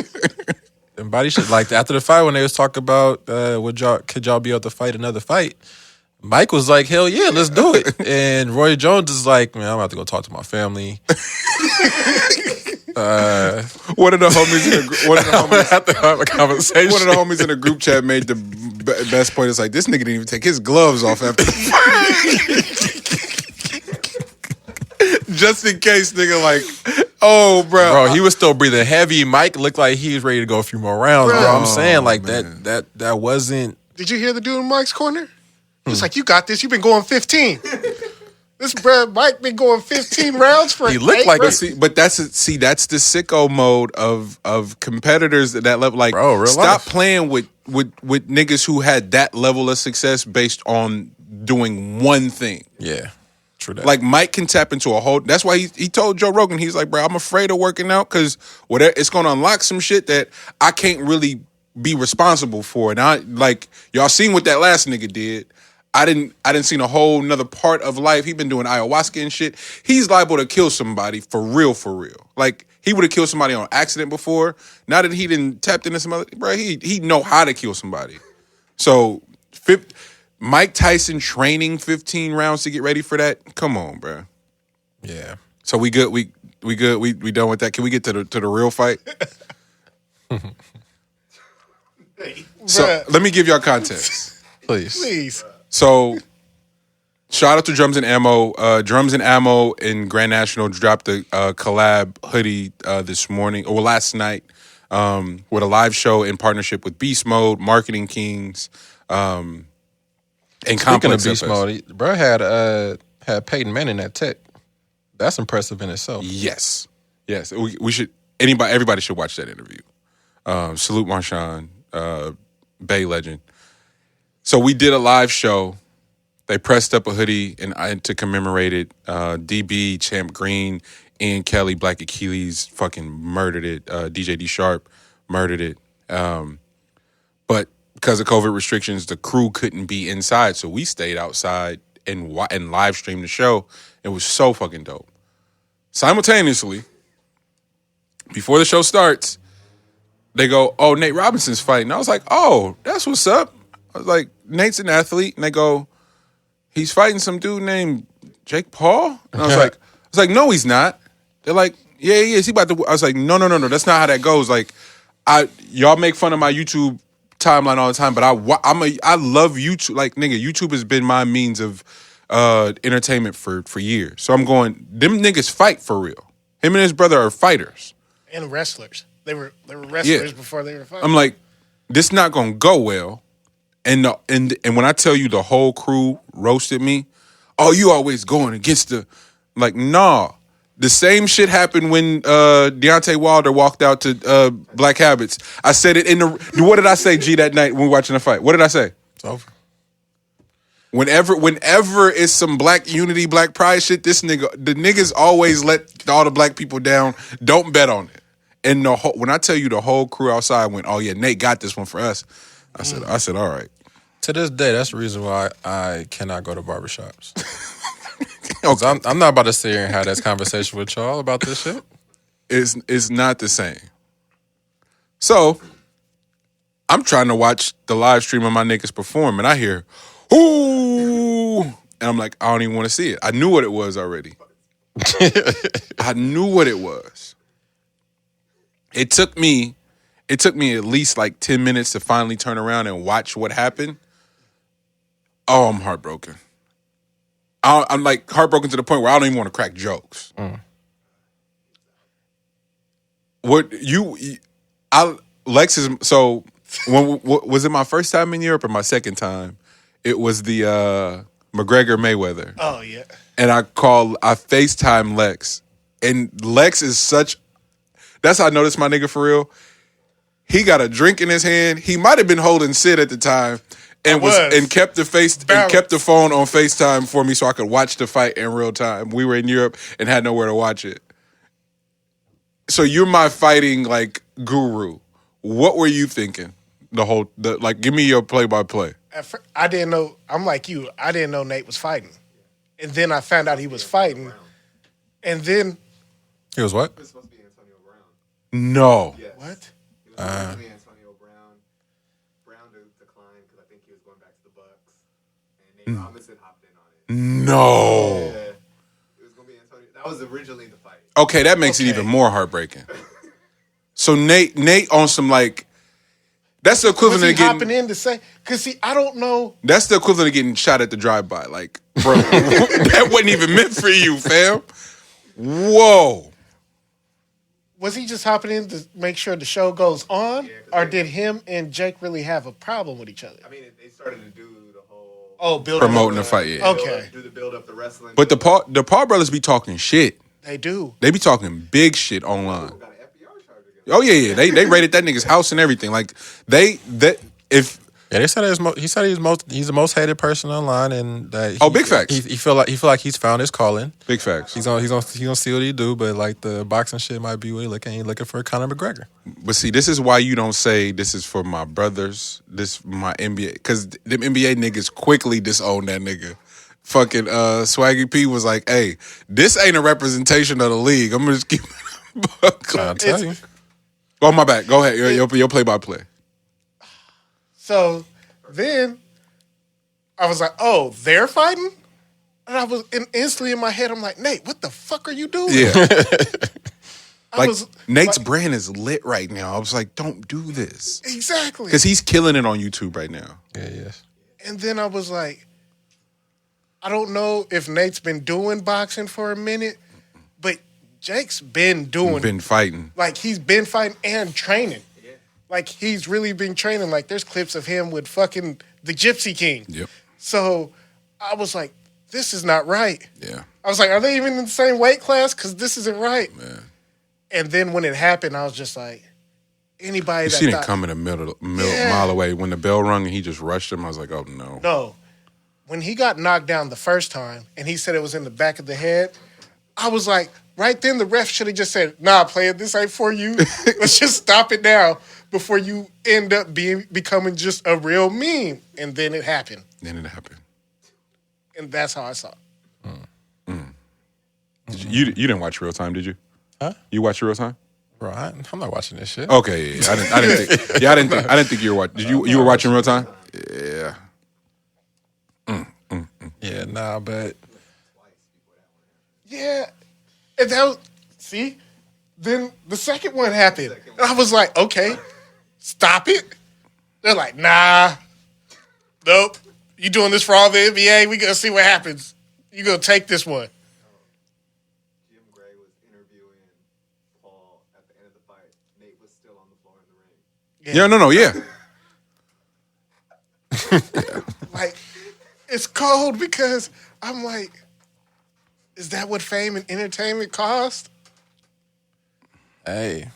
And body shit like after the fight when they was talking about could y'all be able to fight another fight? Mike was like, hell yeah, let's do it. And Roy Jones is like, man, I'm about to go talk to my family. One of the homies in Have to have a conversation. one of the homies in the group chat made the best point. It's like, this nigga didn't even take his gloves off after the fight. Just in case, nigga, like, oh, Bro, he was still breathing heavy. Mike looked like he was ready to go a few more rounds, bro. I'm saying like man. that wasn't. Did you hear the dude in Mike's corner? He's like, you got this. You've been going 15. This bruh Mike been going 15 rounds for He looked 8 like rounds. that's the sicko mode of competitors at that level. Like, Bro, real stop life. playing with niggas who had that level of success based on doing one thing. Yeah, true that. Like, Mike can tap into a whole. That's why he told Joe Rogan, he's like, bro, I'm afraid of working out because whatever, it's going to unlock some shit that I can't really be responsible for. And I like, y'all seen what that last nigga did. I didn't see a whole nother part of life. He been doing ayahuasca and shit. He's liable to kill somebody for real. Like, he would have killed somebody on accident before. Now that he didn't tapped into some other, bro, he know how to kill somebody. So, Mike Tyson training 15 rounds to get ready for that. Come on, bro. Yeah. So we good. We good. We done with that. Can we get to the real fight? So Bruh, let me give y'all context. please. So, shout out to Drums and Ammo. Drums and Ammo and Grand National dropped a collab hoodie this morning, or last night, with a live show in partnership with Beast Mode, Marketing Kings, and Speaking Complex of beast FS. mode, bro had Peyton Manning at Tech. That's impressive in itself. Yes. We should. Everybody should watch that interview. Salute Marshawn, Bay legend. So we did a live show. They pressed up a hoodie and to commemorate it. DB, Champ Green, Ian Kelly, Black Achilles fucking murdered it. DJ D Sharp murdered it. But because of COVID restrictions, the crew couldn't be inside, so we stayed outside and live streamed the show. It was so fucking dope. Simultaneously, before the show starts, they go, "Oh, Nate Robinson's fighting." I was like, "Oh, that's what's up." I was like, "Nate's an athlete," and they go, "He's fighting some dude named Jake Paul." And I was like, "No, he's not." They're like, "Yeah, he is. He about to." I was like, "No. That's not how that goes." Like, y'all make fun of my YouTube timeline all the time, but I love YouTube. Like, nigga, YouTube has been my means of entertainment for years. So I'm going, them niggas fight for real. Him and his brother are fighters. And wrestlers. They were wrestlers before they were fighters. I'm like, this not gonna go well. And when I tell you the whole crew roasted me, oh, you always going against the, like, nah. The same shit happened when Deontay Wilder walked out to Black Habits. I said it what did I say, G, that night when we were watching the fight? What did I say? It's over. Whenever it's some black unity, black pride shit, the niggas always let all the black people down. Don't bet on it. And when I tell you the whole crew outside went, oh yeah, Nate got this one for us. I said, all right. To this day, that's the reason why I cannot go to barbershops. 'Cause I'm not about to sit here and have this conversation with y'all about this shit. It's not the same. So I'm trying to watch the live stream of my niggas perform, and I hear, ooh, and I'm like, I don't even want to see it. I knew what it was already. I knew what it was. It took me at least like 10 minutes to finally turn around and watch what happened. Oh, I'm heartbroken. I'm like heartbroken to the point where I don't even want to crack jokes. Lex is, so when was it my first time in Europe or my second time? It was the McGregor Mayweather. Oh, yeah. And I FaceTime Lex. And Lex is that's how I noticed my nigga for real. He got a drink in his hand. He might have been holding Sid at the time. And kept the phone on FaceTime for me so I could watch the fight in real time. We were in Europe and had nowhere to watch it. So you're my fighting, like, guru, what were you thinking? Give me your play-by-play. I didn't know. I'm like you. I didn't know Nate was fighting, and then I found out he was fighting, and then He was what? It was supposed to be Antonio Brown. No. Yes. what? It was originally Antonio Brown. Brown declined because I think he was going back to the Bucks, and Nate Robinson hopped in on it. No. Yeah. It was going to be Antonio. That was originally the fight. Okay, that makes it Okay. even more heartbreaking. So Nate on some like, that's the Was equivalent he of getting. hopping in to say? Because see, I don't know. That's the equivalent of getting shot at the drive-by. Like, bro, that wasn't even meant for you, fam. Whoa. Was he just hopping in to make sure the show goes on, 'cause or they- did him and Jake really have a problem with each other? I mean, they started to do the whole Promoting the fight, yeah. Okay. do the build up, the wrestling. But build-up. the Paul brothers be talking shit. They do. They be talking big shit online. Got an FBR charge against Oh yeah. They raided that nigga's house and everything. Like if Yeah, they said he's the most hated person online, and that big facts. He feel like he's found his calling. big facts. He's gonna see what he do, but like the boxing shit might be what he looking. He looking for Conor McGregor. But see, this is why you don't say this is for my brothers, this for my NBA, because them NBA niggas quickly disown that nigga. Fucking Swaggy P was like, "Hey, this ain't a representation of the league. I'm gonna just keep." I'll tell you. Oh my bad. Go ahead. Your play-by-play. So then I was like, "Oh, they're fighting," and I was instantly in my head. I'm like, "Nate, what the fuck are you doing?" Yeah. I Like was Nate's like, brand is lit right now. I was like, don't do this. exactly. Because he's killing it on YouTube right now. Yeah. And then I was like, I don't know if Nate's been doing boxing for a minute, but Jake's been doing Been fighting. like he's been fighting and training. Like he's really been training. Like there's clips of him with fucking the Gypsy King. Yep. So I was like, this is not right. Yeah. I was like, are they even in the same weight class? Because this isn't right. Man. And then when it happened, I was just like, anybody You that seen it thought, coming Yeah. mile away. When the bell rung and he just rushed him, I was like, oh no. No. When he got knocked down the first time and he said it was in the back of the head, I was like, right then the ref should have just said, nah, player, this ain't for you. Let's just stop it now before you end up becoming just a real meme. And then it happened. Then it happened. And that's how I saw it. You didn't watch Real Time, did you? Huh? You watch Real Time? Bro, I'm not watching this shit. Okay, yeah. I didn't think you were watching. You were watching Real Time? Yeah. Yeah, nah, but Yeah. And that was, see? Then the second one happened. And I was like, okay, stop it. They're like, nah, nope. You doing this for all the NBA? We gonna see what happens. You gonna take this one. Jim Gray was interviewing Paul at the end of the fight. Nate was still on the floor in the ring. Yeah, no, yeah. Like, it's cold because I'm like, is that what fame and entertainment cost? hey,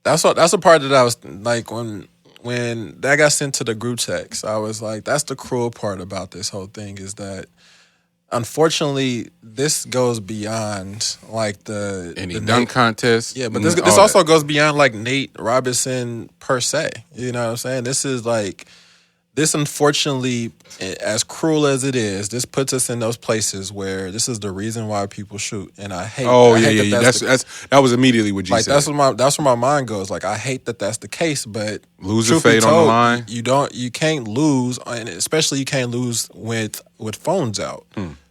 that's the part that I was like when that got sent to the group text. I was like, that's the cruel part about this whole thing is that unfortunately this goes beyond like the dunk Nate, contest. yeah, but this all also that. goes beyond like Nate Robinson per se. You know what I'm saying? This is like this unfortunately, as cruel as it is, this puts us in those places where this is the reason why people shoot, and I hate. Oh I yeah, hate yeah. that That was immediately what G like said. that's where my mind goes. Like I hate that that's the case, but Lose truth your be fate on the told, line. You can't lose, and especially you can't lose with phones out.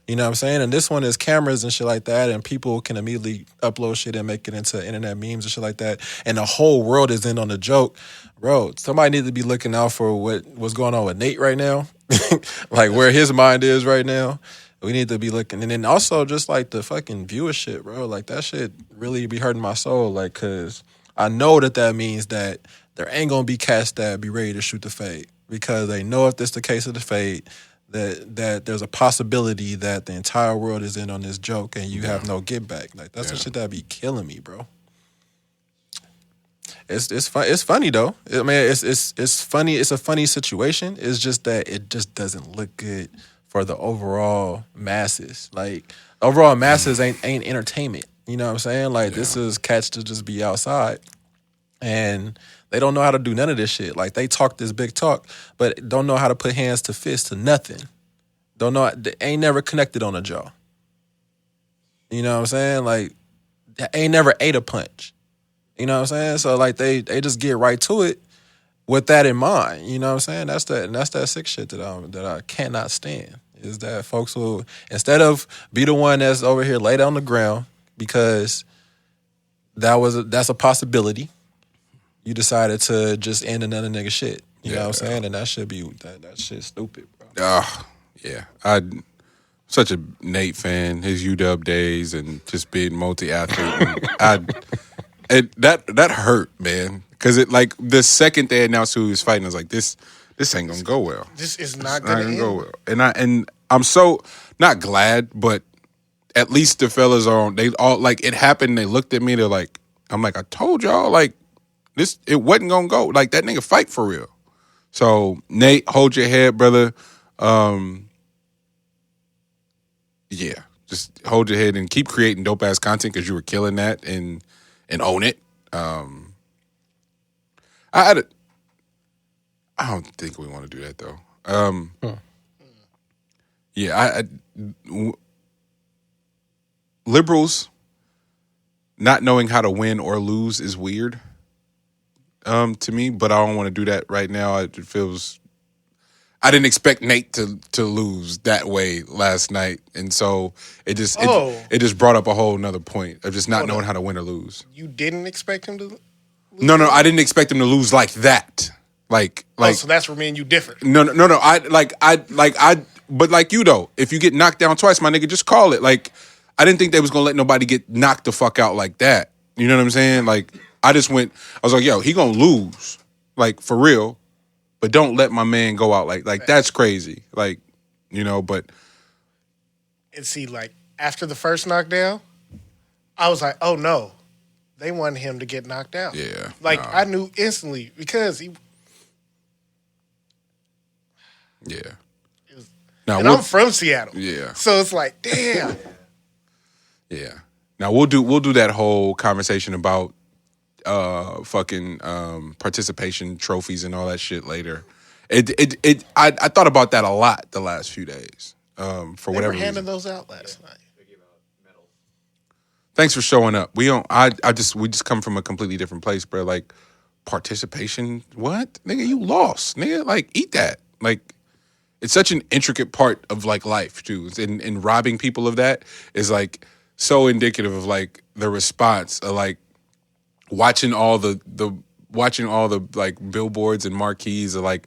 You know what I'm saying? And this one is cameras and shit like that, and people can immediately upload shit and make it into internet memes and shit like that. And the whole world is in on the joke. Bro, somebody needs to be looking out for what's going on with Nate right now. Like where his mind is right now. We need to be looking. And then also just like the fucking viewership, bro. Like that shit really be hurting my soul. Like, cause I know that means that there ain't gonna be cats that be ready to shoot the fade. Because they know if this the case of the fade, that there's a possibility that the entire world is in on this joke and you have no get back. Like that's the shit that be killing me, bro. It's funny though. I mean, it's funny. It's a funny situation. It's just that it just doesn't look good for the overall masses. Like overall masses ain't entertainment. You know what I'm saying? Like this is cats to just be outside And they don't know how to do none of this shit. Like, they talk this big talk, but don't know how to put hands to fist to nothing. Don't know, they ain't never connected on a jaw. You know what I'm saying? Like, ain't never ate a punch. You know what I'm saying? So, like, they just get right to it with that in mind. You know what I'm saying? That's that sick shit that I cannot stand. Is that folks will, instead of be the one that's over here laid on the ground because that's a possibility, you decided to just end another nigga shit. You know what I'm saying? And that should be that shit's stupid, bro. Yeah. Such a Nate fan, his UW days and just being multi-athlete. That hurt, man. Because it, like, the second they announced who he was fighting, I was like, this ain't gonna go well. This is not gonna go well. And I'm so not glad, but at least the fellas are on. They all, like, it happened. They looked at me. They're like, I'm like, I told y'all, like, this, it wasn't gonna go. Like, that nigga fight for real. So Nate, hold your head, brother. Yeah, just hold your head and keep creating dope ass content because you were killing that and own it. I don't think we want to do that though. Yeah, liberals not knowing how to win or lose is weird to me, but I don't want to do that right now. It feels. I didn't expect Nate to lose that way last night, and so it just brought up a whole nother point of just not knowing how to win or lose. You didn't expect him to lose? No, I didn't expect him to lose like that. Like, so that's where me and you differ. No. But like you though, if you get knocked down twice, my nigga, just call it. Like, I didn't think they was gonna let nobody get knocked the fuck out like that. You know what I'm saying? Like, I was like, yo, he gonna lose, like, for real. But don't let my man go out like that's crazy. Like, you know, but. And see, like, after the first knockdown, I was like, oh no, they wanted him to get knocked out. Yeah. Like, I knew instantly because he. Yeah. Now, and I'm from Seattle. Yeah. So it's like, damn. Yeah. Now we'll do that whole conversation about fucking participation trophies and all that shit later. I thought about that a lot the last few days. For whatever reason. Handing those out last night. They give out medals. Thanks for showing up. We just come from a completely different place, bro. Like, participation, what? Nigga, you lost. Nigga, like, eat that. Like, it's such an intricate part of, like, life too. And robbing people of that is, like, so indicative of, like, the response of, like, watching all the like billboards and marquees of, like,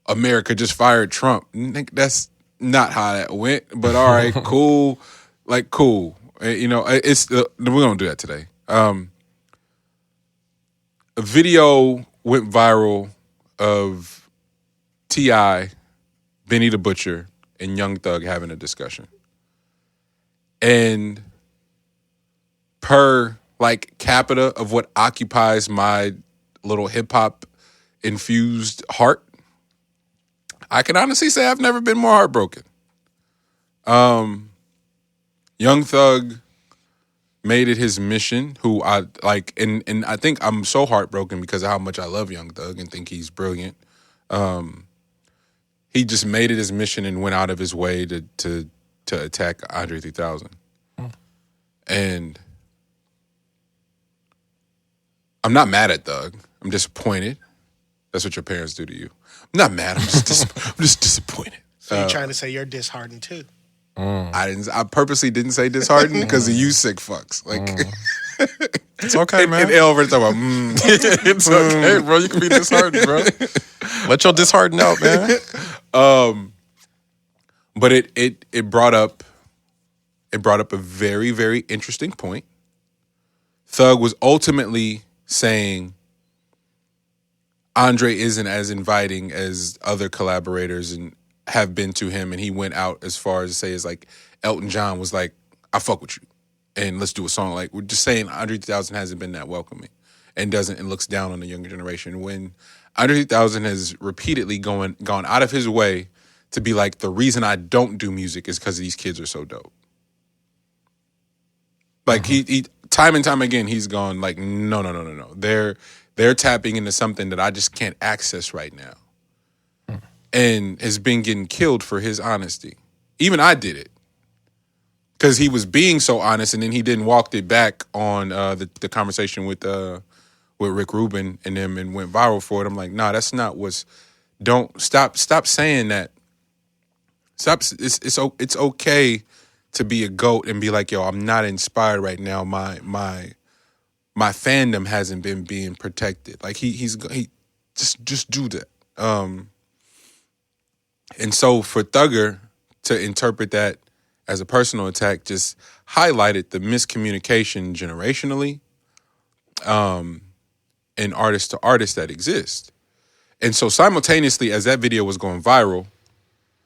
America just fired Trump. That's not how that went. But all right, cool. Like, cool. You know, we're gonna do that today. A video went viral of T.I., Benny the Butcher, and Young Thug having a discussion. And per, like, capita of what occupies my little hip-hop infused heart, I can honestly say I've never been more heartbroken. Young Thug made it his mission, who I like, and I think I'm so heartbroken because of how much I love Young Thug and think he's brilliant. He just made it his mission and went out of his way to attack Andre 3000. And I'm not mad at Thug. I'm disappointed. That's what your parents do to you. I'm not mad. I'm just disappointed. So you're trying to say you're disheartened too? I purposely didn't say disheartened because of you sick fucks. Like, it's okay, man. And over to talk about, it's okay, bro. You can be disheartened, bro. Let your dishearten out, man. But it brought up a very, very interesting point. Thug was ultimately saying Andre isn't as inviting as other collaborators and have been to him, and he went out as far as to say, is like, Elton John was like, I fuck with you and let's do a song. Like, we're just saying Andre 3000 hasn't been that welcoming and looks down on the younger generation, when Andre 3000 has repeatedly gone out of his way to be like, the reason I don't do music is because these kids are so dope. Like, he time and time again, he's gone like, no. they're tapping into something that I just can't access right now. And has been getting killed for his honesty. Even I did it. Because he was being so honest, and then he didn't walk it back on the conversation with Rick Rubin and them, and went viral for it. I'm like, nah, that's not what's. Don't stop saying that. Stop. It's okay to be a goat and be like, yo, I'm not inspired right now. My fandom hasn't been being protected. Like he just do that. And so for Thugger to interpret that as a personal attack just highlighted the miscommunication generationally, and artist to artist that exist. And so simultaneously as that video was going viral,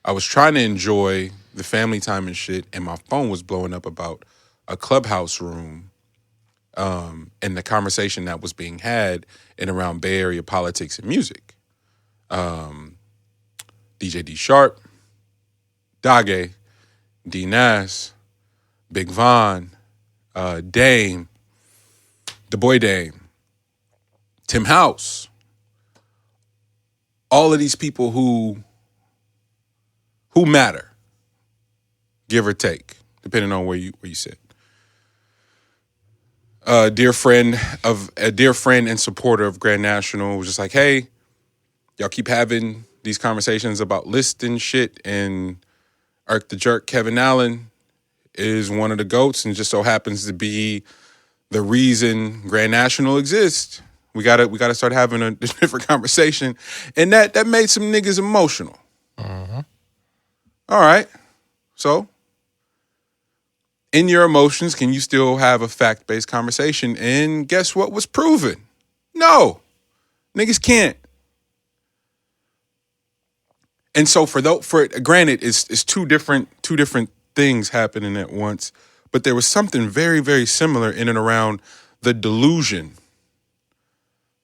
I was trying to enjoy the family time and shit, and my phone was blowing up about a Clubhouse room, and the conversation that was being had in around Bay Area politics and music. DJ D Sharp, Dage, D Nas, Big Von, Dame, the boy Dame, Tim House, all of these people who matter, give or take, depending on where you sit. A dear friend and supporter of Grand National was just like, hey, y'all keep having these conversations about list and shit, and Irk the Jerk Kevin Allen is one of the GOATs and just so happens to be the reason Grand National exists. We gotta start having a different conversation. And that made some niggas emotional. All right. So in your emotions, can you still have a fact-based conversation? And guess what was proven? No. Niggas can't. And so for granted, it's two different things happening at once, but there was something very, very similar in and around the delusion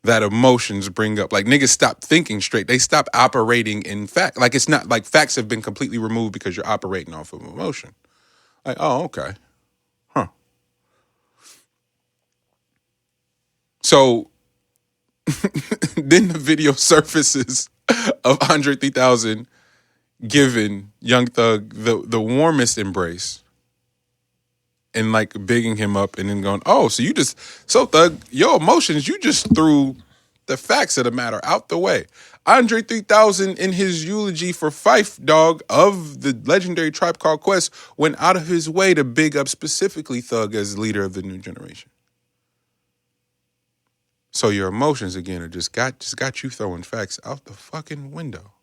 that emotions bring up. Like niggas stop thinking straight. They stop operating in fact. Like it's not like facts have been completely removed because you're operating off of emotion. Like, oh, okay. Huh. So then the video surfaces of Andre 3000 giving Young Thug the warmest embrace and like bigging him up, and then going, oh, so Thug, your emotions, you just threw the facts of the matter out the way. Andre 3000 in his eulogy for Phife Dawg of the legendary Tribe Called Quest went out of his way to big up specifically Thug as leader of the new generation. So your emotions again are just got you throwing facts out the fucking window.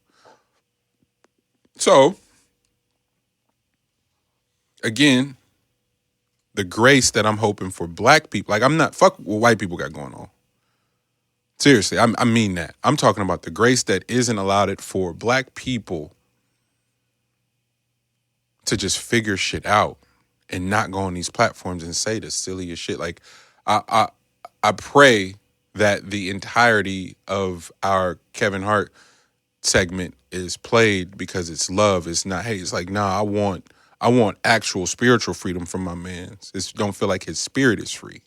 So again, the grace that I'm hoping for black people, like I'm not, fuck what white people got going on. Seriously, I mean that. I'm talking about the grace that isn't allowed it for black people to just figure shit out and not go on these platforms and say the silliest shit. Like, I pray that the entirety of our Kevin Hart segment is played because it's love. It's not, hey, it's like, nah, I want actual spiritual freedom from my man. It don't feel like his spirit is free.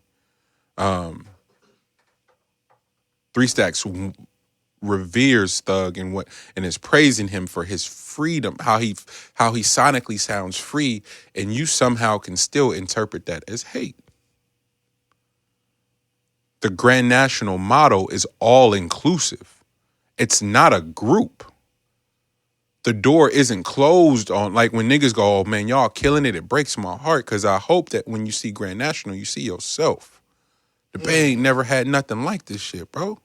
3 Stacks reveres Thug and is praising him for his freedom, how he sonically sounds free, and you somehow can still interpret that as hate. The Grand National motto is all inclusive. It's not a group. The door isn't closed on, like when niggas go, oh man, y'all killing it. It breaks my heart because I hope that when you see Grand National, you see yourself. The Bay ain't never had nothing like this shit, bro.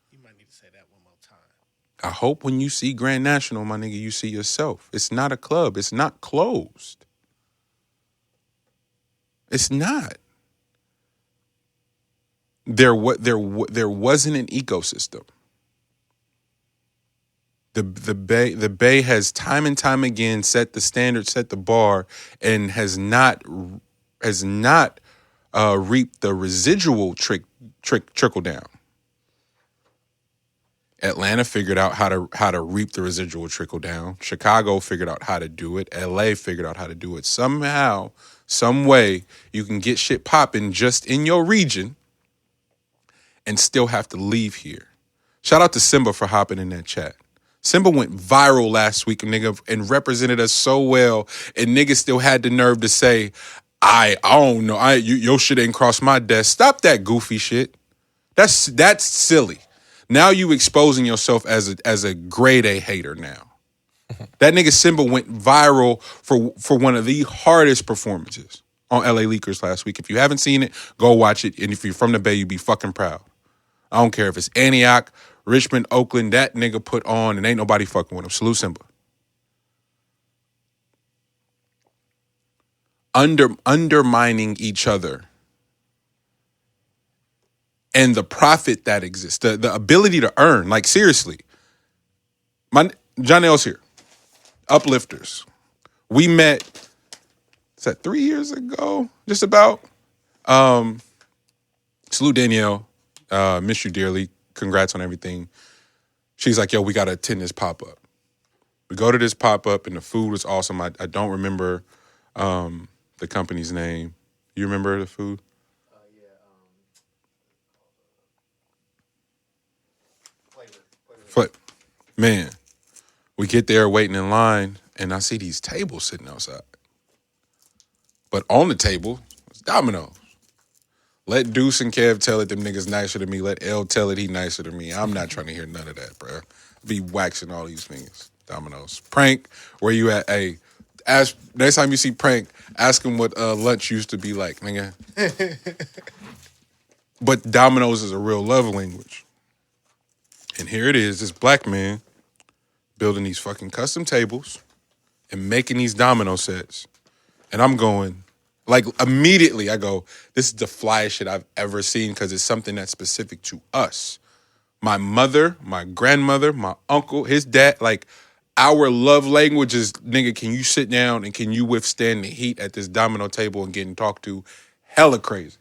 You might need to say that one more time. I hope when you see Grand National, my nigga, you see yourself. It's not a club. It's not closed. It's not. There wasn't an ecosystem. The Bay has time and time again set the standard, set the bar, and has not reaped the residual trickle down. Atlanta figured out how to reap the residual trickle down. Chicago figured out how to do it. LA figured out how to do it. Somehow, some way, you can get shit popping just in your region. and still have to leave here. Shout out to Simba for hopping in that chat. Simba went viral last week, nigga, and represented us so well, and niggas still had the nerve to say, I don't know, your shit ain't crossed my desk. Stop that goofy shit. That's silly. Now you exposing yourself as a grade A hater now. That nigga Simba went viral for one of the hardest performances on LA Leakers last week. If you haven't seen it, go watch it. And if you're from the Bay, you be fucking proud. I don't care if it's Antioch, Richmond, Oakland, that nigga put on and ain't nobody fucking with him. Salute Simba. Undermining each other and the profit that exists, the ability to earn. Like, seriously. John L's here. Uplifters. We met, is that 3 years ago? Just about. Salute Danielle. Miss you dearly. Congrats on everything. She's like, yo, we got to attend this pop-up. We go to this pop-up and the food was awesome. I don't remember the company's name. You remember the food? Flavor. Man, we get there waiting in line and I see these tables sitting outside. But on the table was Domino's. Let Deuce and Kev tell it them niggas nicer than me. Let L tell it he nicer than me. I'm not trying to hear none of that, bro. Be waxing all these niggas. Domino's. Prank, where you at? Hey, ask, next time you see Prank, ask him what lunch used to be like, nigga. But Domino's is a real love language. And here it is, this black man building these fucking custom tables and making these domino sets. And I'm going, like, immediately I go, this is the flyest shit I've ever seen because it's something that's specific to us. My mother, my grandmother, my uncle, his dad, like, our love language is, nigga, can you sit down and can you withstand the heat at this domino table and getting talked to? Hella crazy.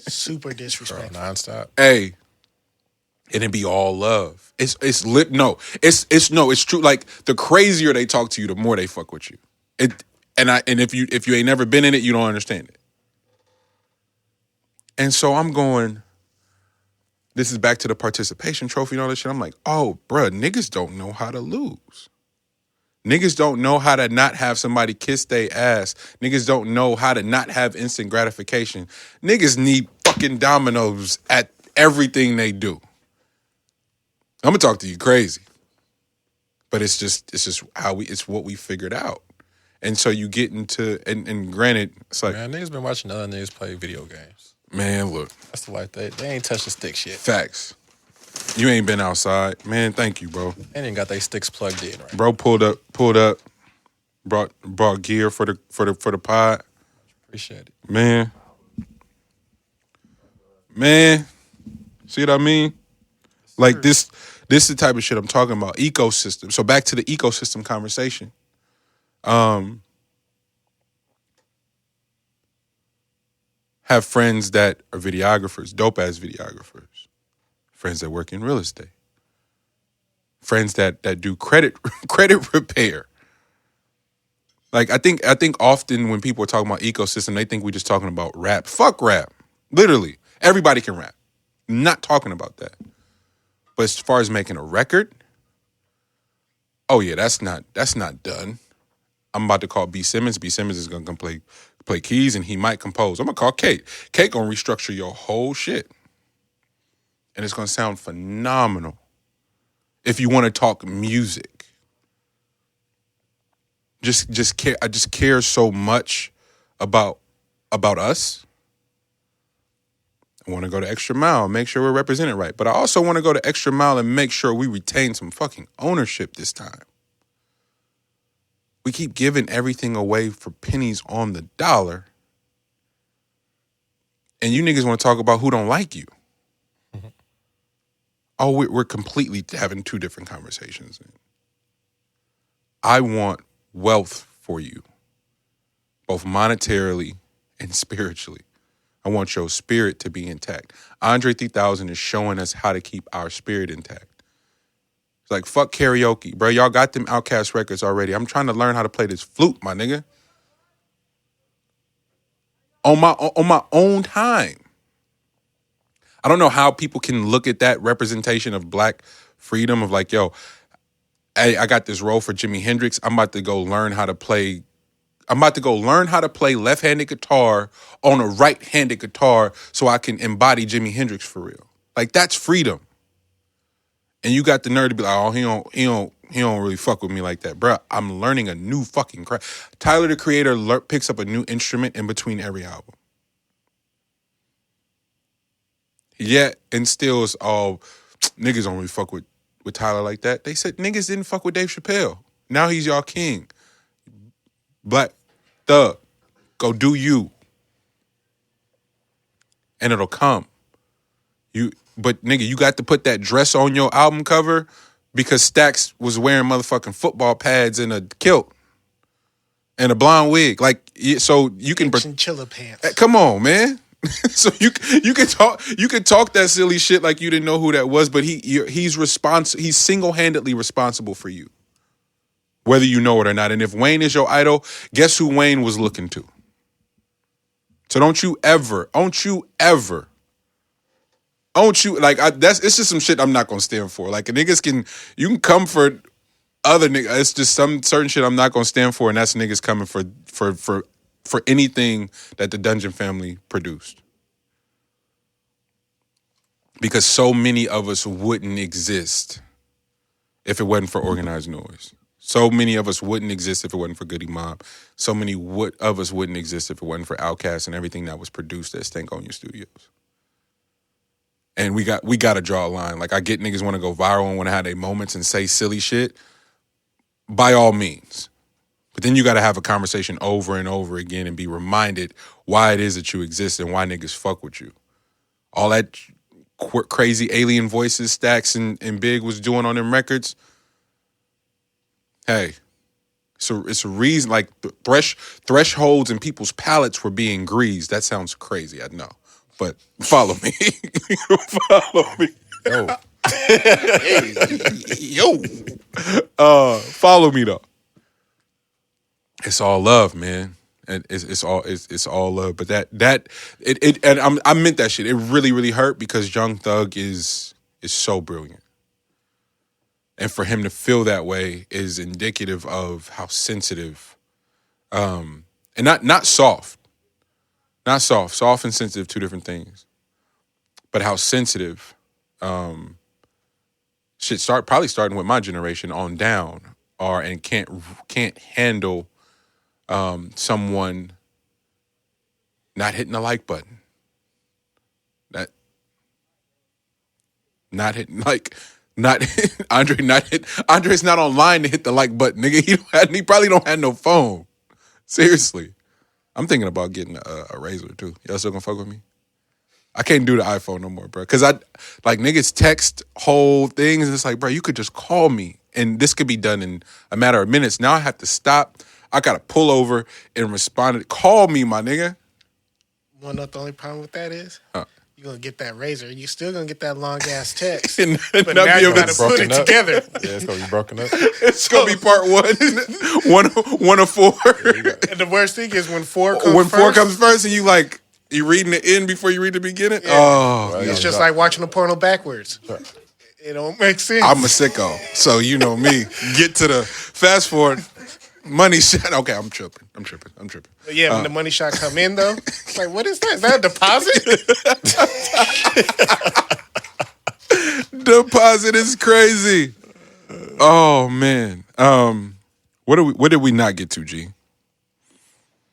Super disrespectful. Nonstop. Hey, and it be all love. It's lit. No, it's true. Like, the crazier they talk to you, the more they fuck with you. And if you ain't never been in it, you don't understand it. And so I'm going, this is back to the participation trophy and all this shit. I'm like, oh, bruh, niggas don't know how to lose. Niggas don't know how to not have somebody kiss their ass. Niggas don't know how to not have instant gratification. Niggas need fucking dominoes at everything they do. I'm gonna talk to you crazy. But it's just it's what we figured out. And so you get into, and granted, it's like, Man, niggas been watching other niggas play video games. man, look. That's the life. They ain't touched the stick shit. Facts. You ain't been outside. Man, thank you, bro. They ain't got their sticks plugged in, right? Bro pulled up, brought gear for the pod. Appreciate it. Man. See what I mean? Like, this is the type of shit I'm talking about. Ecosystem. So back to the ecosystem conversation. Have friends that are videographers, dope ass videographers. Friends that work in real estate. Friends that do credit repair. Like, I think often when people are talking about ecosystem, they think we're just talking about rap. Fuck rap. Literally. Everybody can rap. Not talking about that. But as far as making a record, oh yeah, that's not done. I'm about to call B. Simmons. B. Simmons is gonna come play keys and he might compose. I'm gonna call Kate. Kate gonna restructure your whole shit. And it's gonna sound phenomenal. If you want to talk music. Just care. I just care so much about us. I want to go the extra mile, make sure we're represented right. But I also want to go the extra mile and make sure we retain some fucking ownership this time. We keep giving everything away for pennies on the dollar. And you niggas want to talk about who don't like you. Mm-hmm. Oh, we're completely having two different conversations. I want wealth for you, both monetarily and spiritually. I want your spirit to be intact. Andre 3000 is showing us how to keep our spirit intact. It's like, fuck karaoke, bro. Y'all got them Outkast records already. I'm trying to learn how to play this flute, my nigga. On my own time. I don't know how people can look at that representation of black freedom of like, yo, hey, I got this role for Jimi Hendrix. I'm about to go learn how to play left-handed guitar on a right-handed guitar so I can embody Jimi Hendrix for real. Like, that's freedom. And you got the nerve to be like, oh, he don't really fuck with me like that. Bruh, I'm learning a new fucking craft. Tyler, the Creator, picks up a new instrument in between every album. Yet, and still is all, niggas don't really fuck with Tyler like that. They said niggas didn't fuck with Dave Chappelle. Now he's y'all king. Black Thug, go do you. And it'll come. But nigga, you got to put that dress on your album cover because Stax was wearing motherfucking football pads and a kilt and a blonde wig. Like, so you can chinchilla pants. Come on, man. So you can talk that silly shit like you didn't know who that was, but he's single-handedly responsible for you, whether you know it or not. And if Wayne is your idol, guess who Wayne was looking to? So don't you ever, it's just some shit I'm not gonna stand for. Like, you can come for other niggas. It's just some certain shit I'm not gonna stand for, and that's niggas coming for anything that the Dungeon family produced. Because so many of us wouldn't exist if it wasn't for Organized Noise. So many of us wouldn't exist if it wasn't for Goody Mob. So many of us wouldn't exist if it wasn't for Outkast and everything that was produced at Stankonia Studios. And we got to draw a line. Like, I get niggas want to go viral and want to have their moments and say silly shit. By all means. But then you got to have a conversation over and over again and be reminded why it is that you exist and why niggas fuck with you. All that crazy alien voices Stax and Big was doing on them records. Hey, it's a reason. Like, thresholds and people's palates were being greased. That sounds crazy, I know. But follow me. Follow me. Yo. Follow me though. It's all love, man. And it's all love. But I meant that shit. It really, really hurt because Young Thug is so brilliant. And for him to feel that way is indicative of how sensitive, and not soft. Not soft. Soft and sensitive, two different things. But how sensitive shit probably starting with my generation on down are and can't handle someone not hitting the like button. Andre's not online to hit the like button, nigga. He probably don't have no phone. Seriously. I'm thinking about getting a Razor too. Y'all still gonna fuck with me? I can't do the iPhone no more, bro. Cause niggas text whole things and it's like, bro, you could just call me and this could be done in a matter of minutes. Now I have to stop. I gotta pull over and respond. Call me, my nigga. Well, not the only problem with that is Huh. you're going to get that Razor. You're still going to get that long-ass text. And but now you got to put it up. together. Yeah, it's going to be broken up. It's going to be part one of four. And the worst thing is when four comes When first. four comes first and you reading the end before you read the beginning? Yeah. Oh. Right. It's just like watching a porno backwards. It don't make sense. I'm a sicko. So you know me. Get to the fast forward. Money shot. Okay, I'm tripping. But yeah, when the money shot come in, though, it's like, what is that? Is that a deposit? Deposit is crazy. Oh man. What did we not get to, G?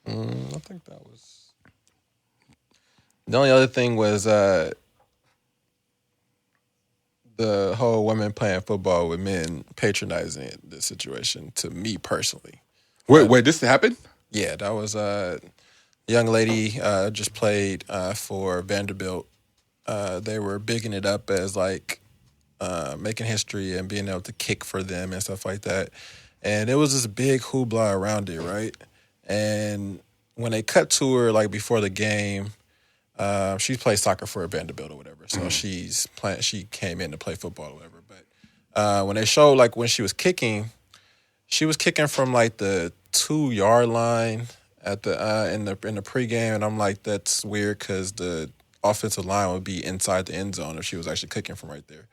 I think that was the only other thing was the whole women playing football with men patronizing the situation. To me personally, Wait, this happened? yeah, that was a young lady just played for Vanderbilt. They were bigging it up as like making history and being able to kick for them and stuff like that. And it was this big hoopla around it, right? And when they cut to her, like before the game, she played soccer for Vanderbilt or whatever. So she came in to play football or whatever. But when they showed like when she was kicking from like the 2-yard line at the in the pregame, and I'm like, that's weird because the offensive line would be inside the end zone if she was actually kicking from right there.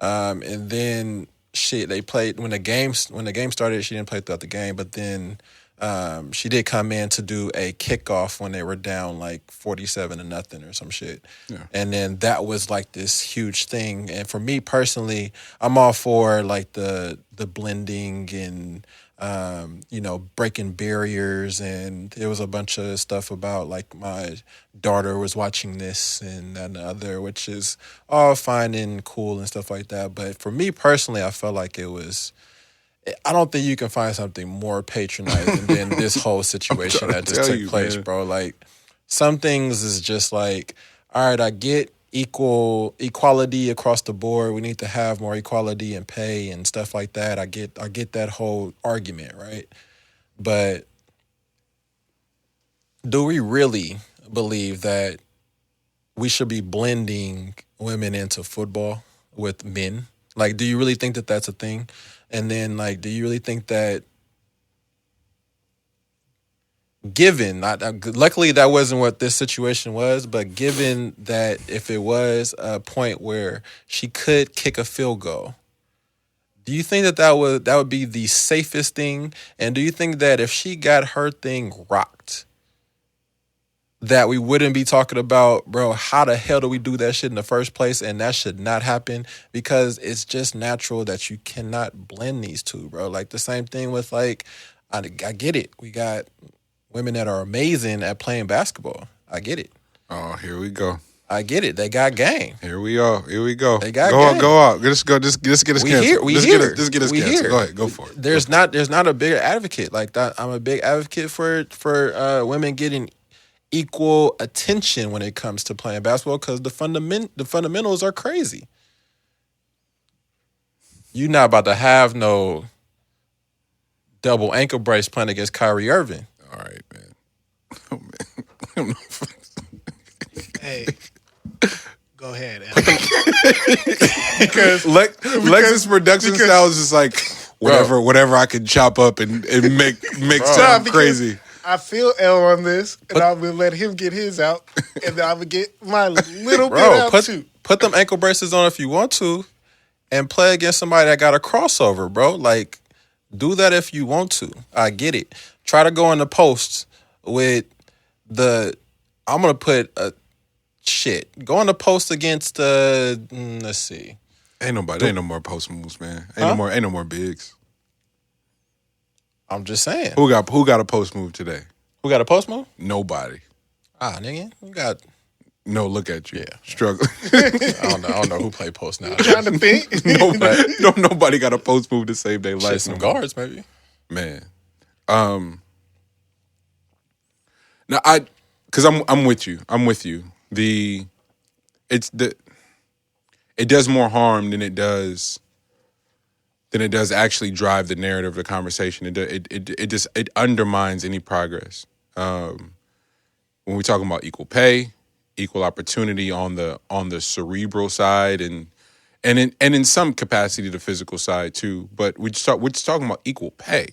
And then they played when the game started. She didn't play throughout the game, but then she did come in to do a kickoff when they were down like 47-0 or some shit. Yeah. And then that was like this huge thing. And for me personally, I'm all for like the blending and breaking barriers. And there was a bunch of stuff about like my daughter was watching this and that and the other, which is all fine and cool and stuff like that. But for me personally, I felt like I don't think you can find something more patronizing than this whole situation that just took place, man. Bro. Like, some things is just like, all right, I get equality across the board. We need to have more equality in pay and stuff like that. I get that whole argument, right? But do we really believe that we should be blending women into football with men? Like, do you really think that that's a thing? And then, like, do you really think that luckily that wasn't what this situation was, but given that if it was a point where she could kick a field goal, do you think that would be the safest thing? And do you think that if she got her thing rocked, that we wouldn't be talking about, bro, how the hell do we do that shit in the first place? And that should not happen, because it's just natural that you cannot blend these two, bro. Like, the same thing with, like, I get it. We got women that are amazing at playing basketball. I get it. Oh, here we go. I get it. They got game. Here we go. They got game. Go out. Just get us canceled. Just get us we canceled. Here. Go ahead. Go for it. There's not a bigger advocate like that. I'm a big advocate for women getting equal attention when it comes to playing basketball, because the fundamentals are crazy. You're not about to have no double ankle brace playing against Kyrie Irving. All right, man. Oh, man. Hey, go ahead. Because Lex's production style is just like whatever I can chop up and make sound crazy. I feel L on this, and I'm gonna let him get his out, and then I'm gonna get my little bit out too. Put them ankle braces on if you want to, and play against somebody that got a crossover, bro. Like, do that if you want to. I get it. Try to go in the posts with I'm gonna put a shit. Go in the post against let's see. Ain't no more post moves, man. Ain't no more bigs. I'm just saying. Who got a post move today? Who got a post move? Nobody. Nigga. Who got? No, look at you. Yeah. Struggling. I don't know who play post now. Trying to think. Nobody got a post move to save their life. Some guards, maybe. Man. Now because I'm with you. It does more harm than it does actually drive the narrative of the conversation. It undermines any progress. When we're talking about equal pay, equal opportunity on the cerebral side, and in some capacity the physical side too. But we're just talking about equal pay.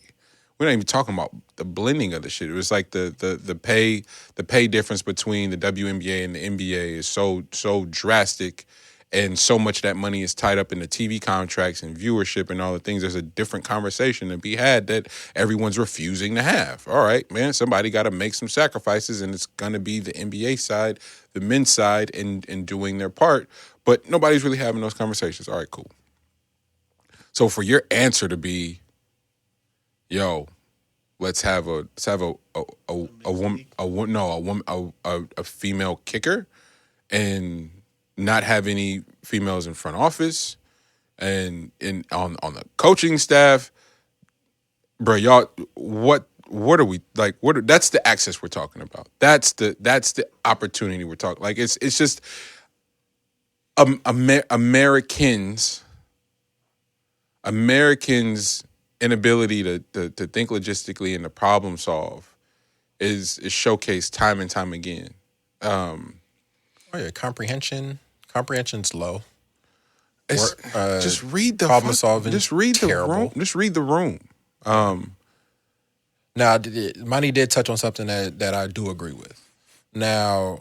We're not even talking about the blending of the shit. It was like the pay difference between the WNBA and the NBA is so drastic. And so much of that money is tied up in the TV contracts and viewership and all the things. There's a different conversation to be had that everyone's refusing to have. All right, man, somebody got to make some sacrifices, and it's going to be the NBA side, the men's side, in doing their part. But nobody's really having those conversations. All right, cool. So for your answer to be, yo, let's have a female kicker, and not have any females in front office and on the coaching staff, bro. Y'all, what are we like? That's the access we're talking about. That's the opportunity we're talking. Like, it's just Americans' inability to think logistically and to problem solve is showcased time and time again. Comprehension's low. Just read the problem solving. Just read the room. Just read the room. Now, Monty did touch on something that I do agree with. Now,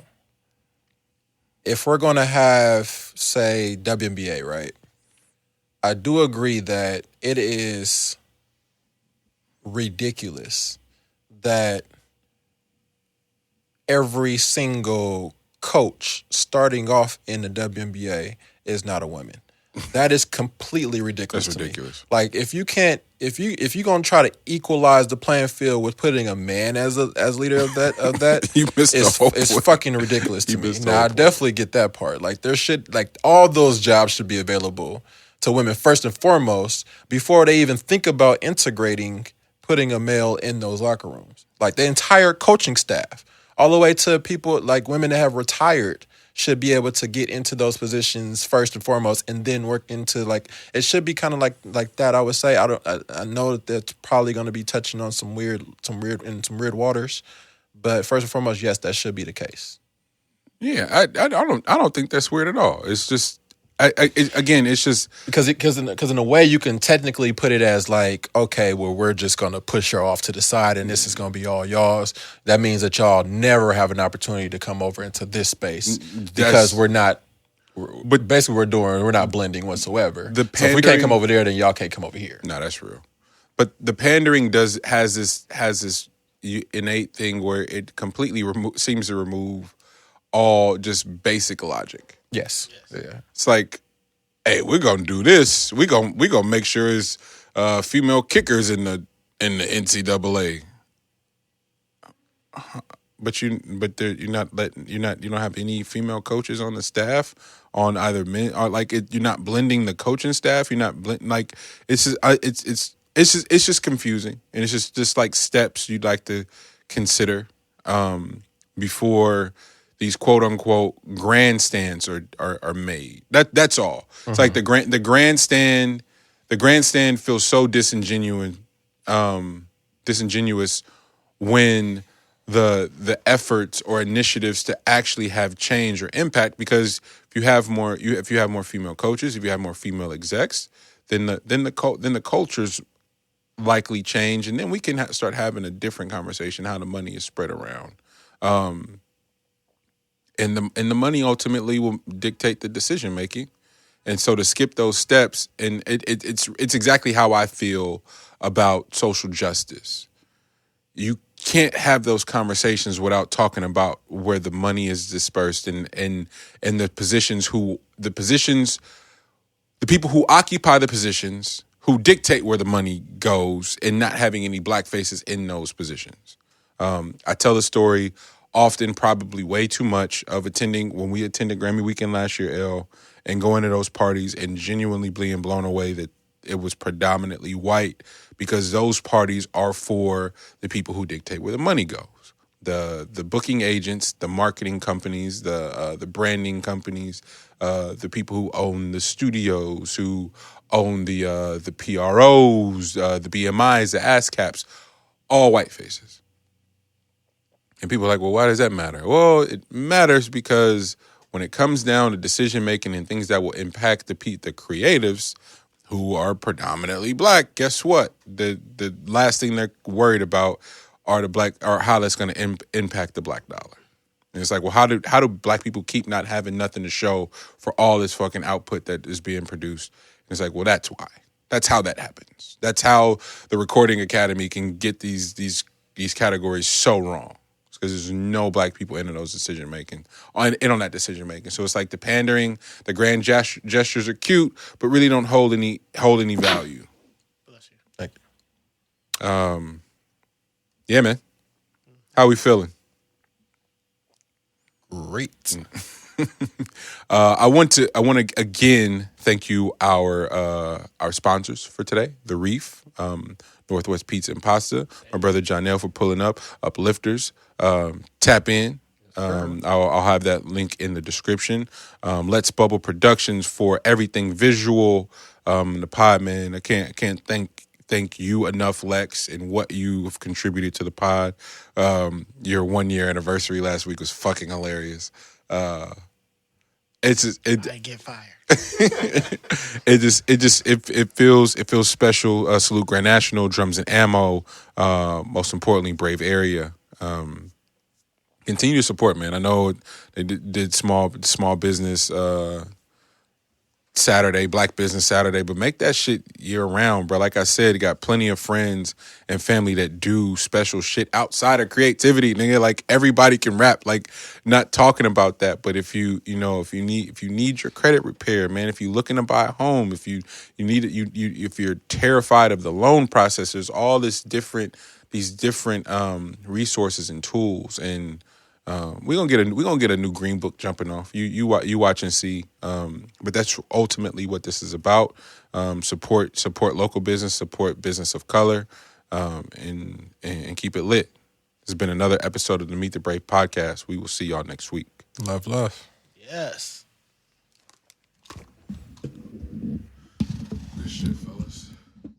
if we're going to have, say, WNBA, right? I do agree that it is ridiculous that every single coach starting off in the WNBA is not a woman. That is completely ridiculous. That's to ridiculous. Me. Like if you're gonna try to equalize the playing field with putting a man as leader of that, You missed the whole it's point. fucking ridiculous to You me. missed the Now whole I point. definitely get that part. Like there should all those jobs should be available to women first and foremost before they even think about integrating putting a male in those locker rooms. Like the entire coaching staff, all the way to people like women that have retired should be able to get into those positions first and foremost, and then work into it should be kind of like that. I would say I know that that's probably going to be touching on some weird waters, but first and foremost, yes, that should be the case. Yeah, I don't think that's weird at all. It's just again, it's just Because in a way you can technically put it as like, okay, well, we're just gonna push her off to the side and this is gonna be all y'all's. That means that y'all never have an opportunity to come over into this space because we're not. But basically, we're not blending whatsoever. So if we can't come over there, then y'all can't come over here. No, that's real. But the pandering has this innate thing where it completely seems to remove all just basic logic. Yes. Yeah. It's like, hey, we're gonna do this. We gonna make sure it's female kickers in the NCAA. You don't have any female coaches on the staff on either men or you're not blending the coaching staff. You're not it's just confusing, and it's just like steps you'd like to consider before these quote unquote grandstands are made. That's all. It's like the grandstand feels so disingenuous when the efforts or initiatives to actually have change or impact, because if you have more female coaches, if you have more female execs, then the cultures likely change, and then we can start having a different conversation how the money is spread around. And the money ultimately will dictate the decision making. And so to skip those steps, and it's exactly how I feel about social justice. You can't have those conversations without talking about where the money is dispersed and the people who occupy the positions, who dictate where the money goes, and not having any black faces in those positions. I tell the story often, probably way too much, of when we attended Grammy Weekend last year, and going to those parties and genuinely being blown away that it was predominantly white, because those parties are for the people who dictate where the money goes. The booking agents, the marketing companies, the branding companies, the people who own the studios, who own the PROs, the BMIs, the ASCAPs, all white faces. And people are like, well, why does that matter? Well, it matters because when it comes down to decision making and things that will impact the creatives who are predominantly black, guess what? The last thing they're worried about are how that's going to impact the black dollar. And it's like, well, how do black people keep not having nothing to show for all this fucking output that is being produced? And it's like, well, that's why. That's how that happens. That's how the Recording Academy can get these categories so wrong. Because there's no black people in those decision making, on that decision making. So it's like the pandering, the grand gestures are cute, but really don't hold any value. Bless you. Thank you. Yeah, man. How we feeling? Great. I want to again thank you our sponsors for today, The Reef, Northwest Pizza and Pasta, my brother Jonelle for pulling up, Uplifters, tap in. I'll have that link in the description. Let's Bubble Productions for everything visual. The pod, man. I can't thank you enough, Lex, and what you've contributed to the pod. Your 1 year anniversary last week was fucking hilarious. I get fired. It feels special. Salute Grand National, Drums and Ammo, most importantly Brave Area. continue to support, man. I know they did small business Saturday, Black Business Saturday, but make that shit year round, bro. Like I said, you got plenty of friends and family that do special shit outside of creativity, nigga. Like everybody can rap. Like, not talking about that, but if you need your credit repair, man, if you're looking to buy a home, if you need it, if you're terrified of the loan process, there's all these different resources and tools, and we're gonna get a new green book jumping off. You watch and see. But that's ultimately what this is about. Support local business, support business of color, and keep it lit. This has been another episode of the Meet the Brave podcast. We will see y'all next week. Love. Yes. This shit felt